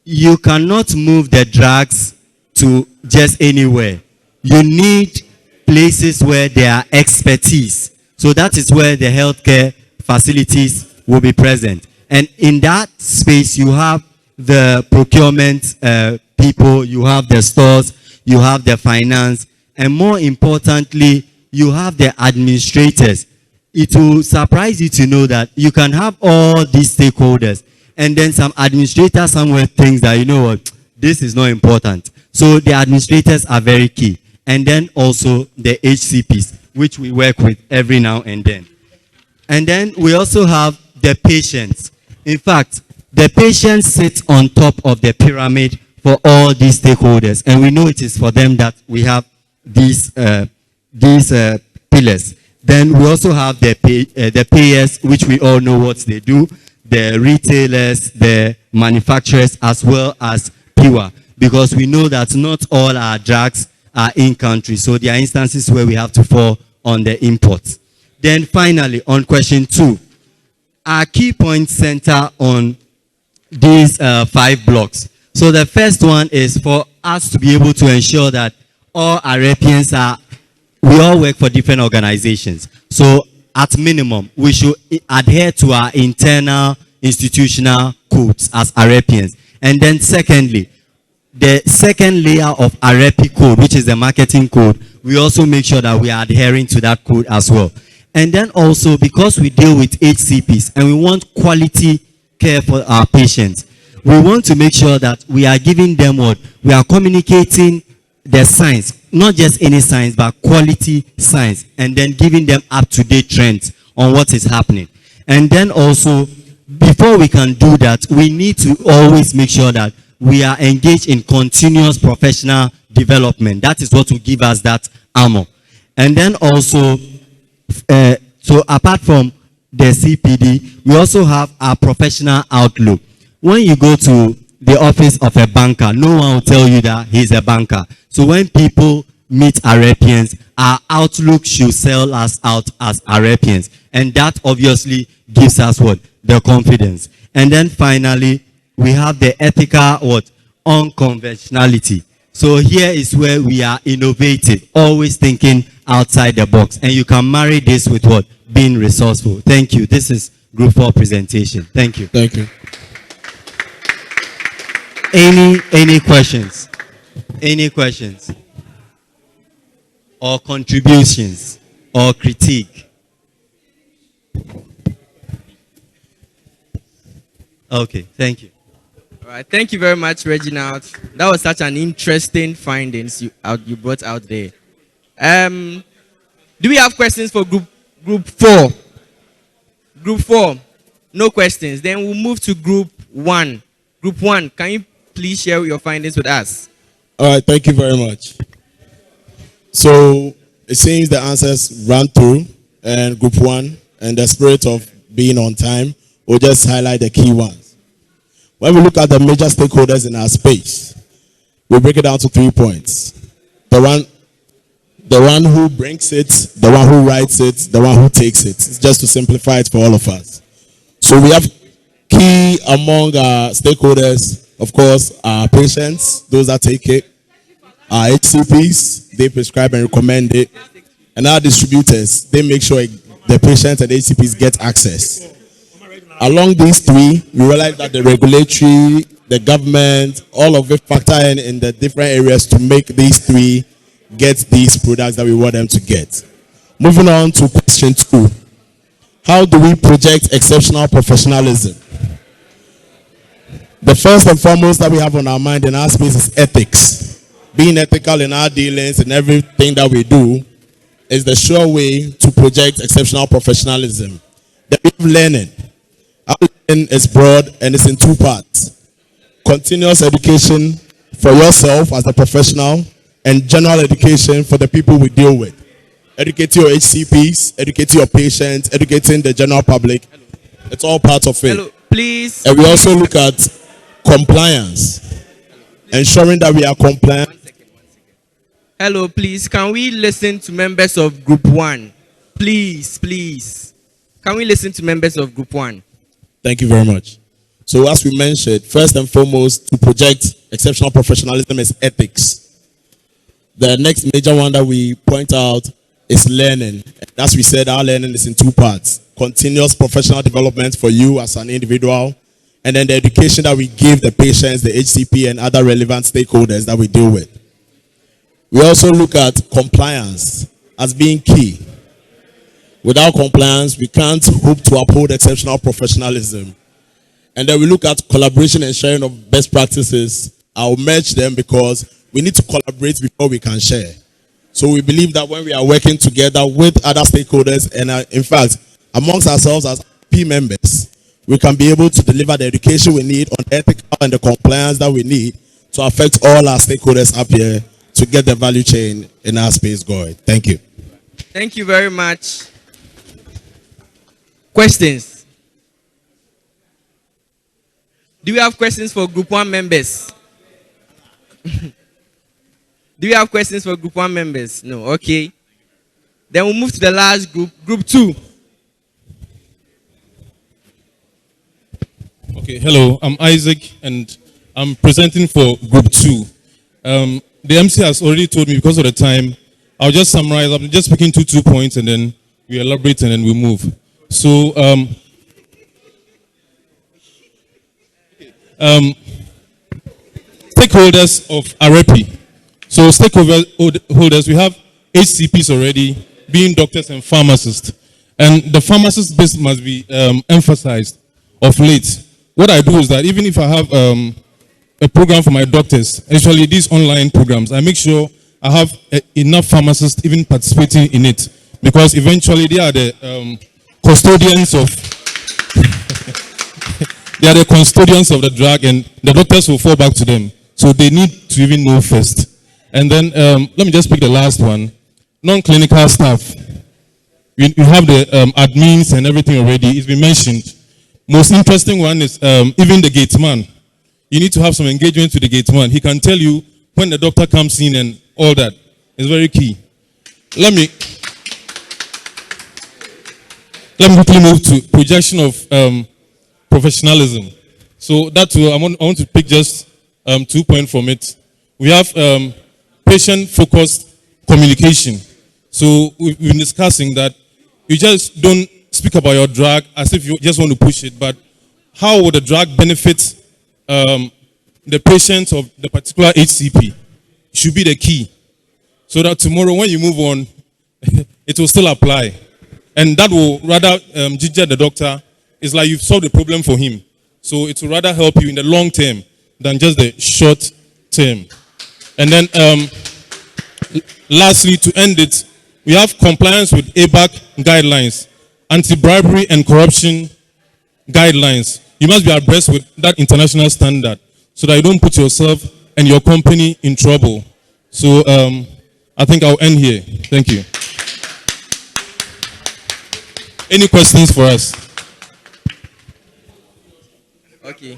You cannot move the drugs to just anywhere. You need places where there are expertise. So that is where the healthcare facilities will be present. And in that space, you have the procurement people, you have the stores, you have the finance, and more importantly, you have the administrators. It will surprise you to know that you can have all these stakeholders, and then some administrator somewhere thinks that, you know what, this is not important. So the administrators are very key. And then also the HCPs, which we work with every now and then. And then we also have the patients. In fact, the patients sit on top of the pyramid for all these stakeholders. And we know it is for them that we have these pillars. Then we also have the payers, which we all know what they do, the retailers, the manufacturers, as well as PIWA, because we know that not all our drugs are in country. So there are instances where we have to fall on the imports. Then finally, on question 2, our key points center on these 5 blocks. So the first one is for us to be able to ensure that all Arepians we all work for different organizations. So at minimum, we should adhere to our internal institutional codes as Arepians. And then secondly, the second layer of Arepi code, which is the marketing code, we also make sure that we are adhering to that code as well. And then also, because we deal with HCPs and we want quality care for our patients, we want to make sure that we are giving them what? We are communicating the science, not just any science, but quality science, and then giving them up-to-date trends on what is happening. And then also, before we can do that, we need to always make sure that we are engaged in continuous professional development. That is what will give us that armor. And then also, so apart from the CPD, we also have our professional outlook. When you go to the office of a banker, no one will tell you that he's a banker. So when people meet Arepians, our outlook should sell us out as Arepians. And that obviously gives us what? The confidence. And then finally, we have the ethical what? Unconventionality. So here is where we are innovative, always thinking outside the box. And you can marry this with what? Being resourceful. Thank you. This is Group 4 presentation. Thank you. Thank you. Any questions? Any questions? Or contributions? Or critique? Okay, thank you. All right, thank you very much, Reginald. That was such an interesting findings you brought out there. Do we have questions for group 4? Group 4, no questions. Then we'll move to group 1. Group 1, can you please share your findings with us? All right, thank you very much. So it seems the answers ran through, and group 1, and the spirit of being on time, we'll just highlight the key ones. When we look at the major stakeholders in our space, we break it down to 3 points. The one who brings it, the one who writes it, the one who takes it. It's just to simplify it for all of us. So we have key among our stakeholders, of course, our patients, those that take it, our HCPs, they prescribe and recommend it, and our distributors, they make sure the patients and HCPs get access. Along these 3, we realize that the regulatory, the government, all of it factor in the different areas to make these 3 get these products that we want them to get. Moving on to question 2. How do we project exceptional professionalism? The first and foremost that we have on our mind in our space is ethics. Being ethical in our dealings and everything that we do is the sure way to project exceptional professionalism. The learning. Our learning is broad and it's in 2 parts. Continuous education for yourself as a professional and general education for the people we deal with. educating your HCPs, educating your patients, educating the general public. It's all part of it. Hello, please. And we also look at compliance, ensuring that we are compliant. Hello, please. Can we listen to members of Group 1? Please, please. Can we listen to members of Group 1? Thank you very much. So as we mentioned, first and foremost, to project exceptional professionalism is ethics. The next major one that we point out is learning. As we said, our learning is in two parts. Continuous professional development for you as an individual, and then the education that we give the patients, the HCP, and other relevant stakeholders that we deal with. We also look at compliance as being key. Without compliance, we can't hope to uphold exceptional professionalism. And then we look at collaboration and sharing of best practices. I'll merge them because we need to collaborate before we can share. So we believe that when we are working together with other stakeholders and in fact, amongst ourselves as P members, we can be able to deliver the education we need on ethical and the compliance that we need to affect all our stakeholders up here to get the value chain in our space going. Thank you. Thank you very much. Questions? Do we have questions for Group 1 members? Do we have questions for Group 1 members? No, okay. Then we'll move to the last group, Group 2. Okay, hello, I'm Isaac and I'm presenting for Group 2. The MC has already told me because of the time, I'll just summarize. I'm just picking two points and then we elaborate and then we move. So, stakeholders of Arepi. So stakeholders, we have HCPs already, being doctors and pharmacists. And the pharmacist base must be emphasized of late. What I do is that even if I have a program for my doctors, actually these online programs, I make sure I have enough pharmacists even participating in it. Because eventually they are the custodians of they are the custodians of the drug and the doctors will fall back to them. So they need to even know first. And then let me just pick the last one. Non-clinical staff. We have the admins and everything already. It's been mentioned. Most interesting one is even the gate man. You need to have some engagement with the gate man. He can tell you when the doctor comes in and all that. It's very key. Let me quickly move to projection of professionalism. So that too, I want to pick just 2 points from it. We have patient-focused communication. So we've been discussing that you just don't speak about your drug as if you just want to push it, but how would the drug benefit the patients of the particular HCP should be the key. So that tomorrow when you move on, it will still apply. And that will rather ginger the doctor. It's like you've solved the problem for him. So it will rather help you in the long term than just the short term. And then lastly, to end it, we have compliance with ABAC guidelines, anti-bribery and corruption guidelines. You must be abreast with that international standard so that you don't put yourself and your company in trouble. So I think I'll end here. Thank you. Any questions for us? Okay.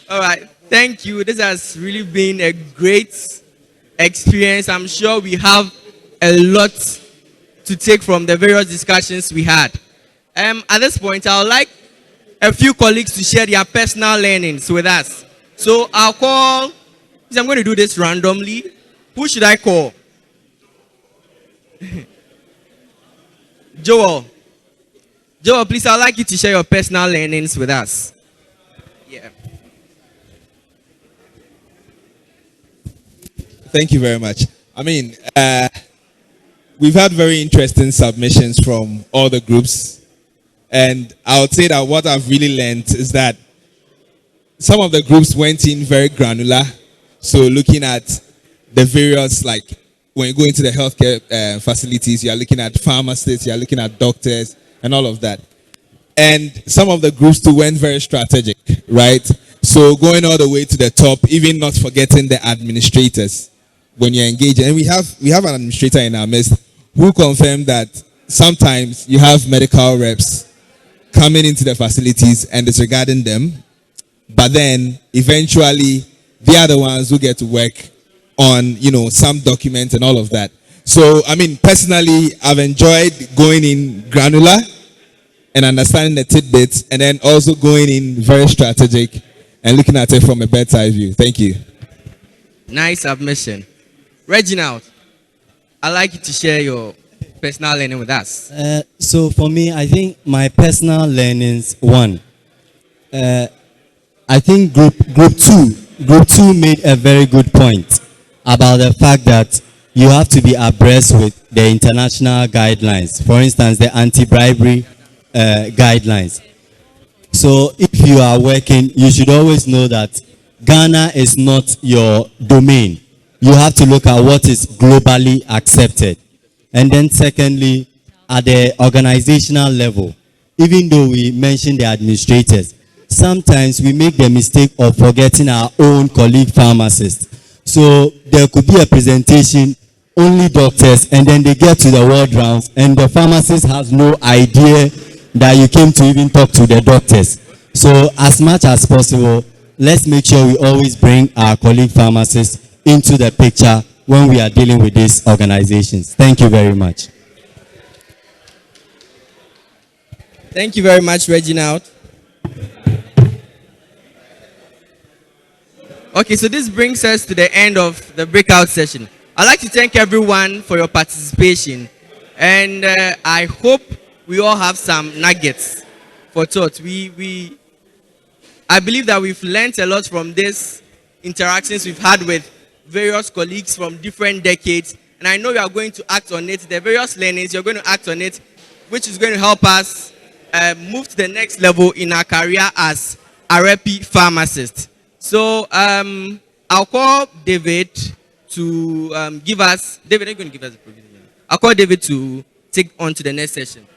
All right. Thank you. This has really been a great experience. I'm sure we have a lot to take from the various discussions we had. At this point, I would like a few colleagues to share their personal learnings with us. So I'll call, I'm going to do this randomly. Who should I call? Joel. Joel, please, I'd like you to share your personal learnings with us. Yeah. Thank you very much. I mean, we've had very interesting submissions from all the groups. And I would say that what I've really learned is that some of the groups went in very granular. So looking at the various, like when you go into the healthcare facilities, you are looking at pharmacists, you are looking at doctors and all of that. And some of the groups too went very strategic, right? So going all the way to the top, even not forgetting the administrators. when you're engaging. And we have an administrator in our midst who confirmed that sometimes you have medical reps coming into the facilities and disregarding them, but then eventually they are the ones who get to work on some document and all of that. So I mean, personally, I've enjoyed going in granular and understanding the tidbits, and then also going in very strategic and looking at it from a bird's eye view. Thank you. Nice submission. Reginald, I'd like you to share your personal learning with us. So for me, I think my personal learnings, one, I think group two made a very good point about the fact that you have to be abreast with the international guidelines. For instance, the anti-bribery guidelines. So if you are working, you should always know that Ghana is not your domain. You have to look at what is globally accepted. And then secondly, at the organizational level, even though we mention the administrators, sometimes we make the mistake of forgetting our own colleague pharmacists. So there could be a presentation, only doctors, and then they get to the ward rounds, and the pharmacist has no idea that you came to even talk to the doctors. So as much as possible, let's make sure we always bring our colleague pharmacists into the picture when we are dealing with these organizations. Thank you very much. Thank you very much, Reginald. Okay, so this brings us to the end of the breakout session. I'd like to thank everyone for your participation, and I hope we all have some nuggets for thought. I believe that we've learned a lot from these interactions we've had with various colleagues from different decades, and I know you are going to act on it. The various learnings, you're going to act on it, which is going to help us move to the next level in our career as Arepi pharmacists. So I'll call David to give us. David, are you going to give us a provision? I'll call David to take on to the next session.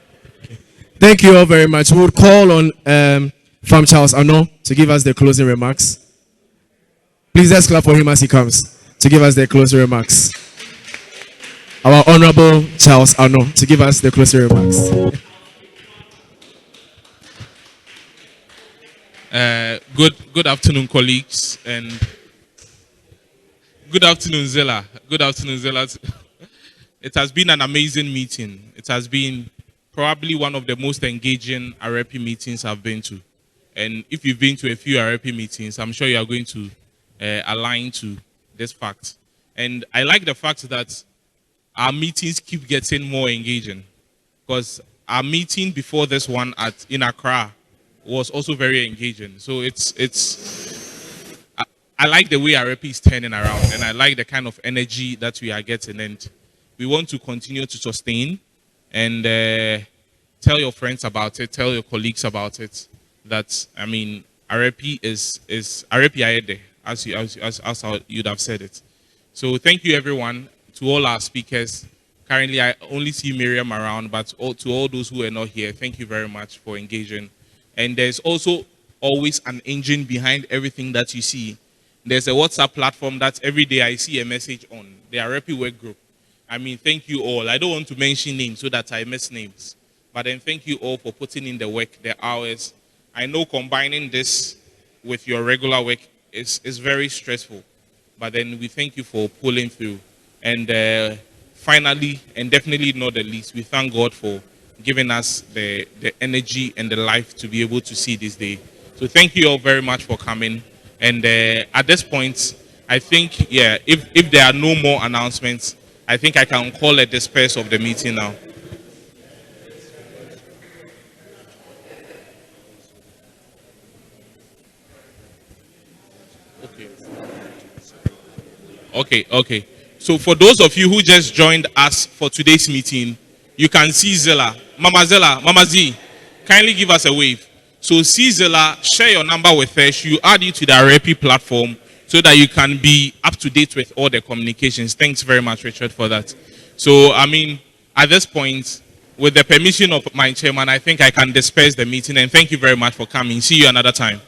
Thank you all very much. We'll call on Farm Charles Arno to give us the closing remarks. Please let's clap for him as he comes to give us the closing remarks. Our Honorable Charles Arno to give us the closing remarks. Good afternoon, colleagues, and good afternoon, Zella. Good afternoon, Zella. It has been an amazing meeting. It has been probably one of the most engaging Arepi meetings I've been to. And if you've been to a few Arepi meetings, I'm sure you are going to align to this fact. And I like the fact that our meetings keep getting more engaging, because our meeting before this one in Accra was also very engaging. So I like the way Arepi is turning around, and I like the kind of energy that we are getting, and we want to continue to sustain and tell your friends about it, tell your colleagues about it. That, I mean, Arepi is Arepi Ayede, as you'd have said it. So thank you, everyone, to all our speakers. Currently, I only see Miriam around, but to all those who are not here, thank you very much for engaging. And there's also always an engine behind everything that you see. There's a WhatsApp platform that every day I see a message on, the Arepi work group. I mean, thank you all. I don't want to mention names so that I miss names. But then thank you all for putting in the work, the hours. I know combining this with your regular work is very stressful. But then we thank you for pulling through. And finally, and definitely not the least, we thank God for giving us the energy and the life to be able to see this day. So thank you all very much for coming. And at this point, I think, yeah, if there are no more announcements, I think I can call a disperse of the meeting now. Okay. So for those of you who just joined us for today's meeting, you can see Zella. Mama Z, kindly give us a wave. So see Zella, share your number with her. She'll add you to the Arepi platform so that you can be up to date with all the communications. Thanks very much, Richard, for that. So, I mean, at this point, with the permission of my chairman, I think I can disperse the meeting. And thank you very much for coming. See you another time.